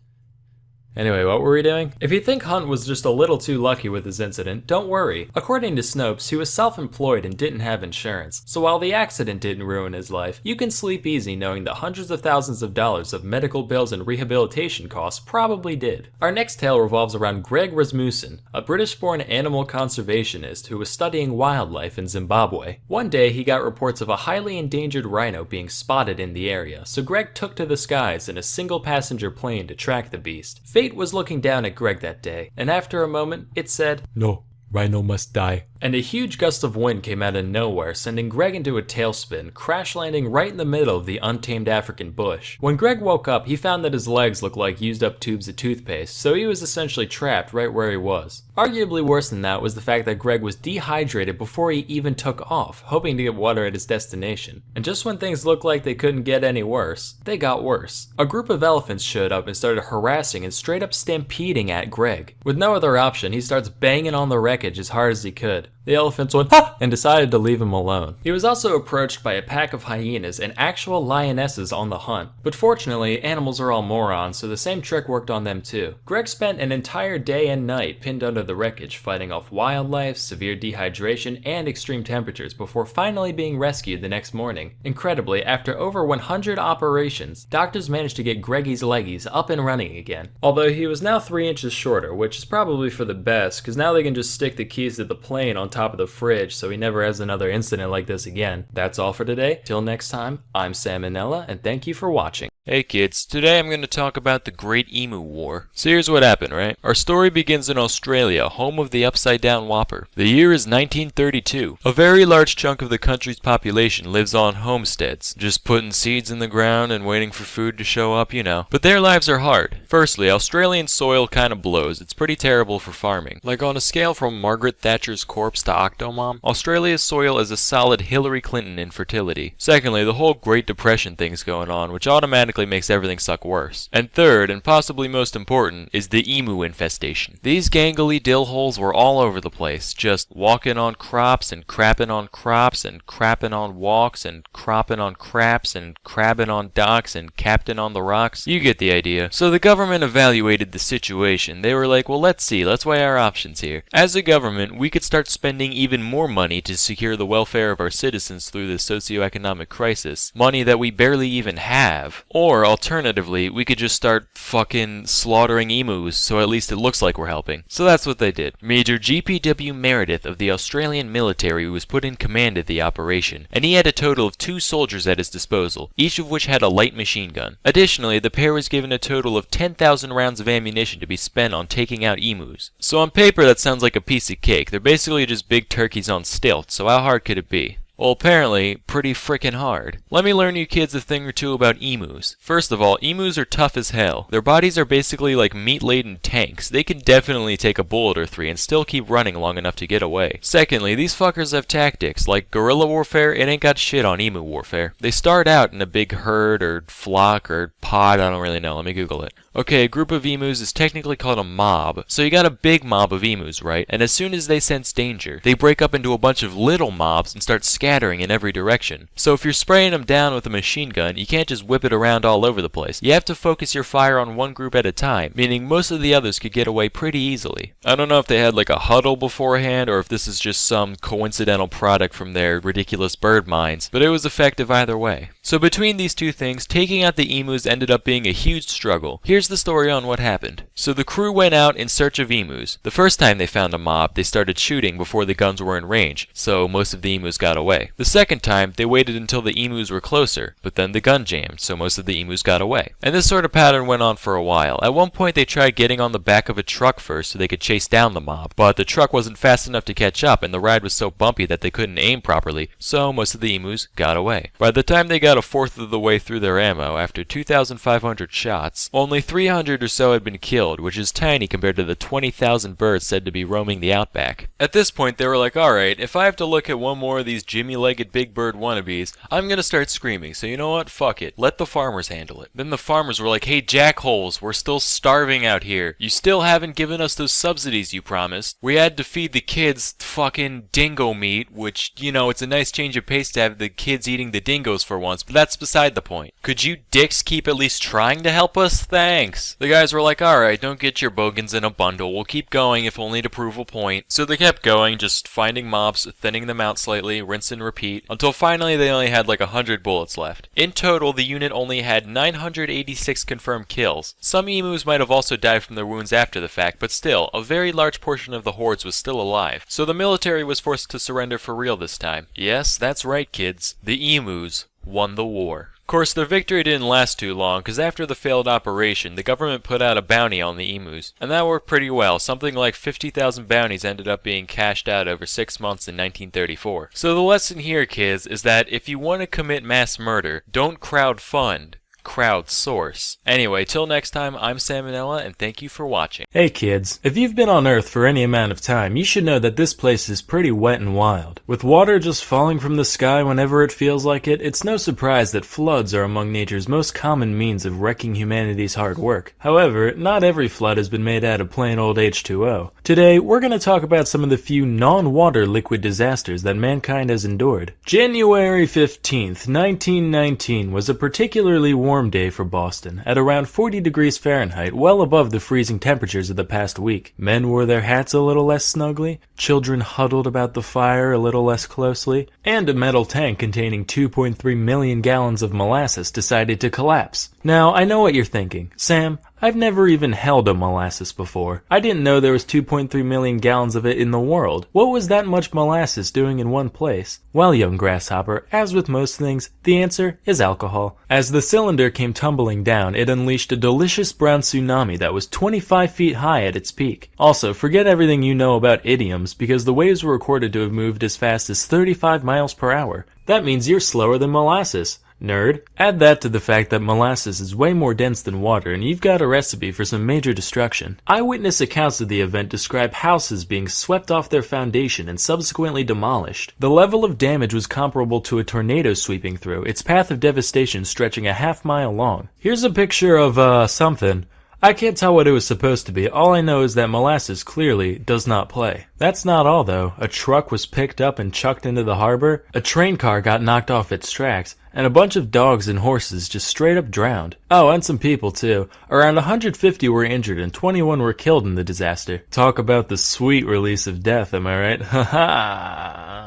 Anyway, what were we doing? If you think Hunt was just a little too lucky with his incident, don't worry. According to Snopes, he was self-employed and didn't have insurance, so while the accident didn't ruin his life, you can sleep easy knowing that hundreds of thousands of dollars of medical bills and rehabilitation costs probably did. Our next tale revolves around Greg Rasmussen, a British-born animal conservationist who was studying wildlife in Zimbabwe. One day, he got reports of a highly endangered rhino being spotted in the area, so Greg took to the skies in a single-passenger plane to track the beast. Fate was looking down at Greg that day, and after a moment, it said, "No, rhino must die." And a huge gust of wind came out of nowhere, sending Greg into a tailspin, crash landing right in the middle of the untamed African bush. When Greg woke up, he found that his legs looked like used up tubes of toothpaste, so he was essentially trapped right where he was. Arguably worse than that was the fact that Greg was dehydrated before he even took off, hoping to get water at his destination. And just when things looked like they couldn't get any worse, they got worse. A group of elephants showed up and started harassing and straight up stampeding at Greg. With no other option, he starts banging on the wreckage as hard as he could. The elephants went, "Ha!" and decided to leave him alone. He was also approached by a pack of hyenas and actual lionesses on the hunt. But fortunately, animals are all morons, so the same trick worked on them too. Greg spent an entire day and night pinned under the wreckage, fighting off wildlife, severe dehydration, and extreme temperatures before finally being rescued the next morning. Incredibly, after over 100 operations, doctors managed to get Greggy's leggies up and running again. Although he was now 3 inches shorter, which is probably for the best, because now they can just stick the keys to the plane on top of the fridge so he never has another incident like this again. That's all for today. Till next time, I'm Sam and Nella, and thank you for watching. Hey kids, today I'm going to talk about the Great Emu War. So here's what happened, right? Our story begins in Australia, home of the upside down whopper. The year is 1932. A very large chunk of the country's population lives on homesteads, just putting seeds in the ground and waiting for food to show up, you know. But their lives are hard. Firstly, Australian soil kind of blows. It's pretty terrible for farming. Like on a scale from Margaret Thatcher's corpse to Octomom, Australia's soil is a solid Hillary Clinton in fertility. Secondly, the whole Great Depression thing's going on, which automatically makes everything suck worse. And third, and possibly most important, is the emu infestation. These gangly dill holes were all over the place, just walking on crops and crapping on crops and crapping on walks and cropping on craps and crabbing on docks and captain on the rocks. You get the idea. So the government evaluated the situation. They were like, well, let's see, let's weigh our options here. As a government, we could start spending even more money to secure the welfare of our citizens through this socioeconomic crisis. Money that we barely even have. Or, alternatively, we could just start fucking slaughtering emus, so at least it looks like we're helping. So that's what they did. Major G.P.W. Meredith of the Australian military was put in command of the operation, and he had a total of 2 soldiers at his disposal, each of which had a light machine gun. Additionally, the pair was given a total of 10,000 rounds of ammunition to be spent on taking out emus. So on paper that sounds like a piece of cake. They're basically just big turkeys on stilts, so how hard could it be? Well, apparently, pretty frickin' hard. Let me learn you kids a thing or two about emus. First of all, emus are tough as hell. Their bodies are basically like meat-laden tanks. They can definitely take a bullet or 3 and still keep running long enough to get away. Secondly, these fuckers have tactics. Like guerrilla warfare, it ain't got shit on emu warfare. They start out in a big herd or flock or pod, I don't really know, let me Google it. Okay, a group of emus is technically called a mob, so you got a big mob of emus, right? And as soon as they sense danger, they break up into a bunch of little mobs and start scattering in every direction. So if you're spraying them down with a machine gun, you can't just whip it around all over the place. You have to focus your fire on one group at a time, meaning most of the others could get away pretty easily. I don't know if they had like a huddle beforehand or if this is just some coincidental product from their ridiculous bird minds, but it was effective either way. So between these two things, taking out the emus ended up being a huge struggle. Here's the story on what happened. So the crew went out in search of emus. The first time they found a mob, they started shooting before the guns were in range, so most of the emus got away. The second time, they waited until the emus were closer, but then the gun jammed, so most of the emus got away. And this sort of pattern went on for a while. At one point, they tried getting on the back of a truck first so they could chase down the mob, but the truck wasn't fast enough to catch up, and the ride was so bumpy that they couldn't aim properly, so most of the emus got away. By the time they got a fourth of the way through their ammo, after 2,500 shots, only 300 or so had been killed, which is tiny compared to the 20,000 birds said to be roaming the outback. At this point, they were like, alright, if I have to look at one more of these Jimmy-legged big bird wannabes, I'm gonna start screaming, so you know what? Fuck it. Let the farmers handle it. Then the farmers were like, hey jackholes, we're still starving out here. You still haven't given us those subsidies you promised. We had to feed the kids fucking dingo meat, which, you know, it's a nice change of pace to have the kids eating the dingoes for once, but that's beside the point. Could you dicks keep at least trying to help us? Thanks. The guys were like, alright, don't get your bogans in a bundle. We'll keep going if only to prove a point. So they kept going, just finding mobs, thinning them out slightly, rinse and repeat, until finally they only had like 100 bullets left. In total, the unit only had 986 confirmed kills. Some emus might have also died from their wounds after the fact, but still, a very large portion of the hordes was still alive. So the military was forced to surrender for real this time. Yes, that's right, kids. The emus won the war. Of course, their victory didn't last too long, because after the failed operation, the government put out a bounty on the emus. And that worked pretty well. Something like 50,000 bounties ended up being cashed out over 6 months in 1934. So the lesson here, kids, is that if you want to commit mass murder, don't crowdfund. Crowdsource. Anyway, till next time, I'm Sam and Nella, and thank you for watching. Hey kids, if you've been on Earth for any amount of time, you should know that this place is pretty wet and wild. With water just falling from the sky whenever it feels like it, it's no surprise that floods are among nature's most common means of wrecking humanity's hard work. However, not every flood has been made out of plain old H2O. Today, we're going to talk about some of the few non-water liquid disasters that mankind has endured. January 15th, 1919 was a particularly warm day for Boston, at around 40 degrees Fahrenheit, well above the freezing temperatures of the past week. Men wore their hats a little less snugly, children huddled about the fire a little less closely, and a metal tank containing 2.3 million gallons of molasses decided to collapse. Now, I know what you're thinking. Sam, I've never even held a molasses before. I didn't know there was 2.3 million gallons of it in the world. What was that much molasses doing in one place? Well, young grasshopper, as with most things, the answer is alcohol. As the cylinder came tumbling down, it unleashed a delicious brown tsunami that was 25 feet high at its peak. Also, forget everything you know about idioms, because the waves were recorded to have moved as fast as 35 miles per hour. That means you're slower than molasses. Nerd. Add that to the fact that molasses is way more dense than water, and you've got a recipe for some major destruction. Eyewitness accounts of the event describe houses being swept off their foundation and subsequently demolished. The level of damage was comparable to a tornado sweeping through, its path of devastation stretching a half-mile long. Here's a picture of, something. I can't tell what it was supposed to be. All I know is that molasses clearly does not play. That's not all, though. A truck was picked up and chucked into the harbor, a train car got knocked off its tracks, and a bunch of dogs and horses just straight up drowned. Oh, and some people too. Around 150 were injured and 21 were killed in the disaster. Talk about the sweet release of death, am I right? Haha.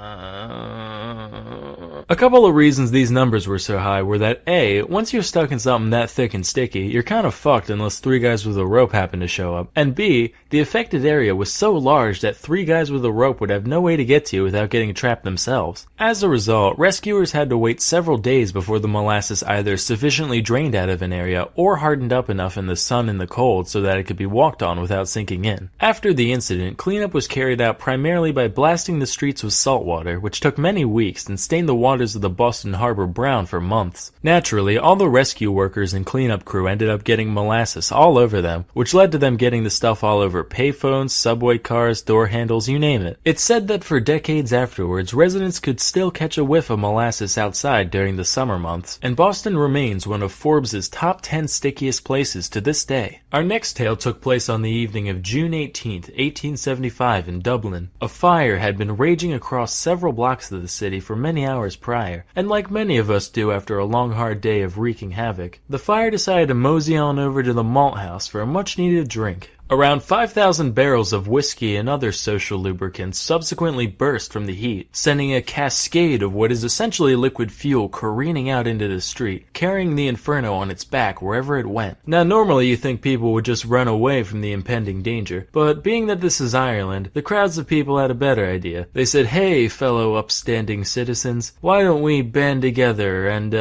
A couple of reasons these numbers were so high were that A, once you're stuck in something that thick and sticky, you're kind of fucked unless 3 guys with a rope happen to show up. And B, the affected area was so large that 3 guys with a rope would have no way to get to you without getting trapped themselves. As a result, rescuers had to wait several days before the molasses either sufficiently drained out of an area or hardened up enough in the sun and the cold so that it could be walked on without sinking in. After the incident, cleanup was carried out primarily by blasting the streets with salt water, which took many weeks and stained the water waters of the Boston Harbor brown for months. Naturally, all the rescue workers and cleanup crew ended up getting molasses all over them, which led to them getting the stuff all over payphones, subway cars, door handles, you name it. It's said that for decades afterwards, residents could still catch a whiff of molasses outside during the summer months, and Boston remains one of Forbes' top 10 stickiest places to this day. Our next tale took place on the evening of June 18th, 1875 in Dublin. A fire had been raging across several blocks of the city for many hours prior, and like many of us do after a long hard day of wreaking havoc, the fire decided to mosey on over to the malt house for a much needed drink. Around 5,000 barrels of whiskey and other social lubricants subsequently burst from the heat, sending a cascade of what is essentially liquid fuel careening out into the street, carrying the inferno on its back wherever it went. Now normally you think people would just run away from the impending danger, but being that this is Ireland, the crowds of people had a better idea. They said, "Hey fellow upstanding citizens, why don't we band together and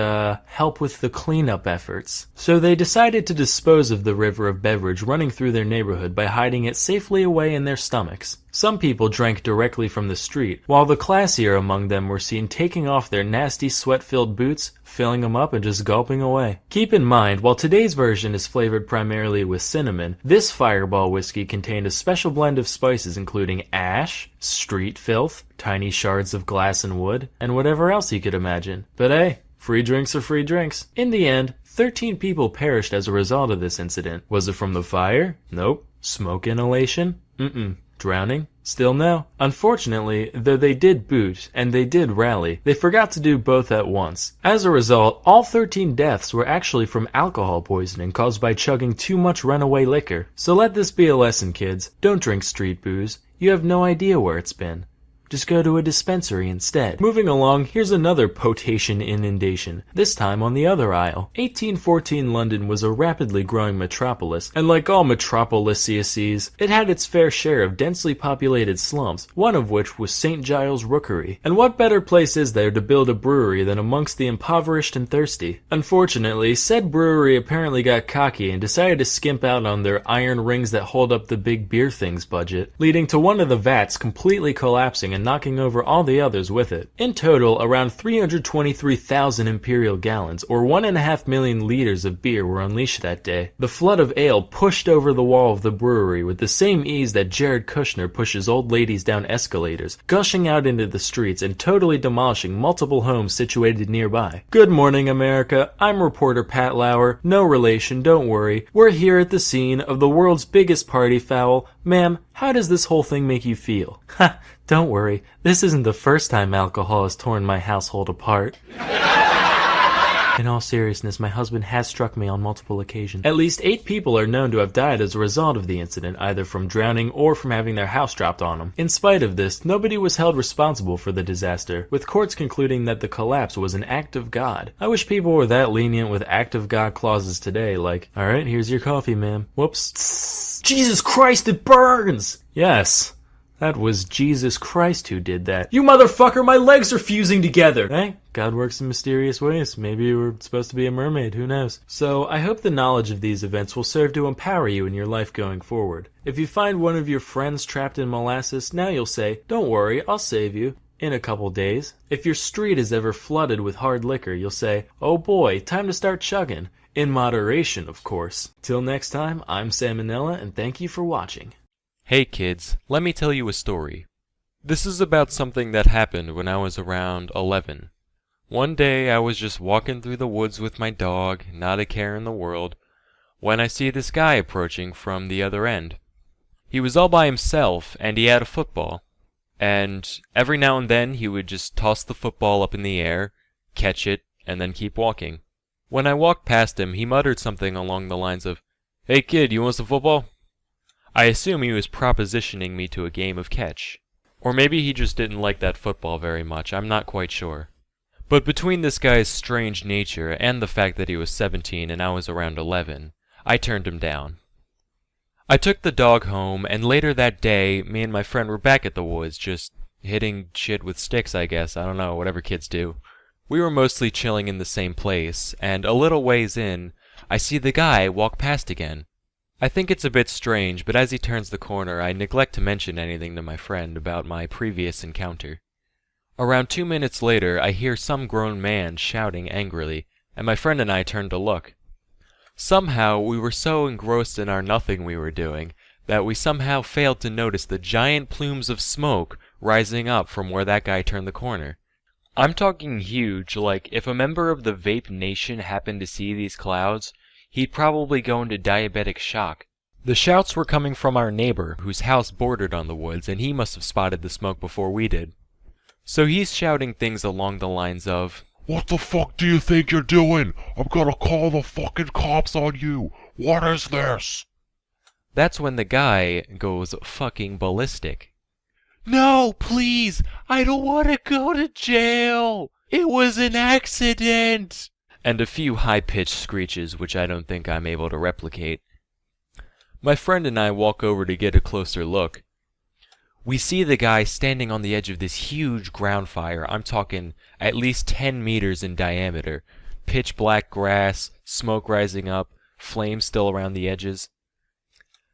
help with the cleanup efforts?" So they decided to dispose of the river of beverage running through their neighborhood by hiding it safely away in their stomachs. Some people drank directly from the street, while the classier among them were seen taking off their nasty sweat-filled boots, filling them up and just gulping away. Keep in mind, while today's version is flavored primarily with cinnamon, this Fireball whiskey contained a special blend of spices including ash, street filth, tiny shards of glass and wood, and whatever else you could imagine. But hey, free drinks are free drinks. In the end, 13 people perished as a result of this incident. Was it from the fire? Nope. Smoke inhalation? Mm-mm. Drowning? Still no. Unfortunately, though they did boot, and they did rally, they forgot to do both at once. As a result, all 13 deaths were actually from alcohol poisoning caused by chugging too much runaway liquor. So let this be a lesson, kids. Don't drink street booze. You have no idea where it's been. Just go to a dispensary instead. Moving along, here's another potation inundation, this time on the other aisle. 1814 London was a rapidly growing metropolis, and like all metropolises, it had its fair share of densely populated slums, one of which was St. Giles Rookery. And what better place is there to build a brewery than amongst the impoverished and thirsty? Unfortunately, said brewery apparently got cocky and decided to skimp out on their iron rings that hold up the big beer things budget, leading to one of the vats completely collapsing and knocking over all the others with it. In total, around 323,000 imperial gallons, or 1.5 million liters of beer were unleashed that day. The flood of ale pushed over the wall of the brewery with the same ease that Jared Kushner pushes old ladies down escalators, gushing out into the streets and totally demolishing multiple homes situated nearby. Good morning, America. I'm reporter Pat Lauer. No relation, don't worry. We're here at the scene of the world's biggest party foul. Ma'am, how does this whole thing make you feel? Ha! Don't worry, this isn't the first time alcohol has torn my household apart. In all seriousness, my husband has struck me on multiple occasions. At least 8 people are known to have died as a result of the incident, either from drowning or from having their house dropped on them. In spite of this, nobody was held responsible for the disaster, with courts concluding that the collapse was an act of God. I wish people were that lenient with act of God clauses today, like, "Alright, here's your coffee, ma'am. Whoops. Jesus Christ, it burns!" Yes. That was Jesus Christ who did that. You motherfucker, my legs are fusing together! Hey, God works in mysterious ways. Maybe you were supposed to be a mermaid, who knows? So, I hope the knowledge of these events will serve to empower you in your life going forward. If you find one of your friends trapped in molasses, now you'll say, "Don't worry, I'll save you." In a couple days. If your street is ever flooded with hard liquor, you'll say, "Oh boy, time to start chugging." In moderation, of course. Till next time, I'm Sam and Nella, and thank you for watching. Hey kids, let me tell you a story. This is about something that happened when I was around 11. One day I was just walking through the woods with my dog, not a care in the world, when I see this guy approaching from the other end. He was all by himself, and he had a football. And every now and then he would just toss the football up in the air, catch it, and then keep walking. When I walked past him, he muttered something along the lines of, "Hey kid, you want some football?" I assume he was propositioning me to a game of catch. Or maybe he just didn't like that football very much, I'm not quite sure. But between this guy's strange nature and the fact that he was 17 and I was around 11, I turned him down. I took the dog home, and later that day, me and my friend were back at the woods, just hitting shit with sticks, I guess. I don't know, whatever kids do. We were mostly chilling in the same place, and a little ways in, I see the guy walk past again. I think it's a bit strange, but as he turns the corner, I neglect to mention anything to my friend about my previous encounter. Around 2 minutes later, I hear some grown man shouting angrily, and my friend and I turn to look. Somehow, we were so engrossed in our nothing we were doing that we somehow failed to notice the giant plumes of smoke rising up from where that guy turned the corner. I'm talking huge, like if a member of the Vape Nation happened to see these clouds, he'd probably go into diabetic shock. The shouts were coming from our neighbor, whose house bordered on the woods, and he must have spotted the smoke before we did. So he's shouting things along the lines of, "What the fuck do you think you're doing? I'm gonna call the fucking cops on you. What is this?" That's when the guy goes fucking ballistic. "No, please! I don't want to go to jail! It was an accident!" And a few high-pitched screeches which I don't think I'm able to replicate. My friend and I walk over to get a closer look. We see the guy standing on the edge of this huge ground fire. I'm talking at least 10 meters in diameter. Pitch black grass, smoke rising up, flames still around the edges.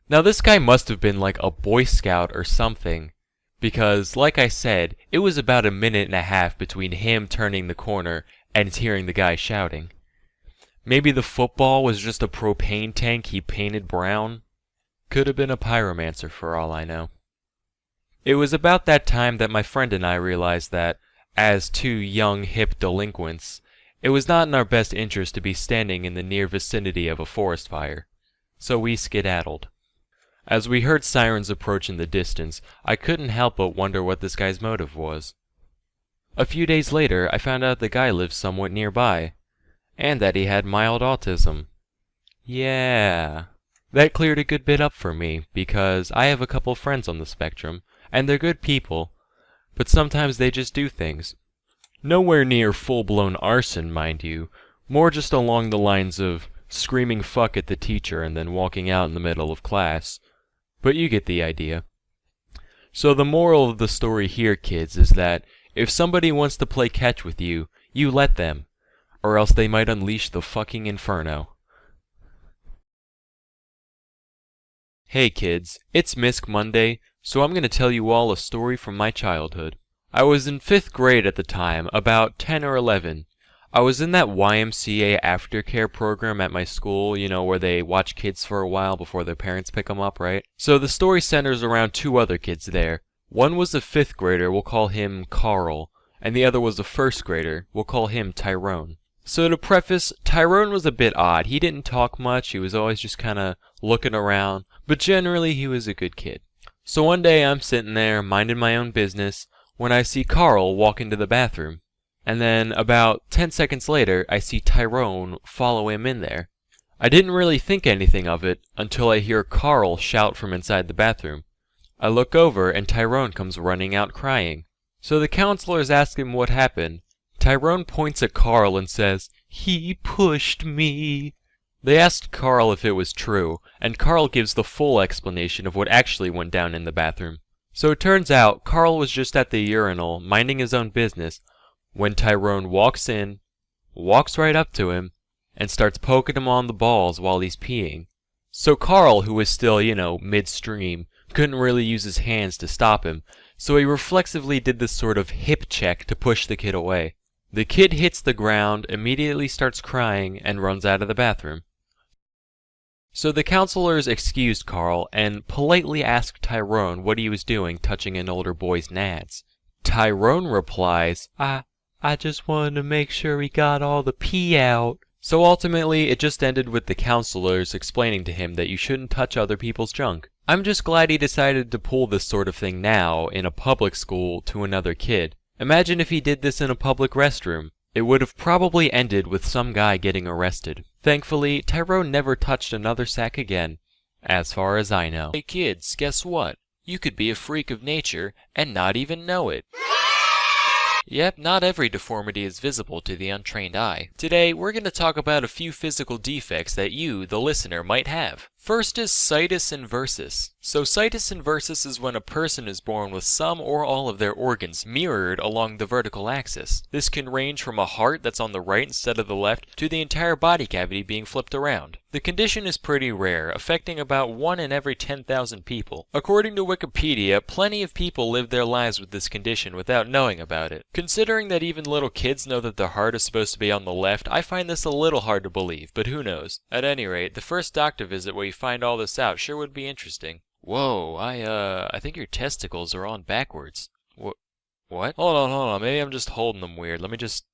Now this guy must have been like a Boy Scout or something, because, like I said, it was about a minute and a half between him turning the corner and hearing the guy shouting. Maybe the football was just a propane tank he painted brown? Could have been a pyromancer for all I know. It was about that time that my friend and I realized that, as two young hip delinquents, it was not in our best interest to be standing in the near vicinity of a forest fire. So we skedaddled. As we heard sirens approach in the distance, I couldn't help but wonder what this guy's motive was. A few days later, I found out the guy lived somewhat nearby, and that he had mild autism. Yeah. That cleared a good bit up for me, because I have a couple friends on the spectrum, and they're good people, but sometimes they just do things. Nowhere near full-blown arson, mind you, more just along the lines of screaming fuck at the teacher and then walking out in the middle of class. But you get the idea. So the moral of the story here, kids, is that if somebody wants to play catch with you, you let them, or else they might unleash the fucking inferno. Hey kids, it's Misk Monday, so I'm going to tell you all a story from my childhood. I was in 5th grade at the time, about 10 or 11. I was in that YMCA aftercare program at my school, you know, where they watch kids for a while before their parents pick them up, right? So the story centers around two other kids there. One was a 5th grader, we'll call him Carl, and the other was a 1st grader, we'll call him Tyrone. So to preface, Tyrone was a bit odd. He didn't talk much, he was always just kinda looking around, but generally he was a good kid. So one day I'm sitting there, minding my own business, when I see Carl walk into the bathroom. And then, about 10 seconds later, I see Tyrone follow him in there. I didn't really think anything of it until I hear Carl shout from inside the bathroom. I look over and Tyrone comes running out crying. So the counselors ask him what happened. Tyrone points at Carl and says, "He pushed me." They asked Carl if it was true, and Carl gives the full explanation of what actually went down in the bathroom. So it turns out Carl was just at the urinal, minding his own business, when Tyrone walks in, walks right up to him, and starts poking him on the balls while he's peeing. So Carl, who was still, midstream, couldn't really use his hands to stop him, so he reflexively did this sort of hip check to push the kid away. The kid hits the ground, immediately starts crying, and runs out of the bathroom. So the counselors excused Carl and politely asked Tyrone what he was doing touching an older boy's nads. Tyrone replies, I just wanted to make sure he got all the pee out. So ultimately, it just ended with the counselors explaining to him that you shouldn't touch other people's junk. I'm just glad he decided to pull this sort of thing now in a public school to another kid. Imagine if he did this in a public restroom. It would have probably ended with some guy getting arrested. Thankfully, Tyrone never touched another sack again, as far as I know. Hey kids, guess what? You could be a freak of nature and not even know it. Yep, not every deformity is visible to the untrained eye. Today, we're going to talk about a few physical defects that you, the listener, might have. First is situs inversus. So situs inversus is when a person is born with some or all of their organs mirrored along the vertical axis. This can range from a heart that's on the right instead of the left to the entire body cavity being flipped around. The condition is pretty rare, affecting about 1 in every 10,000 people. According to Wikipedia, plenty of people live their lives with this condition without knowing about it. Considering that even little kids know that their heart is supposed to be on the left, I find this a little hard to believe, but who knows. At any rate, the first doctor visit where you find all this out sure would be interesting. Whoa, I think your testicles are on backwards. What? Hold on, maybe I'm just holding them weird. Let me just...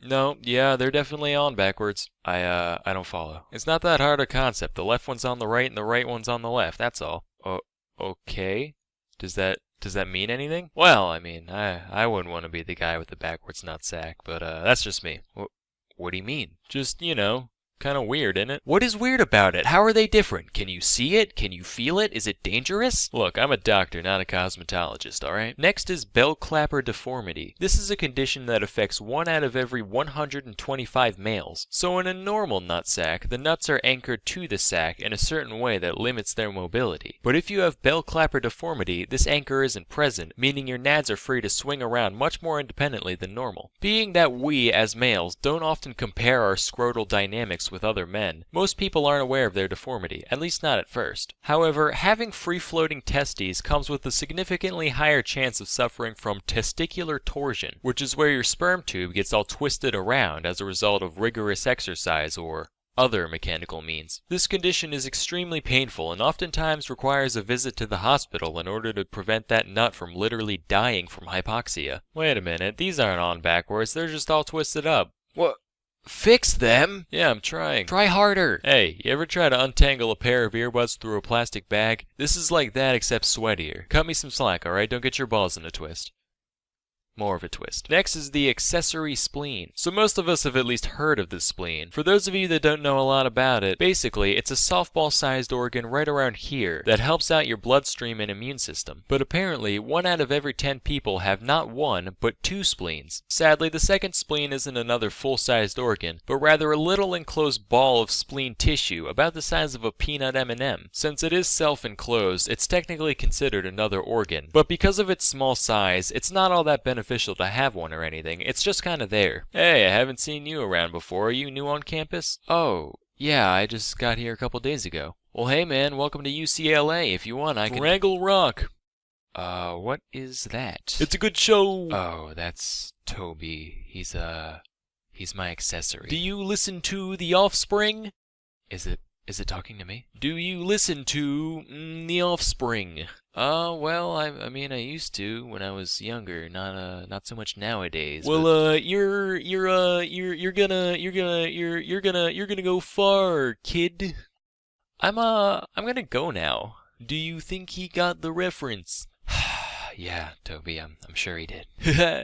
no, yeah, they're definitely on backwards. I don't follow. It's not that hard a concept. The left one's on the right and the right one's on the left, that's all. Okay? Does that mean anything? Well, I mean, I wouldn't want to be the guy with the backwards nutsack, but that's just me. What do you mean? Just, kind of weird, isn't it? What is weird about it? How are they different? Can you see it? Can you feel it? Is it dangerous? Look, I'm a doctor, not a cosmetologist, alright? Next is bell clapper deformity. This is a condition that affects 1 out of every 125 males. So in a normal nutsack, the nuts are anchored to the sack in a certain way that limits their mobility. But if you have bell clapper deformity, this anchor isn't present, meaning your nads are free to swing around much more independently than normal. Being that we, as males, don't often compare our scrotal dynamics with other men, most people aren't aware of their deformity, at least not at first. However, having free-floating testes comes with a significantly higher chance of suffering from testicular torsion, which is where your sperm tube gets all twisted around as a result of rigorous exercise or other mechanical means. This condition is extremely painful and oftentimes requires a visit to the hospital in order to prevent that nut from literally dying from hypoxia. Wait a minute, these aren't on backwards, they're just all twisted up. What? Fix them? Yeah, I'm trying. Try harder. Hey, you ever try to untangle a pair of earbuds through a plastic bag? This is like that except sweatier. Cut me some slack, alright? Don't get your balls in a twist. More of a twist. Next is the accessory spleen. So most of us have at least heard of this spleen. For those of you that don't know a lot about it, basically it's a softball-sized organ right around here that helps out your bloodstream and immune system. But apparently 1 out of every 10 people have not 1, but 2 spleens. Sadly, the second spleen isn't another full-sized organ, but rather a little enclosed ball of spleen tissue about the size of a peanut M&M. Since it is self-enclosed, it's technically considered another organ. But because of its small size, it's not all that beneficial to have one or anything, it's just kinda there. Hey, I haven't seen you around before, are you new on campus? Oh, yeah, I just got here a couple days ago. Well, hey man, welcome to UCLA, if you want I can... Wrangle Rock! What is that? It's a good show! Oh, that's Toby. He's my accessory. Do you listen to The Offspring? Is it talking to me? Do you listen to The Offspring? Well, I mean, I used to when I was younger, not so much nowadays. Well, you're gonna go far, kid. I'm gonna go now. Do you think he got the reference? Yeah, Toby, I'm sure he did.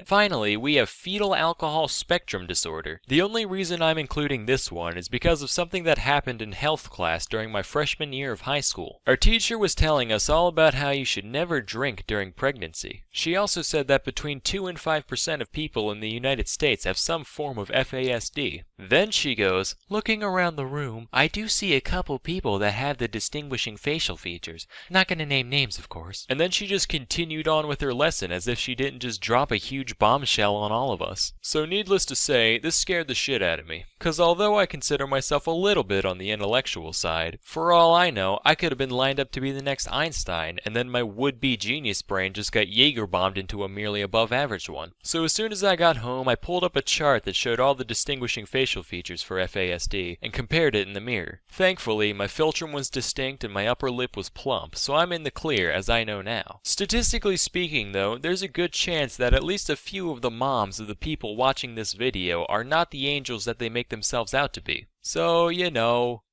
Finally, we have fetal alcohol spectrum disorder. The only reason I'm including this one is because of something that happened in health class during my freshman year of high school. Our teacher was telling us all about how you should never drink during pregnancy. She also said that between 2 and 5% of people in the United States have some form of FASD. Then she goes, looking around the room, I do see a couple people that have the distinguishing facial features. Not gonna name names, of course. And then she just continued on with her lesson as if she didn't just drop a huge bombshell on all of us. So needless to say, this scared the shit out of me. Cause although I consider myself a little bit on the intellectual side, for all I know, I could have been lined up to be the next Einstein, and then my would-be genius brain just got Jaeger bombed into a merely above average one. So as soon as I got home, I pulled up a chart that showed all the distinguishing facial features for FASD, and compared it in the mirror. Thankfully, my philtrum was distinct and my upper lip was plump, so I'm in the clear as I know now. Statistically speaking though, there's a good chance that at least a few of the moms of the people watching this video are not the angels that they make themselves out to be. So,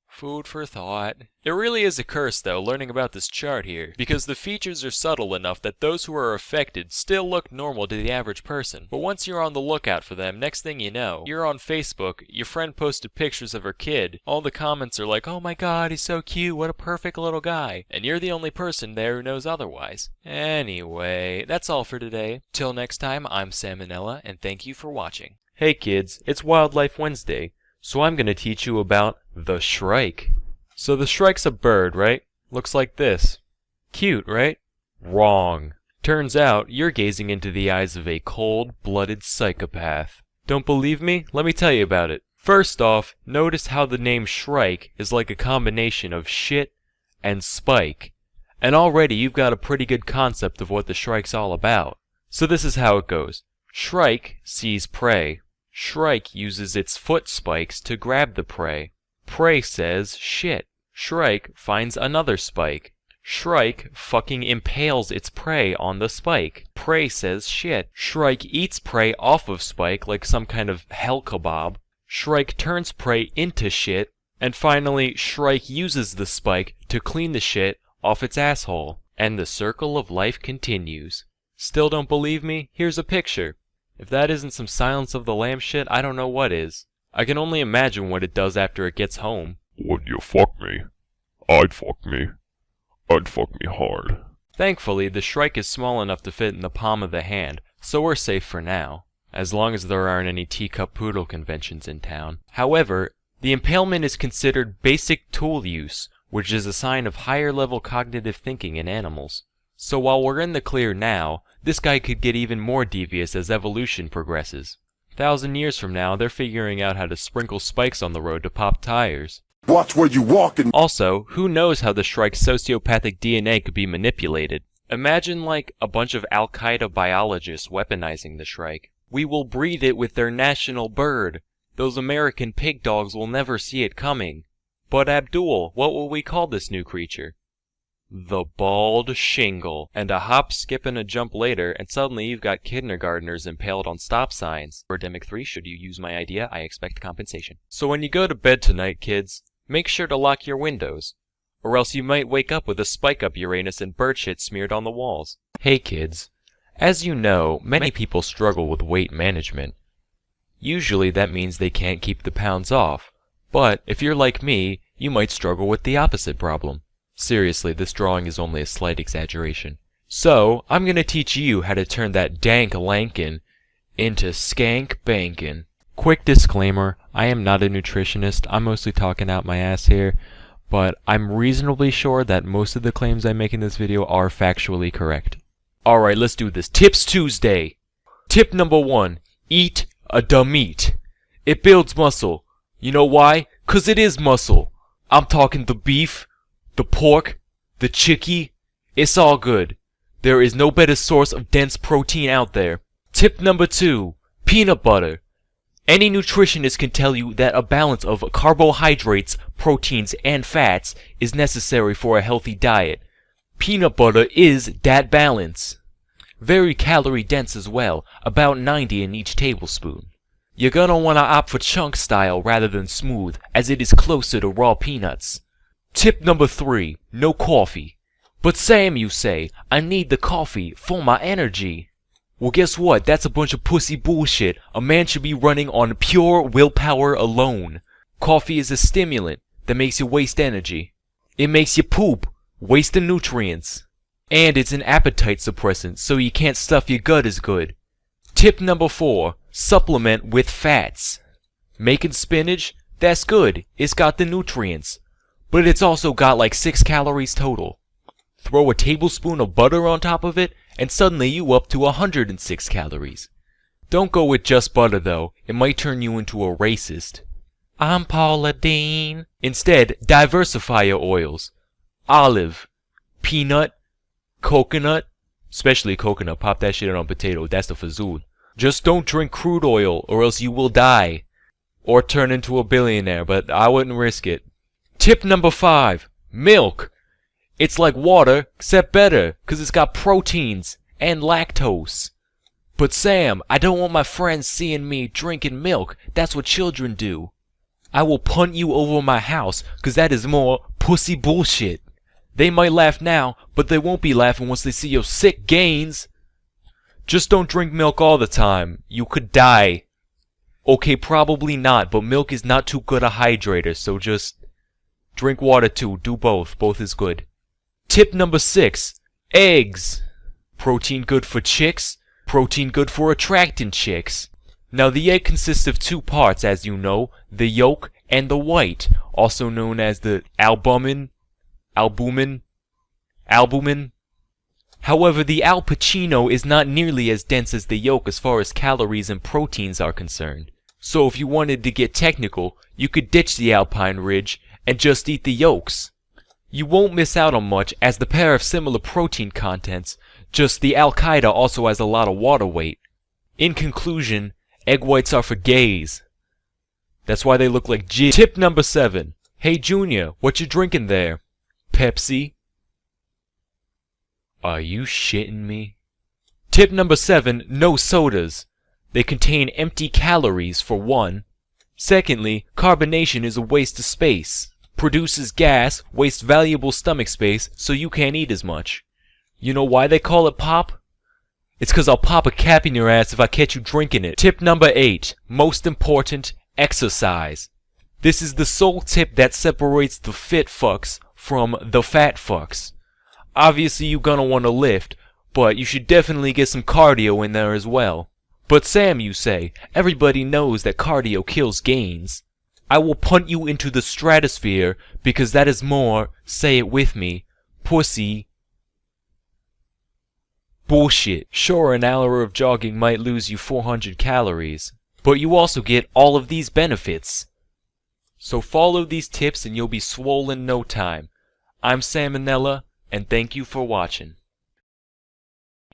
food for thought. It really is a curse though, learning about this chart here, because the features are subtle enough that those who are affected still look normal to the average person. But once you're on the lookout for them, next thing you know, you're on Facebook, your friend posted pictures of her kid, all the comments are like, oh my god, he's so cute, what a perfect little guy, and you're the only person there who knows otherwise. Anyway, that's all for today. Till next time, I'm Sam and Nella, and thank you for watching. Hey kids, it's Wildlife Wednesday, so I'm gonna teach you about the shrike. So the shrike's a bird, right? Looks like this. Cute, right? Wrong. Turns out you're gazing into the eyes of a cold-blooded psychopath. Don't believe me? Let me tell you about it. First off, notice how the name Shrike is like a combination of shit and spike. And already you've got a pretty good concept of what the Shrike's all about. So this is how it goes. Shrike sees prey. Shrike uses its foot spikes to grab the prey. Prey says shit. Shrike finds another spike. Shrike fucking impales its prey on the spike. Prey says shit. Shrike eats prey off of spike like some kind of hell kebab. Shrike turns prey into shit. And finally, Shrike uses the spike to clean the shit off its asshole. And the circle of life continues. Still don't believe me? Here's a picture. If that isn't some Silence of the Lambs shit, I don't know what is. I can only imagine what it does after it gets home. Would you fuck me? I'd fuck me. I'd fuck me hard. Thankfully, the Shrike is small enough to fit in the palm of the hand, so we're safe for now, as long as there aren't any teacup poodle conventions in town. However, the impalement is considered basic tool use, which is a sign of higher level cognitive thinking in animals. So while we're in the clear now, this guy could get even more devious as evolution progresses. 1,000 years from now, they're figuring out how to sprinkle spikes on the road to pop tires. Watch where you walking. Also, who knows how the Shrike's sociopathic DNA could be manipulated? Imagine like a bunch of Al-Qaeda biologists weaponizing the Shrike. We will breed it with their national bird. Those American pig dogs will never see it coming. But Abdul, what will we call this new creature? The bald shingle. And a hop, skip, and a jump later, and suddenly you've got kindergartners impaled on stop signs. Birdemic 3, should you use my idea, I expect compensation. So when you go to bed tonight, kids, make sure to lock your windows, or else you might wake up with a spike up your anus and bird shit smeared on the walls. Hey kids, as you know, many people struggle with weight management. Usually that means they can't keep the pounds off, but if you're like me, you might struggle with the opposite problem. Seriously, this drawing is only a slight exaggeration. So, I'm gonna teach you how to turn that dank lankin into skank bankin. Quick disclaimer, I am not a nutritionist, I'm mostly talking out my ass here, but I'm reasonably sure that most of the claims I make in this video are factually correct. Alright, let's do this. Tips Tuesday! Tip number 1, eat a dumb meat. It builds muscle. You know why? 'Cause it is muscle. I'm talking the beef, the pork, the chickie. It's all good. There is no better source of dense protein out there. Tip number 2, peanut butter. Any nutritionist can tell you that a balance of carbohydrates, proteins, and fats is necessary for a healthy diet. Peanut butter is that balance. Very calorie dense as well, about 90 in each tablespoon. You're gonna wanna opt for chunk style rather than smooth, as it is closer to raw peanuts. Tip number 3, no coffee. But Sam, you say, I need the coffee for my energy. Well, guess what? That's a bunch of pussy bullshit. A man should be running on pure willpower alone. Coffee is a stimulant that makes you waste energy. It makes you poop, waste the nutrients. And it's an appetite suppressant, so you can't stuff your gut as good. Tip number 4, supplement with fats. Making spinach? That's good. It's got the nutrients. But it's also got like 6 calories total. Throw a tablespoon of butter on top of it, and suddenly you up to 106 calories. Don't go with just butter though, it might turn you into a racist. I'm Paula Deen. Instead, diversify your oils. Olive, peanut, coconut, especially coconut, pop that shit on potato, that's the fazool. Just don't drink crude oil or else you will die. Or turn into a billionaire, but I wouldn't risk it. Tip number 5, milk. It's like water, except better, 'cause it's got proteins and lactose. But Sam, I don't want my friends seeing me drinking milk. That's what children do. I will punt you over my house, 'cause that is more pussy bullshit. They might laugh now, but they won't be laughing once they see your sick gains. Just don't drink milk all the time. You could die. Okay, probably not, but milk is not too good a hydrator, so just drink water too. Do both. Both is good. Tip number 6, eggs. Protein good for chicks, protein good for attracting chicks. Now the egg consists of 2 parts, as you know, the yolk and the white, also known as the albumin. However, the Al Pacino is not nearly as dense as the yolk as far as calories and proteins are concerned. So if you wanted to get technical, you could ditch the Alpine Ridge and just eat the yolks. You won't miss out on much, as the pair have similar protein contents, just the Al-Qaeda also has a lot of water weight. In conclusion, egg whites are for gays. That's why they look like jizz. Tip number 7. Hey Junior, what you drinking there? Pepsi? Are you shitting me? Tip number 7, no sodas. They contain empty calories, for one. Secondly, carbonation is a waste of space. Produces gas, wastes valuable stomach space, so you can't eat as much. You know why they call it pop? It's 'cause I'll pop a cap in your ass if I catch you drinking it. Tip number 8, most important, exercise. This is the sole tip that separates the fit fucks from the fat fucks. Obviously you're gonna want to lift, but you should definitely get some cardio in there as well. But Sam, you say, everybody knows that cardio kills gains. I will punt you into the stratosphere because that is more, say it with me, pussy bullshit. Sure, an hour of jogging might lose you 400 calories, but you also get all of these benefits. So follow these tips and you'll be swole in no time. I'm Sam and Nella, and thank you for watching.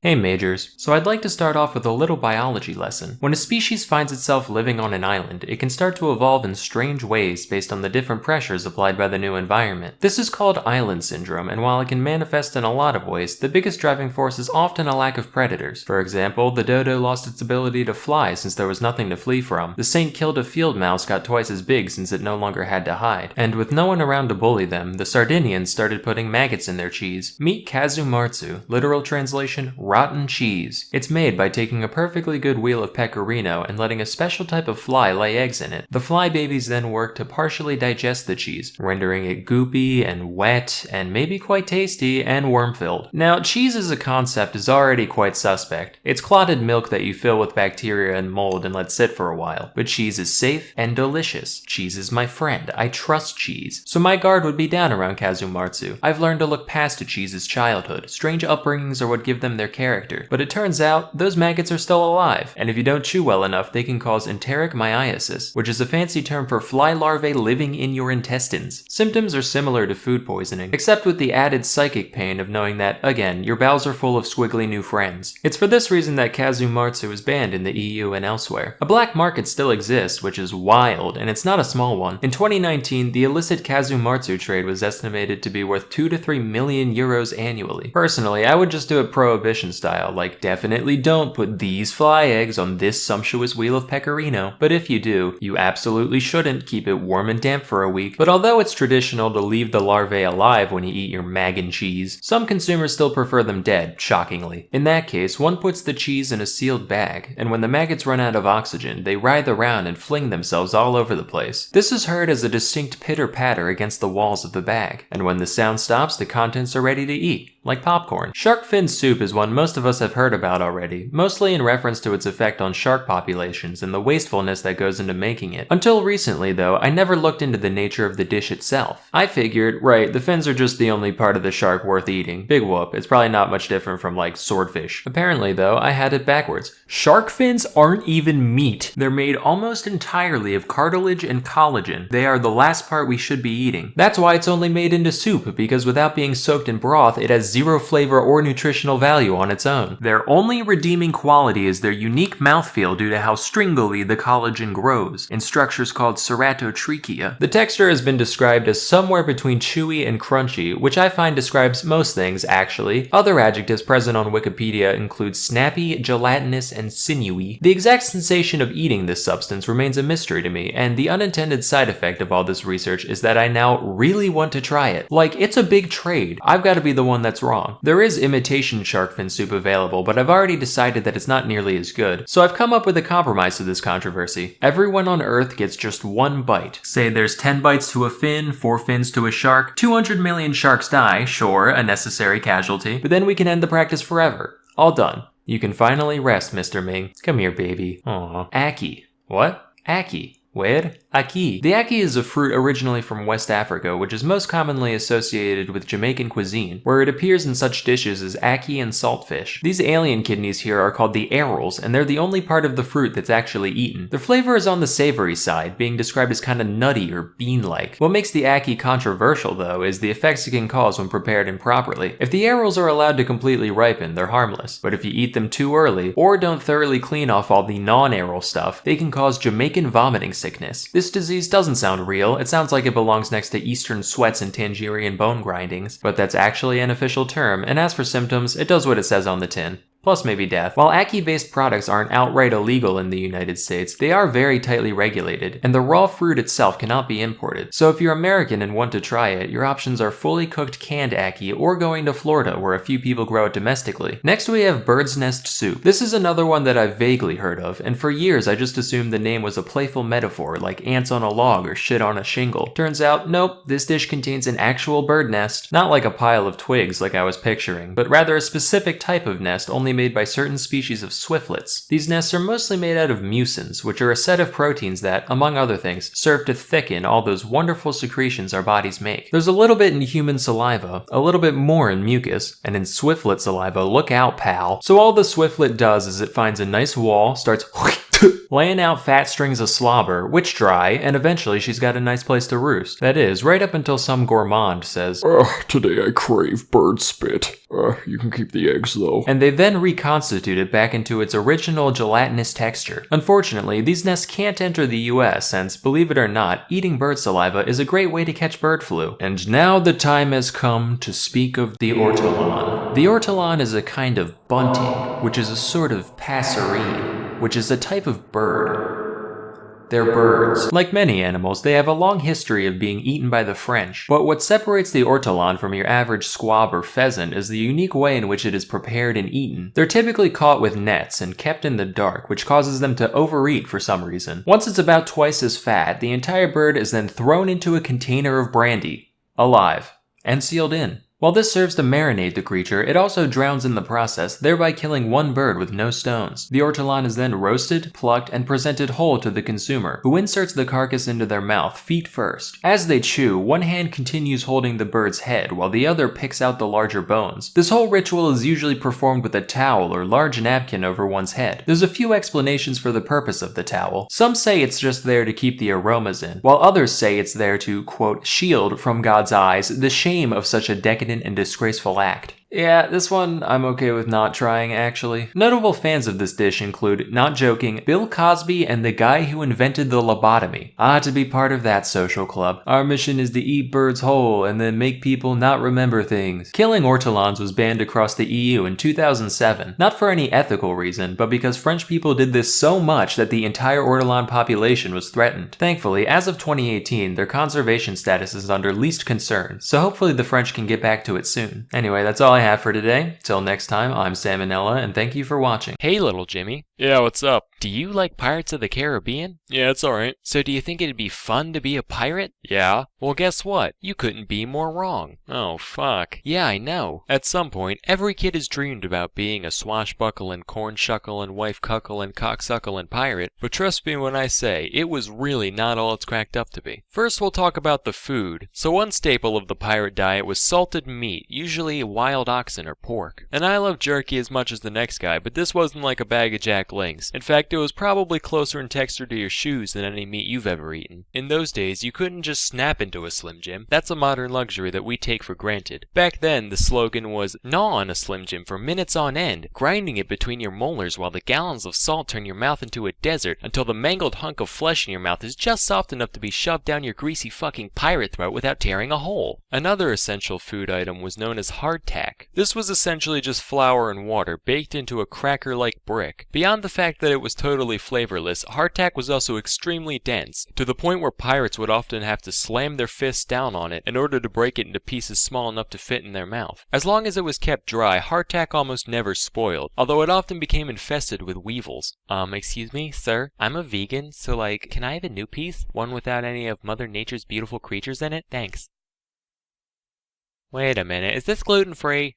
Hey Majors, so I'd like to start off with a little biology lesson. When a species finds itself living on an island, it can start to evolve in strange ways based on the different pressures applied by the new environment. This is called island syndrome, and while it can manifest in a lot of ways, the biggest driving force is often a lack of predators. For example, the dodo lost its ability to fly since there was nothing to flee from. The Saint Kilda field mouse got twice as big since it no longer had to hide. And with no one around to bully them, the Sardinians started putting maggots in their cheese. Meet kazumartsu, literal translation, rotten cheese. It's made by taking a perfectly good wheel of pecorino and letting a special type of fly lay eggs in it. The fly babies then work to partially digest the cheese, rendering it goopy and wet and maybe quite tasty and worm-filled. Now, cheese as a concept is already quite suspect. It's clotted milk that you fill with bacteria and mold and let sit for a while. But cheese is safe and delicious. Cheese is my friend. I trust cheese. So my guard would be down around kazumartsu. I've learned to look past a cheese's childhood. Strange upbringings are what give them their character. But it turns out, those maggots are still alive, and if you don't chew well enough, they can cause enteric myiasis, which is a fancy term for fly larvae living in your intestines. Symptoms are similar to food poisoning, except with the added psychic pain of knowing that, again, your bowels are full of squiggly new friends. It's for this reason that kazumartsu is banned in the EU and elsewhere. A black market still exists, which is wild, and it's not a small one. In 2019, the illicit kazumartsu trade was estimated to be worth 2 to 3 million euros annually. Personally, I would just do it prohibition style, like definitely don't put these fly eggs on this sumptuous wheel of pecorino. But if you do, you absolutely shouldn't keep it warm and damp for a week. But although it's traditional to leave the larvae alive when you eat your mag and cheese, some consumers still prefer them dead, shockingly. In that case, one puts the cheese in a sealed bag, and when the maggots run out of oxygen, they writhe around and fling themselves all over the place. This is heard as a distinct pitter-patter against the walls of the bag, and when the sound stops, the contents are ready to eat, like popcorn. Shark fin soup is one most of us have heard about already, mostly in reference to its effect on shark populations and the wastefulness that goes into making it. Until recently though, I never looked into the nature of the dish itself. I figured, right, the fins are just the only part of the shark worth eating. Big whoop, it's probably not much different from like swordfish. Apparently though, I had it backwards. Shark fins aren't even meat. They're made almost entirely of cartilage and collagen. They are the last part we should be eating. That's why it's only made into soup, because without being soaked in broth, it has zero flavor or nutritional value on its own. Their only redeeming quality is their unique mouthfeel due to how stringily the collagen grows, in structures called ceratotrichia. The texture has been described as somewhere between chewy and crunchy, which I find describes most things, actually. Other adjectives present on Wikipedia include snappy, gelatinous, and sinewy. The exact sensation of eating this substance remains a mystery to me, and the unintended side effect of all this research is that I now really want to try it. Like, it's a big trade. I've got to be the one that's wrong. There is imitation shark fin soup available, but I've already decided that it's not nearly as good, so I've come up with a compromise to this controversy. Everyone on Earth gets just one bite. Say there's 10 bites to a fin, 4 fins to a shark, 200 million sharks die, sure, a necessary casualty, but then we can end the practice forever. All done. You can finally rest, Mr. Ming. Come here, baby. Aw. Aki. What? Aki. Where? Ackee. The ackee is a fruit originally from West Africa, which is most commonly associated with Jamaican cuisine, where it appears in such dishes as ackee and saltfish. These alien kidneys here are called the arils, and they're the only part of the fruit that's actually eaten. The flavor is on the savory side, being described as kinda nutty or bean-like. What makes the ackee controversial, though, is the effects it can cause when prepared improperly. If the arils are allowed to completely ripen, they're harmless, but if you eat them too early, or don't thoroughly clean off all the non-aril stuff, they can cause Jamaican vomiting sickness. This disease doesn't sound real, it sounds like it belongs next to Eastern sweats and Tangerian bone grindings, but that's actually an official term, and as for symptoms, it does what it says on the tin. Plus maybe death. While ackee-based products aren't outright illegal in the United States, they are very tightly regulated, and the raw fruit itself cannot be imported. So if you're American and want to try it, your options are fully cooked canned ackee or going to Florida where a few people grow it domestically. Next we have bird's nest soup. This is another one that I've vaguely heard of, and for years I just assumed the name was a playful metaphor like ants on a log or shit on a shingle. Turns out, nope, this dish contains an actual bird nest. Not like a pile of twigs like I was picturing, but rather a specific type of nest only made by certain species of swiftlets. These nests are mostly made out of mucins, which are a set of proteins that, among other things, serve to thicken all those wonderful secretions our bodies make. There's a little bit in human saliva, a little bit more in mucus, and in swiftlet saliva, look out pal. So all the swiftlet does is it finds a nice wall, starts laying out fat strings of slobber, which dry, and eventually she's got a nice place to roost. That is, right up until some gourmand says, Today I crave bird spit. You can keep the eggs though. And they then reconstitute it back into its original gelatinous texture. Unfortunately, these nests can't enter the US since, believe it or not, eating bird saliva is a great way to catch bird flu. And now the time has come to speak of the ortolan. The ortolan is a kind of bunting, which is a sort of passerine, which is a type of bird. They're birds. Like many animals, they have a long history of being eaten by the French, but what separates the ortolan from your average squab or pheasant is the unique way in which it is prepared and eaten. They're typically caught with nets and kept in the dark, which causes them to overeat for some reason. Once it's about twice as fat, the entire bird is then thrown into a container of brandy, alive, and sealed in. While this serves to marinate the creature, it also drowns in the process, thereby killing one bird with no stones. The ortolan is then roasted, plucked, and presented whole to the consumer, who inserts the carcass into their mouth, feet first. As they chew, one hand continues holding the bird's head, while the other picks out the larger bones. This whole ritual is usually performed with a towel or large napkin over one's head. There's a few explanations for the purpose of the towel. Some say it's just there to keep the aromas in, while others say it's there to, quote, shield from God's eyes the shame of such a decadent and disgraceful act. Yeah, this one I'm okay with not trying, actually. Notable fans of this dish include, not joking, Bill Cosby and the guy who invented the lobotomy. To be part of that social club. Our mission is to eat birds whole and then make people not remember things. Killing ortolans was banned across the EU in 2007, not for any ethical reason, but because French people did this so much that the entire ortolan population was threatened. Thankfully, as of 2018, their conservation status is under least concern, so hopefully the French can get back to it soon. Anyway, that's all I have for today. Till next time, I'm Sam and Nella, and thank you for watching. Hey, little Jimmy. Yeah, what's up? Do you like Pirates of the Caribbean? Yeah, it's alright. So do you think it'd be fun to be a pirate? Yeah? Well, guess what? You couldn't be more wrong. Oh, fuck. Yeah, I know. At some point, every kid has dreamed about being a swashbuckling, corn-shuckling, wife-cuckling, cocksuckling pirate, but trust me when I say, it was really not all it's cracked up to be. First, we'll talk about the food. So one staple of the pirate diet was salted meat, usually wild oxen or pork. And I love jerky as much as the next guy, but this wasn't like a bag of Jack Links. In fact, it was probably closer in texture to your shoes than any meat you've ever eaten. In those days, you couldn't just snap into a Slim Jim. That's a modern luxury that we take for granted. Back then, the slogan was, gnaw on a Slim Jim for minutes on end, grinding it between your molars while the gallons of salt turn your mouth into a desert until the mangled hunk of flesh in your mouth is just soft enough to be shoved down your greasy fucking pirate throat without tearing a hole. Another essential food item was known as hardtack. This was essentially just flour and water baked into a cracker-like brick. Beyond the fact that it was totally flavorless, hardtack was also extremely dense, to the point where pirates would often have to slam their fists down on it in order to break it into pieces small enough to fit in their mouth. As long as it was kept dry, hardtack almost never spoiled, although it often became infested with weevils. Excuse me, sir? I'm a vegan, so can I have a new piece? One without any of Mother Nature's beautiful creatures in it? Thanks. Wait a minute, is this gluten-free?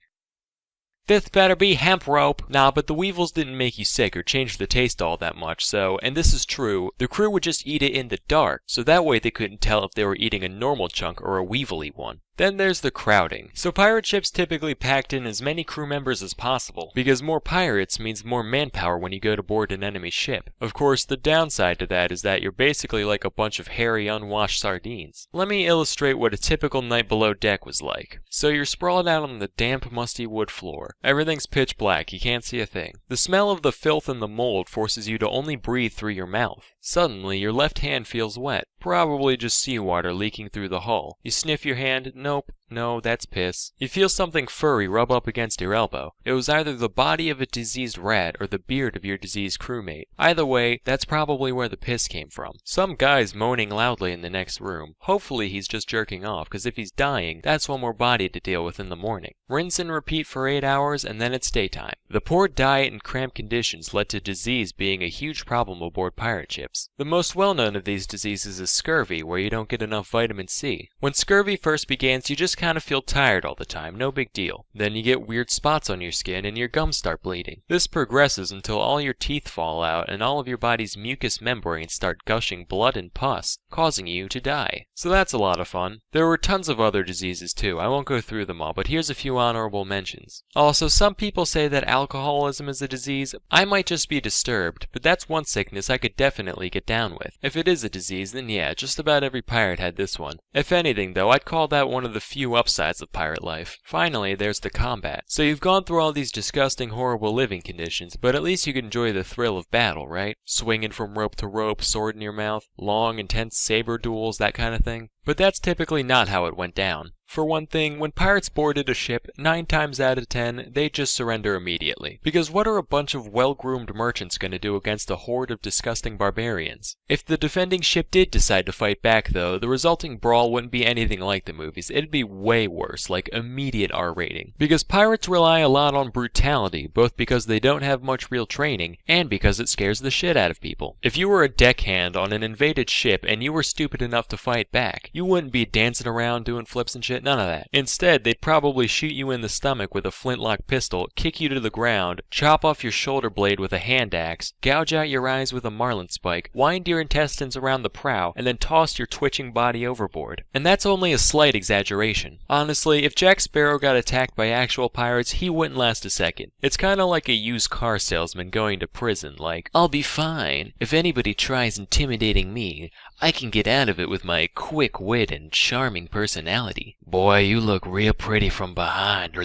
Fifth better be hemp rope. Nah, but the weevils didn't make you sick or change the taste all that much, so, and this is true, the crew would just eat it in the dark, so that way they couldn't tell if they were eating a normal chunk or a weevily one. Then there's the crowding. So pirate ships typically packed in as many crew members as possible, because more pirates means more manpower when you go to board an enemy ship. Of course, the downside to that is that you're basically like a bunch of hairy, unwashed sardines. Let me illustrate what a typical night below deck was like. So you're sprawled out on the damp, musty wood floor. Everything's pitch black, you can't see a thing. The smell of the filth and the mold forces you to only breathe through your mouth. Suddenly, your left hand feels wet. Probably just seawater leaking through the hull. You sniff your hand, nope. No, that's piss. You feel something furry rub up against your elbow. It was either the body of a diseased rat or the beard of your diseased crewmate. Either way, that's probably where the piss came from. Some guy's moaning loudly in the next room. Hopefully he's just jerking off, because if he's dying, that's one more body to deal with in the morning. Rinse and repeat for 8 hours, and then it's daytime. The poor diet and cramped conditions led to disease being a huge problem aboard pirate ships. The most well-known of these diseases is scurvy, where you don't get enough vitamin C. When scurvy first begins, you just kind of feel tired all the time, no big deal. Then you get weird spots on your skin and your gums start bleeding. This progresses until all your teeth fall out and all of your body's mucous membranes start gushing blood and pus, causing you to die. So that's a lot of fun. There were tons of other diseases too, I won't go through them all, but here's a few honorable mentions. Also, some people say that alcoholism is a disease. I might just be disturbed, but that's one sickness I could definitely get down with. If it is a disease, then yeah, just about every pirate had this one. If anything though, I'd call that one of the few upsides of pirate life. Finally, there's the combat. So you've gone through all these disgusting, horrible living conditions, but at least you can enjoy the thrill of battle, right? Swinging from rope to rope, sword in your mouth, long, intense saber duels, that kind of thing. But that's typically not how it went down. For one thing, when pirates boarded a ship, 9 times out of 10, they'd just surrender immediately. Because what are a bunch of well-groomed merchants gonna do against a horde of disgusting barbarians? If the defending ship did decide to fight back though, the resulting brawl wouldn't be anything like the movies. It'd be way worse, like immediate R rating. Because pirates rely a lot on brutality, both because they don't have much real training, and because it scares the shit out of people. If you were a deckhand on an invaded ship and you were stupid enough to fight back, you wouldn't be dancing around doing flips and shit. None of that. Instead, they'd probably shoot you in the stomach with a flintlock pistol, kick you to the ground, chop off your shoulder blade with a hand axe, gouge out your eyes with a marlin spike, wind your intestines around the prow, and then toss your twitching body overboard. And that's only a slight exaggeration. Honestly, if Jack Sparrow got attacked by actual pirates, he wouldn't last a second. It's kinda like a used car salesman going to prison, like, I'll be fine. If anybody tries intimidating me, I can get out of it with my quick wit and charming personality. Boy, you look real pretty from behind.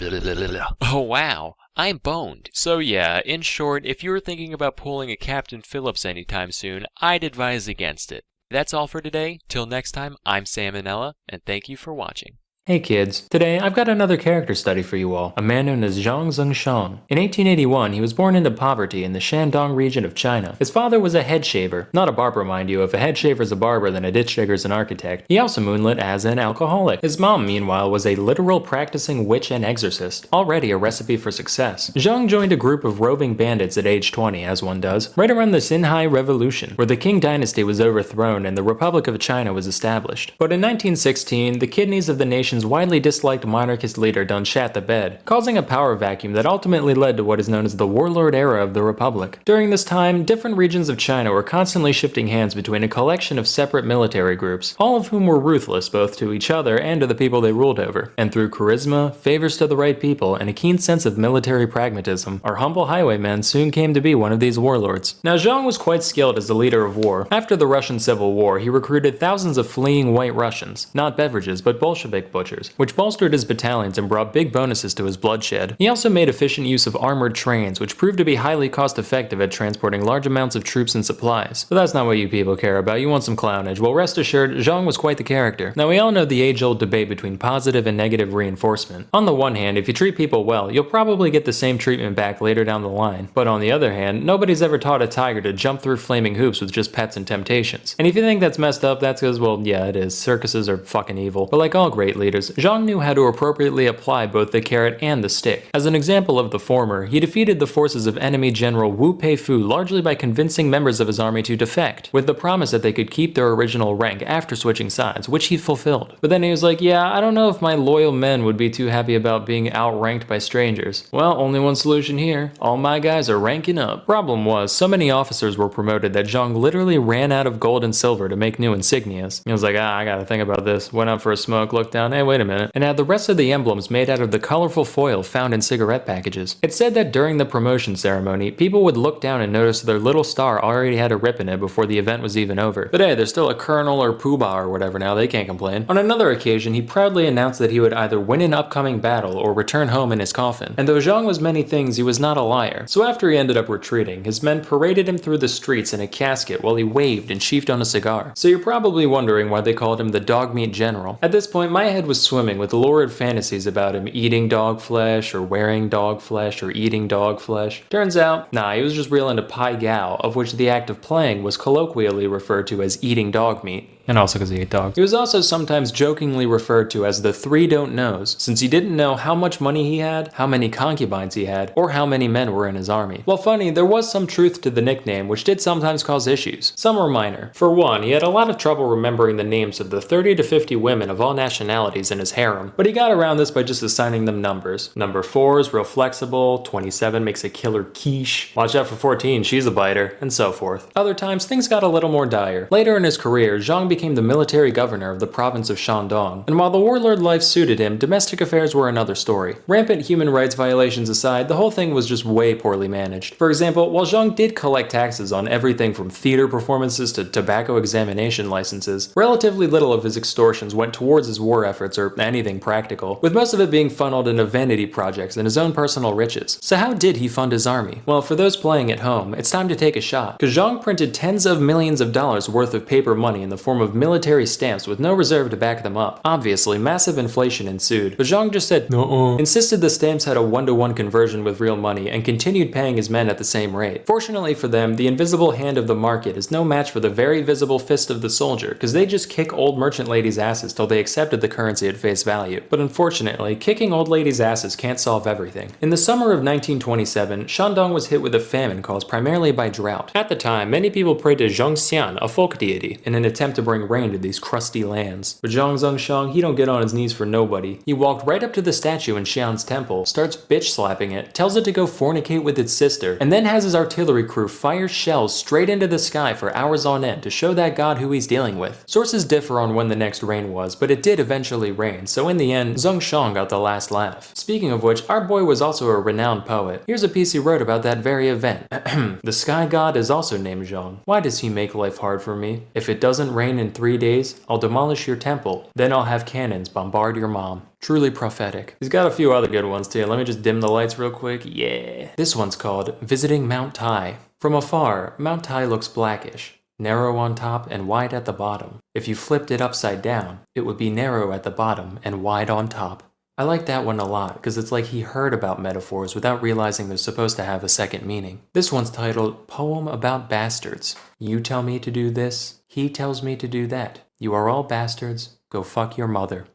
Oh wow, I'm boned. So yeah, in short, if you were thinking about pulling a Captain Phillips anytime soon, I'd advise against it. That's all for today. Till next time, I'm Sam and Nella, and thank you for watching. Hey kids, today I've got another character study for you all, a man known as Zhang Zhengshan. In 1881, he was born into poverty in the Shandong region of China. His father was a head shaver, not a barber mind you. If a head shaver's a barber, then a ditch digger's an architect. He also moonlit as an alcoholic. His mom, meanwhile, was a literal practicing witch and exorcist, already a recipe for success. Zhang joined a group of roving bandits at age 20, as one does, right around the Xinhai Revolution, where the Qing dynasty was overthrown and the Republic of China was established. But in 1916, the kidneys of the nation's widely disliked monarchist leader done shat the bed, causing a power vacuum that ultimately led to what is known as the warlord era of the Republic. During this time, different regions of China were constantly shifting hands between a collection of separate military groups, all of whom were ruthless both to each other and to the people they ruled over. And through charisma, favors to the right people, and a keen sense of military pragmatism, our humble highwayman soon came to be one of these warlords. Now Zhang was quite skilled as a leader of war. After the Russian Civil War, he recruited thousands of fleeing white Russians, not beverages but Bolshevik butchers, which bolstered his battalions and brought big bonuses to his bloodshed. He also made efficient use of armored trains, which proved to be highly cost-effective at transporting large amounts of troops and supplies. But that's not what you people care about, you want some clownage. Well, rest assured, Zhang was quite the character. Now we all know the age-old debate between positive and negative reinforcement. On the one hand, if you treat people well, you'll probably get the same treatment back later down the line. But on the other hand, nobody's ever taught a tiger to jump through flaming hoops with just pets and temptations. And if you think that's messed up, that's because, well, yeah, it is. Circuses are fucking evil. But like all great leaders, millimeters, Zhang knew how to appropriately apply both the carrot and the stick. As an example of the former, he defeated the forces of enemy General Wu Peifu largely by convincing members of his army to defect, with the promise that they could keep their original rank after switching sides, which he fulfilled. But then he was like, yeah, I don't know if my loyal men would be too happy about being outranked by strangers. Well, only one solution here. All my guys are ranking up. Problem was, so many officers were promoted that Zhang literally ran out of gold and silver to make new insignias. He was like, I gotta think about this. Went out for a smoke, looked down, hey, wait a minute, and had the rest of the emblems made out of the colorful foil found in cigarette packages. It said that during the promotion ceremony, people would look down and notice their little star already had a rip in it before the event was even over. But hey, there's still a colonel or poobah or whatever now, they can't complain. On another occasion, he proudly announced that he would either win an upcoming battle or return home in his coffin. And though Zhang was many things, he was not a liar. So after he ended up retreating, his men paraded him through the streets in a casket while he waved and sheafed on a cigar. So you're probably wondering why they called him the dog meat general. At this point, my head was swimming with lurid fantasies about him eating dog flesh or wearing dog flesh or eating dog flesh. Turns out, nah, he was just real into pai gao, of which the act of playing was colloquially referred to as eating dog meat. And also because he ate dogs. He was also sometimes jokingly referred to as the three don't knows, since he didn't know how much money he had, how many concubines he had, or how many men were in his army. While funny, there was some truth to the nickname, which did sometimes cause issues. Some were minor. For one, he had a lot of trouble remembering the names of the 30 to 50 women of all nationalities in his harem, but he got around this by just assigning them numbers. Number 4 is real flexible, 27 makes a killer quiche, watch out for 14, she's a biter, and so forth. Other times, things got a little more dire. Later in his career, Zhang became the military governor of the province of Shandong, and while the warlord life suited him, domestic affairs were another story. Rampant human rights violations aside, the whole thing was just way poorly managed. For example, while Zhang did collect taxes on everything from theater performances to tobacco examination licenses, relatively little of his extortions went towards his war efforts or anything practical, with most of it being funneled into vanity projects and his own personal riches. So how did he fund his army? Well, for those playing at home, it's time to take a shot, because Zhang printed tens of millions of dollars worth of paper money in the form of military stamps with no reserve to back them up. Obviously, massive inflation ensued, but Zhang just said no, insisted the stamps had a 1-to-1 conversion with real money, and continued paying his men at the same rate. Fortunately for them, the invisible hand of the market is no match for the very visible fist of the soldier, because they just kick old merchant ladies' asses till they accepted the currency at face value. But unfortunately, kicking old ladies' asses can't solve everything. In the summer of 1927, Shandong was hit with a famine caused primarily by drought. At the time, many people prayed to Zhongxian, a folk deity, in an attempt to bring rain to these crusty lands. But Zhang Zhengshang, he don't get on his knees for nobody. He walked right up to the statue in Xian's temple, starts bitch slapping it, tells it to go fornicate with its sister, and then has his artillery crew fire shells straight into the sky for hours on end to show that god who he's dealing with. Sources differ on when the next rain was, but it did eventually rain, so in the end, Zhengshang got the last laugh. Speaking of which, our boy was also a renowned poet. Here's a piece he wrote about that very event. The sky god is also named Zhang. Why does he make life hard for me? If it doesn't rain in 3 days, I'll demolish your temple. Then I'll have cannons bombard your mom. Truly prophetic. He's got a few other good ones too. Let me just dim the lights real quick. Yeah. This one's called Visiting Mount Tai. From afar, Mount Tai looks blackish, narrow on top and wide at the bottom. If you flipped it upside down, it would be narrow at the bottom and wide on top. I like that one a lot, because it's like he heard about metaphors without realizing they're supposed to have a second meaning. This one's titled Poem About Bastards. You tell me to do this, he tells me to do that. You are all bastards, go fuck your mother.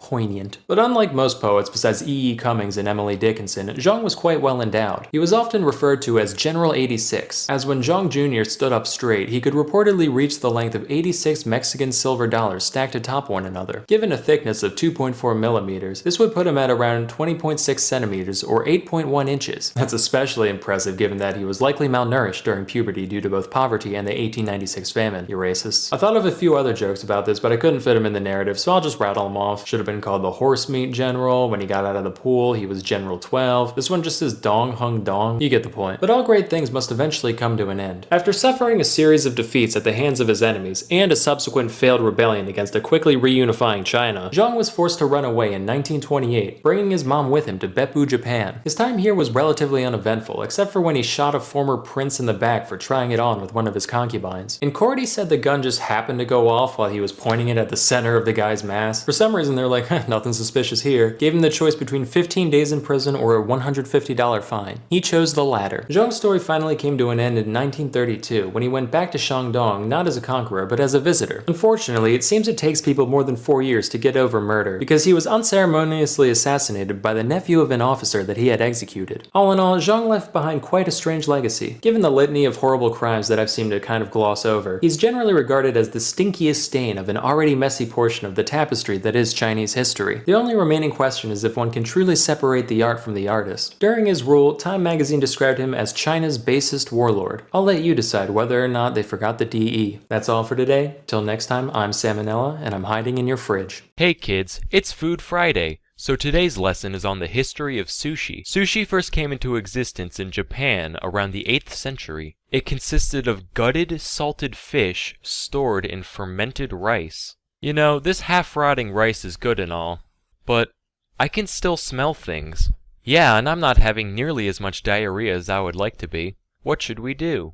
Poignant. But unlike most poets besides E. E. Cummings and Emily Dickinson, Zhang was quite well endowed. He was often referred to as General 86, as when Zhang Jr. stood up straight, he could reportedly reach the length of 86 Mexican silver dollars stacked atop one another. Given a thickness of 2.4 millimeters, this would put him at around 20.6 centimeters or 8.1 inches. That's especially impressive given that he was likely malnourished during puberty due to both poverty and the 1896 famine. You racists. I thought of a few other jokes about this, but I couldn't fit them in the narrative, so I'll just rattle them off. Should have been called the horse meat general. When he got out of the pool, he was General 12. This one just says Dong Hung Dong. You get the point. But all great things must eventually come to an end. After suffering a series of defeats at the hands of his enemies and a subsequent failed rebellion against a quickly reunifying China, Zhang was forced to run away in 1928, bringing his mom with him to Beppu, Japan. His time here was relatively uneventful, except for when he shot a former prince in the back for trying it on with one of his concubines. In court, he said the gun just happened to go off while he was pointing it at the center of the guy's mask. For some reason, they're like, like, nothing suspicious here, gave him the choice between 15 days in prison or a $150 fine. He chose the latter. Zhong's story finally came to an end in 1932 when he went back to Shandong not as a conqueror but as a visitor. Unfortunately, it seems it takes people more than 4 years to get over murder because he was unceremoniously assassinated by the nephew of an officer that he had executed. All in all, Zhong left behind quite a strange legacy. Given the litany of horrible crimes that I've seemed to kind of gloss over, he's generally regarded as the stinkiest stain of an already messy portion of the tapestry that is Chinese history. The only remaining question is if one can truly separate the art from the artist. During his rule, Time magazine described him as China's basest warlord. I'll let you decide whether or not they forgot the DE. That's all for today. Till next time, I'm Salmonella, and I'm hiding in your fridge. Hey kids, it's Food Friday. So today's lesson is on the history of sushi. Sushi first came into existence in Japan around the 8th century. It consisted of gutted, salted fish stored in fermented rice. You know, this half-rotting rice is good and all, but I can still smell things. Yeah, and I'm not having nearly as much diarrhea as I would like to be. What should we do?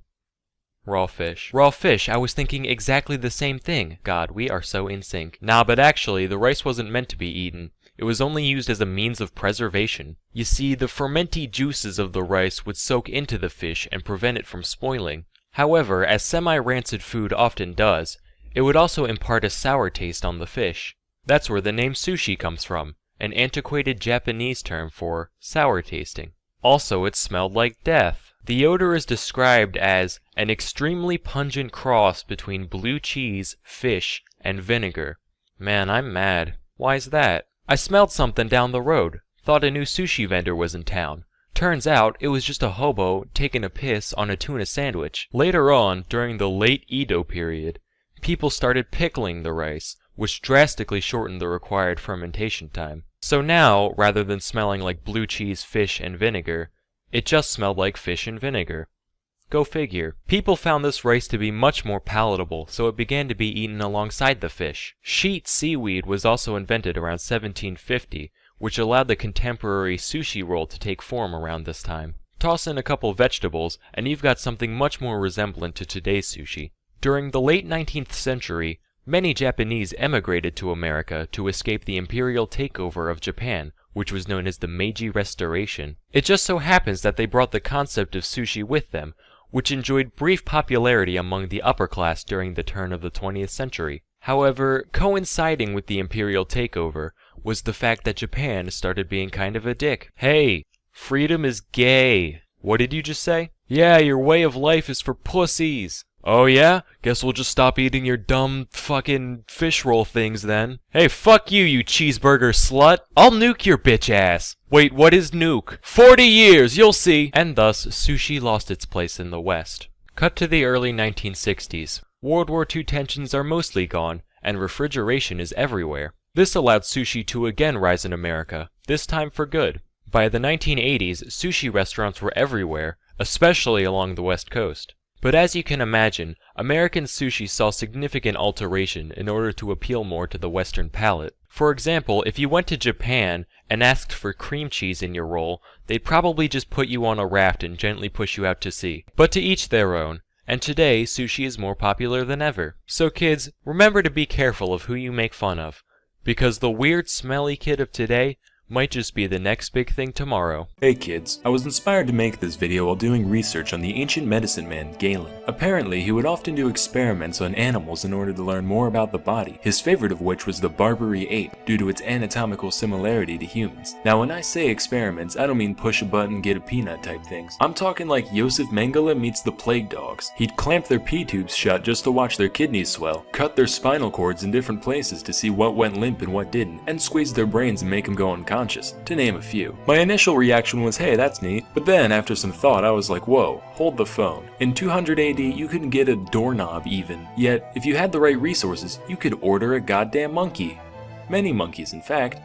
Raw fish. Raw fish, I was thinking exactly the same thing. God, we are so in sync. Nah, but actually, the rice wasn't meant to be eaten. It was only used as a means of preservation. You see, the fermenty juices of the rice would soak into the fish and prevent it from spoiling. However, as semi-rancid food often does, it would also impart a sour taste on the fish. That's where the name sushi comes from, an antiquated Japanese term for sour tasting. Also, it smelled like death. The odor is described as an extremely pungent cross between blue cheese, fish, and vinegar. Man, I'm mad. Why's that? I smelled something down the road. Thought a new sushi vendor was in town. Turns out it was just a hobo taking a piss on a tuna sandwich. Later on, during the late Edo period, people started pickling the rice, which drastically shortened the required fermentation time. So now, rather than smelling like blue cheese, fish, and vinegar, it just smelled like fish and vinegar. Go figure. People found this rice to be much more palatable, so it began to be eaten alongside the fish. Sheet seaweed was also invented around 1750, which allowed the contemporary sushi roll to take form around this time. Toss in a couple vegetables, and you've got something much more resemblant to today's sushi. During the late 19th century, many Japanese emigrated to America to escape the imperial takeover of Japan, which was known as the Meiji Restoration. It just so happens that they brought the concept of sushi with them, which enjoyed brief popularity among the upper class during the turn of the 20th century. However, coinciding with the imperial takeover was the fact that Japan started being kind of a dick. Hey, freedom is gay. What did you just say? Yeah, your way of life is for pussies. Oh yeah? Guess we'll just stop eating your dumb fucking fish roll things then. Hey, fuck you, you cheeseburger slut. I'll nuke your bitch ass. Wait, what is nuke? 40 years, you'll see. And thus, sushi lost its place in the West. Cut to the early 1960s. World War II tensions are mostly gone, and refrigeration is everywhere. This allowed sushi to again rise in America, this time for good. By the 1980s, sushi restaurants were everywhere, especially along the West Coast. But as you can imagine, American sushi saw significant alteration in order to appeal more to the Western palate. For example, if you went to Japan and asked for cream cheese in your roll, they'd probably just put you on a raft and gently push you out to sea. But to each their own, and today sushi is more popular than ever. So kids, remember to be careful of who you make fun of, because the weird smelly kid of today might just be the next big thing tomorrow. Hey kids, I was inspired to make this video while doing research on the ancient medicine man, Galen. Apparently, he would often do experiments on animals in order to learn more about the body, his favorite of which was the Barbary ape, due to its anatomical similarity to humans. Now when I say experiments, I don't mean push a button, get a peanut type things. I'm talking like Josef Mengele meets the plague dogs. He'd clamp their pee tubes shut just to watch their kidneys swell, cut their spinal cords in different places to see what went limp and what didn't, and squeeze their brains and make them go unconscious. To name a few. My initial reaction was, hey, that's neat, but then after some thought I was like, whoa, hold the phone. In 200 AD you couldn't get a doorknob even, yet if you had the right resources you could order a goddamn monkey. Many monkeys in fact.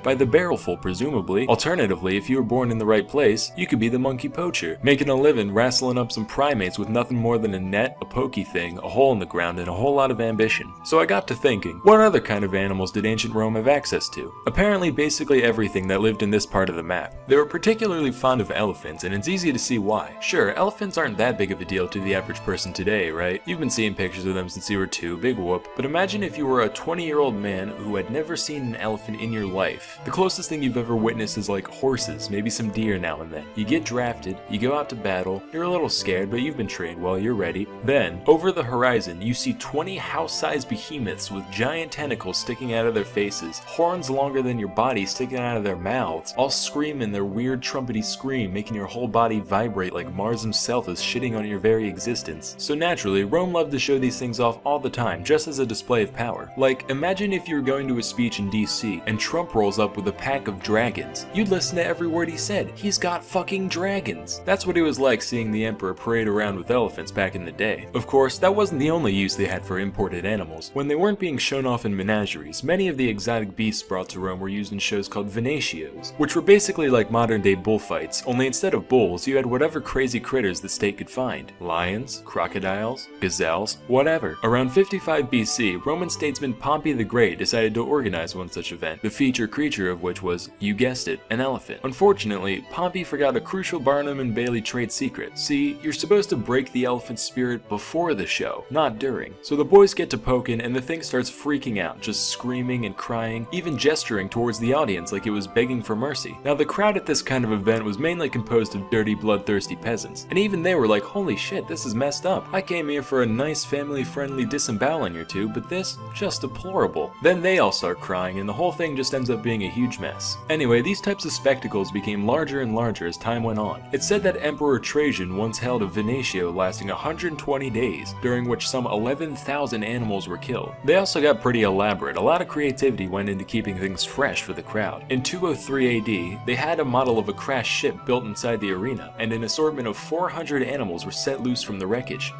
By the barrelful, presumably. Alternatively, if you were born in the right place, you could be the monkey poacher, making a living wrestling up some primates with nothing more than a net, a pokey thing, a hole in the ground, and a whole lot of ambition. So I got to thinking, what other kind of animals did ancient Rome have access to? Apparently basically everything that lived in this part of the map. They were particularly fond of elephants, and it's easy to see why. Sure, elephants aren't that big of a deal to the average person today, right? You've been seeing pictures of them since you were 2, big whoop. But imagine if you were a 20-year-old man who had never seen an elephant in your life. The closest thing you've ever witnessed is like horses, maybe some deer now and then. You get drafted, you go out to battle, you're a little scared, but you've been trained well, you're ready. Then, over the horizon, you see 20 house-sized behemoths with giant tentacles sticking out of their faces, horns longer than your body sticking out of their mouths, all screaming their weird trumpety scream, making your whole body vibrate like Mars himself is shitting on your very existence. So naturally, Rome loved to show these things off all the time, just as a display of power. Like, imagine if you were going to a speech in DC, and Trump rolls up with a pack of dragons. You'd listen to every word he said. He's got fucking dragons. That's what it was like seeing the emperor parade around with elephants back in the day. Of course, that wasn't the only use they had for imported animals. When they weren't being shown off in menageries, many of the exotic beasts brought to Rome were used in shows called venatios, which were basically like modern-day bullfights, only instead of bulls, you had whatever crazy critters the state could find. Lions, crocodiles, gazelles, whatever. Around 55 BC, Roman statesman Pompey the Great decided to organize one such event, the featured creature of which was, you guessed it, an elephant. Unfortunately, Pompey forgot a crucial Barnum and Bailey trade secret. See, you're supposed to break the elephant's spirit before the show, not during. So the boys get to poking and the thing starts freaking out, just screaming and crying, even gesturing towards the audience like it was begging for mercy. Now the crowd at this kind of event was mainly composed of dirty, bloodthirsty peasants, and even they were like, holy shit, this is messed up. I came here for a nice, family-friendly disemboweling or two, but this, just deplorable. Then they all start crying, and the whole thing just ends up being a huge mess. Anyway, these types of spectacles became larger and larger as time went on. It's said that Emperor Trajan once held a venatio lasting 120 days, during which some 11,000 animals were killed. They also got pretty elaborate. A lot of creativity went into keeping things fresh for the crowd. In 203 AD, they had a model of a crashed ship built inside the arena, and an assortment of 400 animals were set loose from the wreckage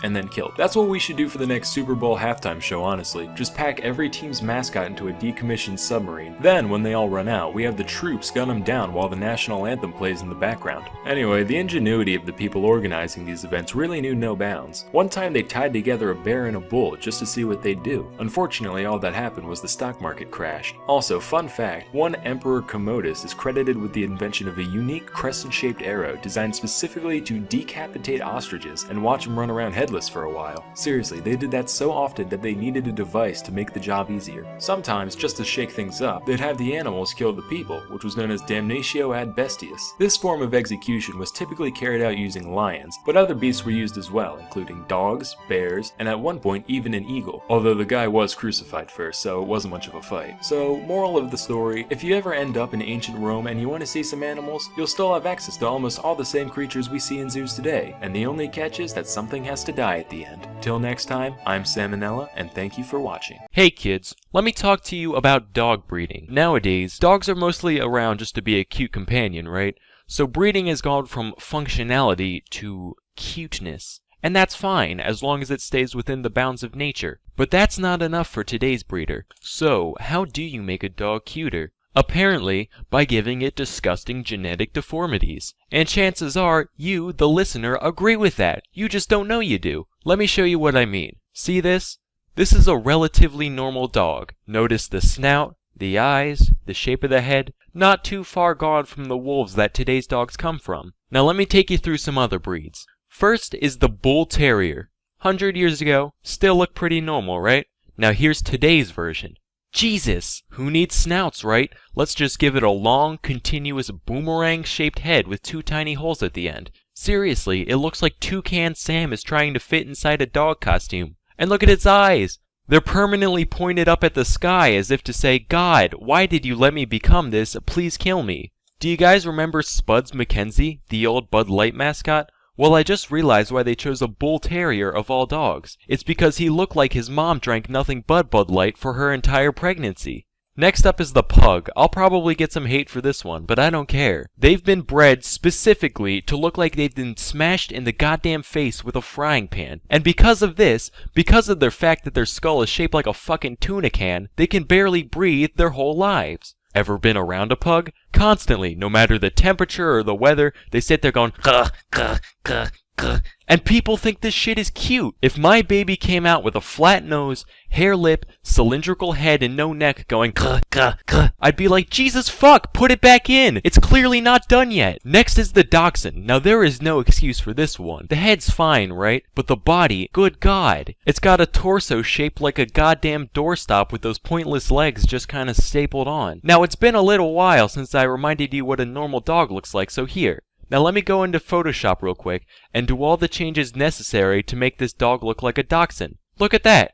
and then killed. That's what we should do for the next Super Bowl halftime show, honestly. Just pack every team's mascot into a decommissioned submarine. Then, when they all run out, we have the troops gun them down while the national anthem plays in the background. Anyway, the ingenuity of the people organizing these events really knew no bounds. One time they tied together a bear and a bull just to see what they'd do. Unfortunately, all that happened was the stock market crashed. Also, fun fact, one Emperor Commodus is credited with the invention of a unique crescent-shaped arrow designed specifically to decapitate ostriches and watch them run around headless for a while. Seriously, they did that so often that they needed a device to make the job easier. Sometimes, just to shake things up, they'd have the animals kill the people, which was known as damnatio ad bestias. This form of execution was typically carried out using lions, but other beasts were used as well, including dogs, bears, and at one point even an eagle, although the guy was crucified first, so it wasn't much of a fight. So, moral of the story, if you ever end up in ancient Rome and you want to see some animals, you'll still have access to almost all the same creatures we see in zoos today, and the only catch is that something has to die at the end. Till next time, I'm Sam and Nella, and thank you for watching. Hey kids, let me talk to you about dog breeding. Nowadays, dogs are mostly around just to be a cute companion, right? So breeding has gone from functionality to cuteness. And that's fine, as long as it stays within the bounds of nature. But that's not enough for today's breeder. So, how do you make a dog cuter? Apparently, by giving it disgusting genetic deformities. And chances are, you, the listener, agree with that. You just don't know you do. Let me show you what I mean. See this? This is a relatively normal dog. Notice the snout, the eyes, the shape of the head. Not too far gone from the wolves that today's dogs come from. Now let me take you through some other breeds. First is the Bull Terrier. 100 years ago, still looked pretty normal, right? Now here's today's version. Jesus! Who needs snouts, right? Let's just give it a long, continuous, boomerang-shaped head with 2 tiny holes at the end. Seriously, it looks like Toucan Sam is trying to fit inside a dog costume. And look at its eyes! They're permanently pointed up at the sky as if to say, God, why did you let me become this? Please kill me. Do you guys remember Spuds MacKenzie, the old Bud Light mascot? Well, I just realized why they chose a Bull Terrier of all dogs. It's because he looked like his mom drank nothing but Bud Light for her entire pregnancy. Next up is the Pug. I'll probably get some hate for this one, but I don't care. They've been bred specifically to look like they've been smashed in the goddamn face with a frying pan. And because of this, because of their fact that their skull is shaped like a fucking tuna can, they can barely breathe their whole lives. Ever been around a pug? Constantly, no matter the temperature or the weather, they sit there going, "Gah, gah, gah, gah." And people think this shit is cute. If my baby came out with a flat nose, hair lip, cylindrical head, and no neck going, "Gah, gah, gah," I'd be like, Jesus fuck, put it back in. It's clearly not done yet. Next is the dachshund. Now there is no excuse for this one. The head's fine, right? But the body, good God. It's got a torso shaped like a goddamn doorstop with those pointless legs just kind of stapled on. Now it's been a little while since I reminded you what a normal dog looks like, so here. Now let me go into Photoshop real quick and do all the changes necessary to make this dog look like a dachshund. Look at that.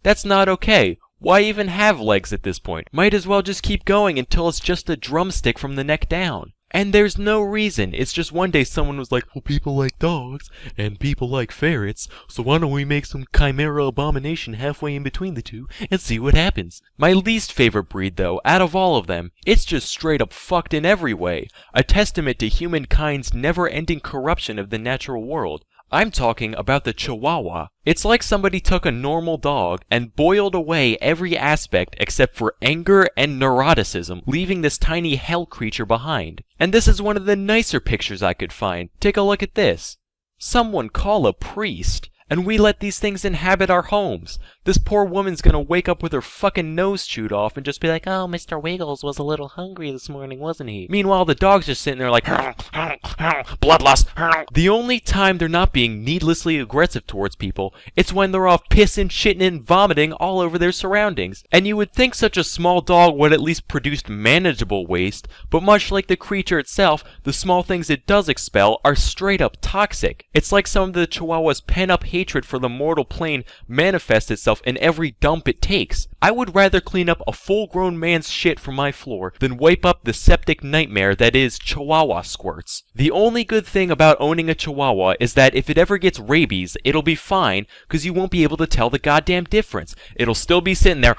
That's not okay. Why even have legs at this point? Might as well just keep going until it's just a drumstick from the neck down. And there's no reason. It's just one day someone was like, well, people like dogs, and people like ferrets, so why don't we make some chimera abomination halfway in between the two, and see what happens. My least favorite breed, though, out of all of them, it's just straight up fucked in every way. A testament to humankind's never-ending corruption of the natural world. I'm talking about the Chihuahua. It's like somebody took a normal dog and boiled away every aspect except for anger and neuroticism, leaving this tiny hell creature behind. And this is one of the nicer pictures I could find. Take a look at this. Someone call a priest. And we let these things inhabit our homes. This poor woman's gonna wake up with her fucking nose chewed off and just be like, oh, Mr. Wiggles was a little hungry this morning, wasn't he? Meanwhile, the dog's just sitting there like, bloodlust. The only time they're not being needlessly aggressive towards people, it's when they're off pissing, shitting, and vomiting all over their surroundings. And you would think such a small dog would at least produce manageable waste, but much like the creature itself, the small things it does expel are straight up toxic. It's like some of the Chihuahua's pent-up hatred for the mortal plane manifests itself in every dump it takes. I would rather clean up a full-grown man's shit from my floor than wipe up the septic nightmare that is Chihuahua squirts. The only good thing about owning a Chihuahua is that if it ever gets rabies, it'll be fine, because you won't be able to tell the goddamn difference. It'll still be sitting there,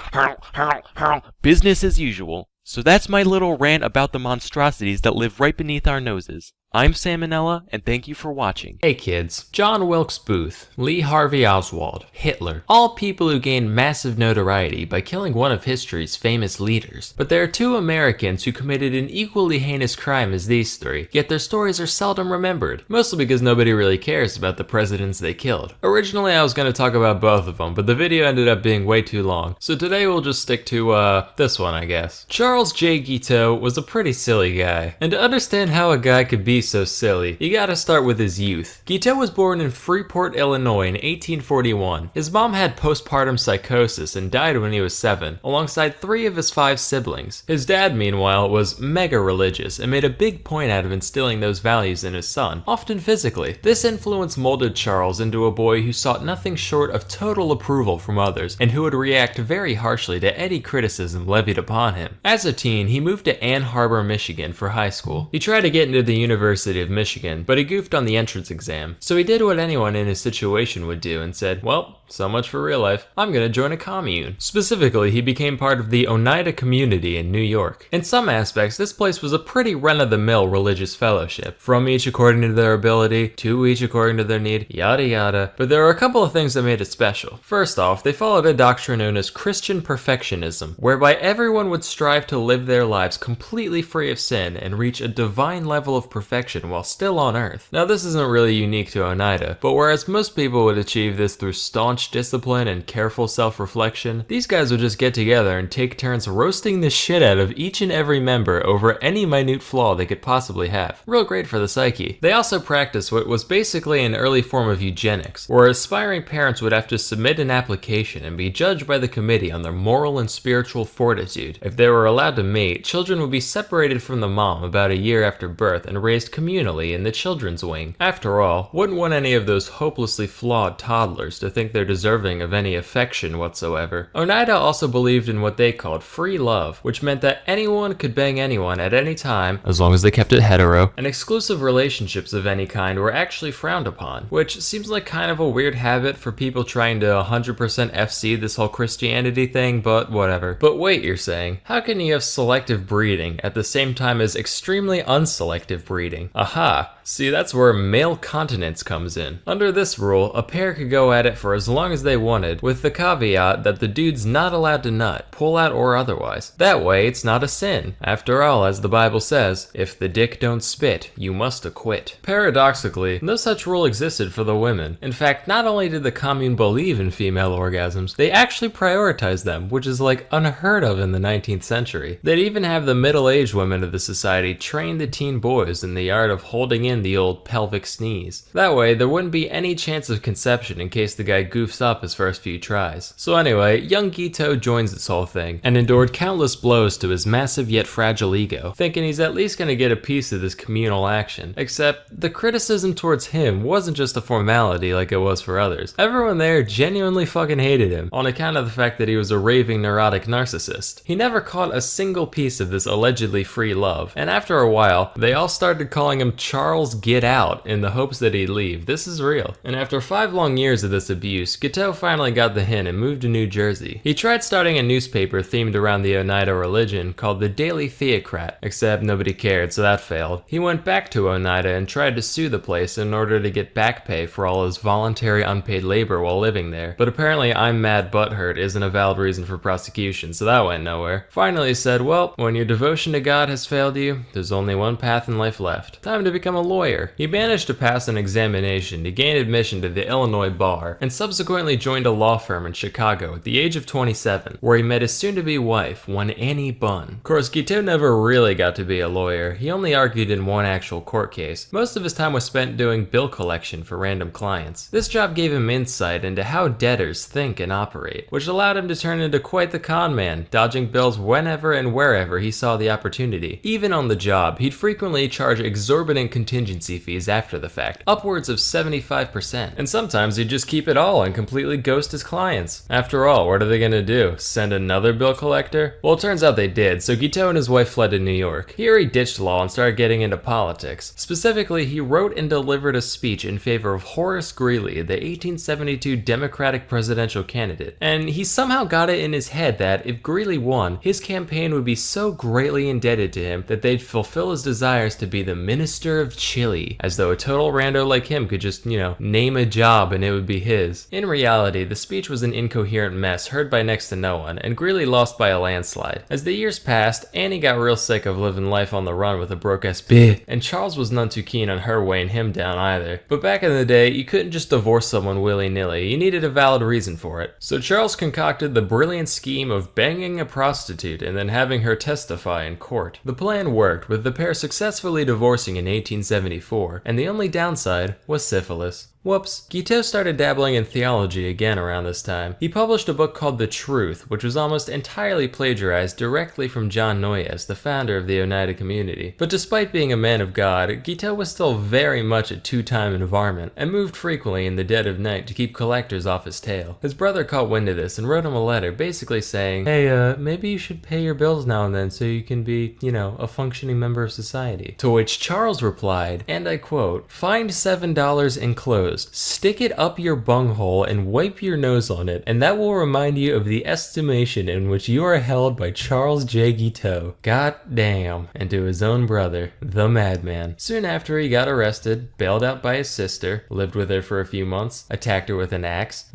business as usual. So that's my little rant about the monstrosities that live right beneath our noses. I'm Sam and Nella, and thank you for watching. Hey kids, John Wilkes Booth, Lee Harvey Oswald, Hitler, all people who gained massive notoriety by killing one of history's famous leaders. But there are two Americans who committed an equally heinous crime as these three, yet their stories are seldom remembered, mostly because nobody really cares about the presidents they killed. Originally I was going to talk about both of them, but the video ended up being way too long, so today we'll just stick to, this one I guess. Charles J. Guiteau was a pretty silly guy, and to understand how a guy could be so silly, you gotta start with his youth. Guiteau was born in Freeport, Illinois in 1841. His mom had postpartum psychosis and died when he was 7, alongside 3 of his 5 siblings. His dad, meanwhile, was mega religious and made a big point out of instilling those values in his son, often physically. This influence molded Charles into a boy who sought nothing short of total approval from others, and who would react very harshly to any criticism levied upon him. As a teen, he moved to Ann Arbor, Michigan for high school. He tried to get into the University of Michigan, but he goofed on the entrance exam. So he did what anyone in his situation would do and said, well, so much for real life. I'm gonna join a commune. Specifically, he became part of the Oneida community in New York. In some aspects, this place was a pretty run-of-the-mill religious fellowship. From each according to their ability, to each according to their need, yada yada. But there were a couple of things that made it special. First off, they followed a doctrine known as Christian perfectionism, whereby everyone would strive to live their lives completely free of sin and reach a divine level of perfection while still on Earth. Now this isn't really unique to Oneida, but whereas most people would achieve this through staunch discipline and careful self-reflection, these guys would just get together and take turns roasting the shit out of each and every member over any minute flaw they could possibly have. Real great for the psyche. They also practiced what was basically an early form of eugenics, where aspiring parents would have to submit an application and be judged by the committee on their moral and spiritual fortitude. If they were allowed to mate, children would be separated from the mom about a year after birth and raised communally in the children's wing. After all, wouldn't want any of those hopelessly flawed toddlers to think they're deserving of any affection whatsoever. Oneida also believed in what they called free love, which meant that anyone could bang anyone at any time, as long as they kept it hetero, and exclusive relationships of any kind were actually frowned upon, which seems like kind of a weird habit for people trying to 100% FC this whole Christianity thing, but whatever. But wait, you're saying, how can you have selective breeding at the same time as extremely unselective breeding? breeding. Aha! See, that's where male continence comes in. Under this rule, a pair could go at it for as long as they wanted, with the caveat that the dude's not allowed to nut, pull out or otherwise. That way, it's not a sin. After all, as the Bible says, if the dick don't spit, you must acquit. Paradoxically, no such rule existed for the women. In fact, not only did the commune believe in female orgasms, they actually prioritized them, which is like unheard of in the 19th century. They'd even have the middle-aged women of the society train the teen boys in the art of holding in the old pelvic sneeze. That way, there wouldn't be any chance of conception in case the guy goofs up his first few tries. So anyway, young Gito joins this whole thing, and endured countless blows to his massive yet fragile ego, thinking he's at least gonna get a piece of this communal action. Except, the criticism towards him wasn't just a formality like it was for others. Everyone there genuinely fucking hated him, on account of the fact that he was a raving neurotic narcissist. He never caught a single piece of this allegedly free love, and after a while, they all started calling him Charles Get Out in the hopes that he'd leave. This is real. And after 5 long years of this abuse, Guiteau finally got the hint and moved to New Jersey. He tried starting a newspaper themed around the Oneida religion called the Daily Theocrat, except nobody cared, so that failed. He went back to Oneida and tried to sue the place in order to get back pay for all his voluntary unpaid labor while living there, but apparently I'm mad butthurt isn't a valid reason for prosecution, so that went nowhere. Finally he said, well, when your devotion to God has failed you, there's only one path in life left. Time to become a lawyer. He managed to pass an examination to gain admission to the Illinois bar, and subsequently joined a law firm in Chicago at the age of 27, where he met his soon-to-be wife, one Annie Bunn. Of course, Guiteau never really got to be a lawyer. He only argued in one actual court case. Most of his time was spent doing bill collection for random clients. This job gave him insight into how debtors think and operate, which allowed him to turn into quite the con man, dodging bills whenever and wherever he saw the opportunity. Even on the job, he'd frequently charge exorbitant contingency fees after the fact, upwards of 75%. And sometimes he'd just keep it all and completely ghost his clients. After all, what are they gonna do? Send another bill collector? Well, it turns out they did, so Guiteau and his wife fled to New York. Here he ditched law and started getting into politics. Specifically, he wrote and delivered a speech in favor of Horace Greeley, the 1872 Democratic presidential candidate. And he somehow got it in his head that if Greeley won, his campaign would be so greatly indebted to him that they'd fulfill his desires to be the Minister of Chile, as though a total rando like him could just, name a job and it would be his. In reality, the speech was an incoherent mess heard by next to no one, and Greeley lost by a landslide. As the years passed, Annie got real sick of living life on the run with a broke-ass bitch, and Charles was none too keen on her weighing him down either. But back in the day, you couldn't just divorce someone willy-nilly, you needed a valid reason for it. So Charles concocted the brilliant scheme of banging a prostitute and then having her testify in court. The plan worked, with the pair successfully divorcing in 1874, and the only downside was syphilis. Whoops. Guiteau started dabbling in theology again around this time. He published a book called The Truth, which was almost entirely plagiarized directly from John Noyes, the founder of the Oneida community. But despite being a man of God, Guiteau was still very much a two-time varmint, and moved frequently in the dead of night to keep collectors off his tail. His brother caught wind of this and wrote him a letter basically saying, hey, maybe you should pay your bills now and then so you can be, a functioning member of society. To which Charles replied, and I quote, find $7 enclosed. Stick it up your bunghole and wipe your nose on it, and that will remind you of the estimation in which you are held by Charles J. Guiteau. God damn. And to his own brother, the madman. Soon after, he got arrested, bailed out by his sister, lived with her for a few months, attacked her with an axe,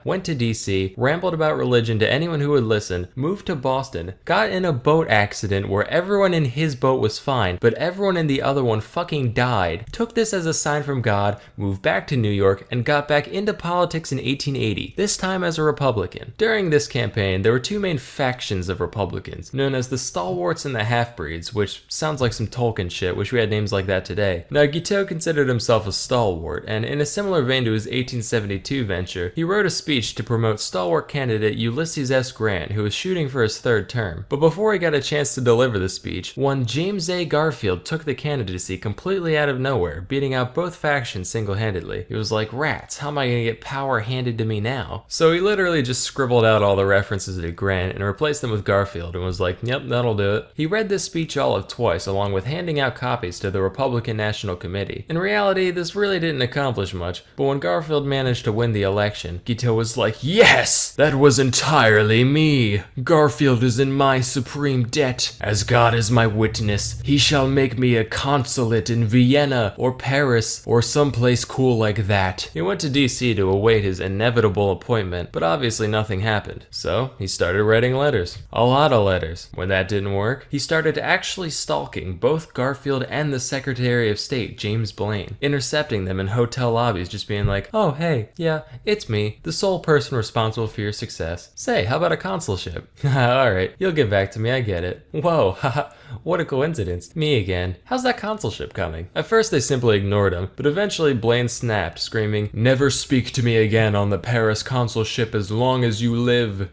went to DC, rambled about religion to anyone who would listen, moved to Boston, got in a boat accident where everyone in his boat was fine, but everyone in the other one fucking died, took this as a sign from God, moved back to New York, and got back into politics in 1880, this time as a Republican. During this campaign, there were two main factions of Republicans, known as the Stalwarts and the Half-Breeds, which sounds like some Tolkien shit, wish we had names like that today. Now, Guiteau considered himself a stalwart, and in a similar vein to his 1872 venture, he wrote a speech to promote stalwart candidate Ulysses S. Grant, who was shooting for his third term. But before he got a chance to deliver the speech, one James A. Garfield took the candidacy completely out of nowhere, beating out both factions single-handedly. He was like, rats, how am I gonna get power handed to me now? So he literally just scribbled out all the references to Grant and replaced them with Garfield and was like, yep, that'll do it. He read this speech all of twice, along with handing out copies to the Republican National Committee. In reality, this really didn't accomplish much, but when Garfield managed to win the election, Guiteau was like, yes! That was entirely me! Garfield is in my supreme debt. As God is my witness, he shall make me a consulate in Vienna or Paris or someplace cool like that. He went to DC to await his inevitable appointment, but obviously nothing happened. So he started writing letters. A lot of letters. When that didn't work, he started actually stalking both Garfield and the Secretary of State, James Blaine, intercepting them in hotel lobbies, just being like, oh hey, yeah, it's me, the sole person responsible for your success. Say, how about a consulship? Alright, you'll get back to me, I get it. Whoa, haha, what a coincidence. Me again. How's that consulship coming? At first they simply ignored him, but eventually Blaine snapped, screaming, never speak to me again on the Paris consulship as long as you live.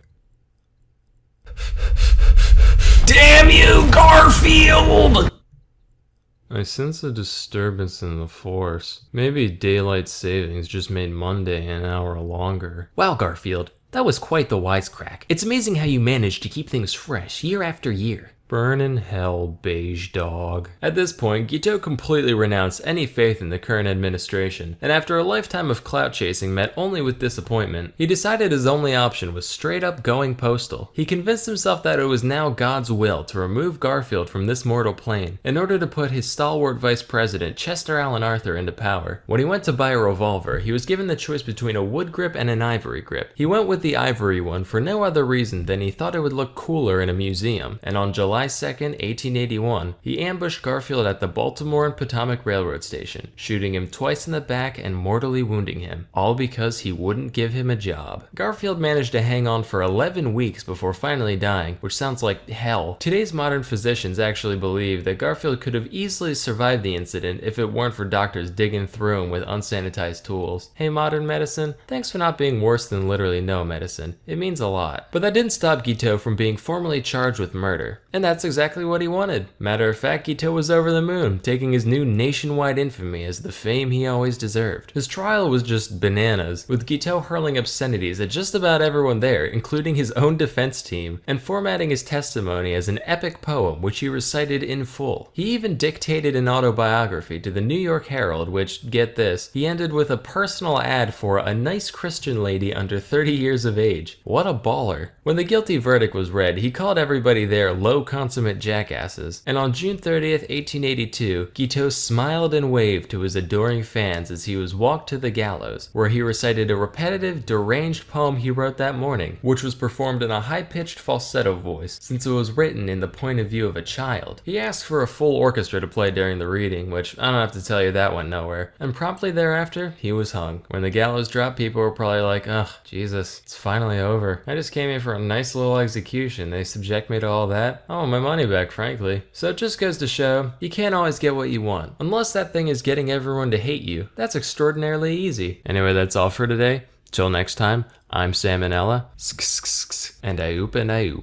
Damn you, Garfield! I sense a disturbance in the force. Maybe daylight savings just made Monday an hour longer. Wow, Garfield, that was quite the wisecrack. It's amazing how you managed to keep things fresh year after year. Burn in hell, beige dog. At this point, Guiteau completely renounced any faith in the current administration, and after a lifetime of clout chasing met only with disappointment, he decided his only option was straight up going postal. He convinced himself that it was now God's will to remove Garfield from this mortal plane in order to put his stalwart vice president, Chester Alan Arthur, into power. When he went to buy a revolver, he was given the choice between a wood grip and an ivory grip. He went with the ivory one for no other reason than he thought it would look cooler in a museum, and on July 2nd, 1881, he ambushed Garfield at the Baltimore and Potomac Railroad Station, shooting him twice in the back and mortally wounding him, all because he wouldn't give him a job. Garfield managed to hang on for 11 weeks before finally dying, which sounds like hell. Today's modern physicians actually believe that Garfield could have easily survived the incident if it weren't for doctors digging through him with unsanitized tools. Hey modern medicine, thanks for not being worse than literally no medicine. It means a lot. But that didn't stop Guiteau from being formally charged with murder. And that's exactly what he wanted. Matter of fact, Guiteau was over the moon, taking his new nationwide infamy as the fame he always deserved. His trial was just bananas, with Guiteau hurling obscenities at just about everyone there, including his own defense team, and formatting his testimony as an epic poem which he recited in full. He even dictated an autobiography to the New York Herald, which, get this, he ended with a personal ad for a nice Christian lady under 30 years of age. What a baller. When the guilty verdict was read, he called everybody there low consummate jackasses, and on June 30th, 1882, Guiteau smiled and waved to his adoring fans as he was walked to the gallows, where he recited a repetitive, deranged poem he wrote that morning, which was performed in a high-pitched falsetto voice, since it was written in the point of view of a child. He asked for a full orchestra to play during the reading, which I don't have to tell you that went nowhere, and promptly thereafter, he was hung. When the gallows dropped, people were probably like, ugh, Jesus, it's finally over. I just came here for a nice little execution. They subject me to all that? I want my money back, frankly. So it just goes to show, you can't always get what you want. Unless that thing is getting everyone to hate you, that's extraordinarily easy. Anyway, that's all for today. Till next time, I'm Sam and Nella, and I oop and I oop.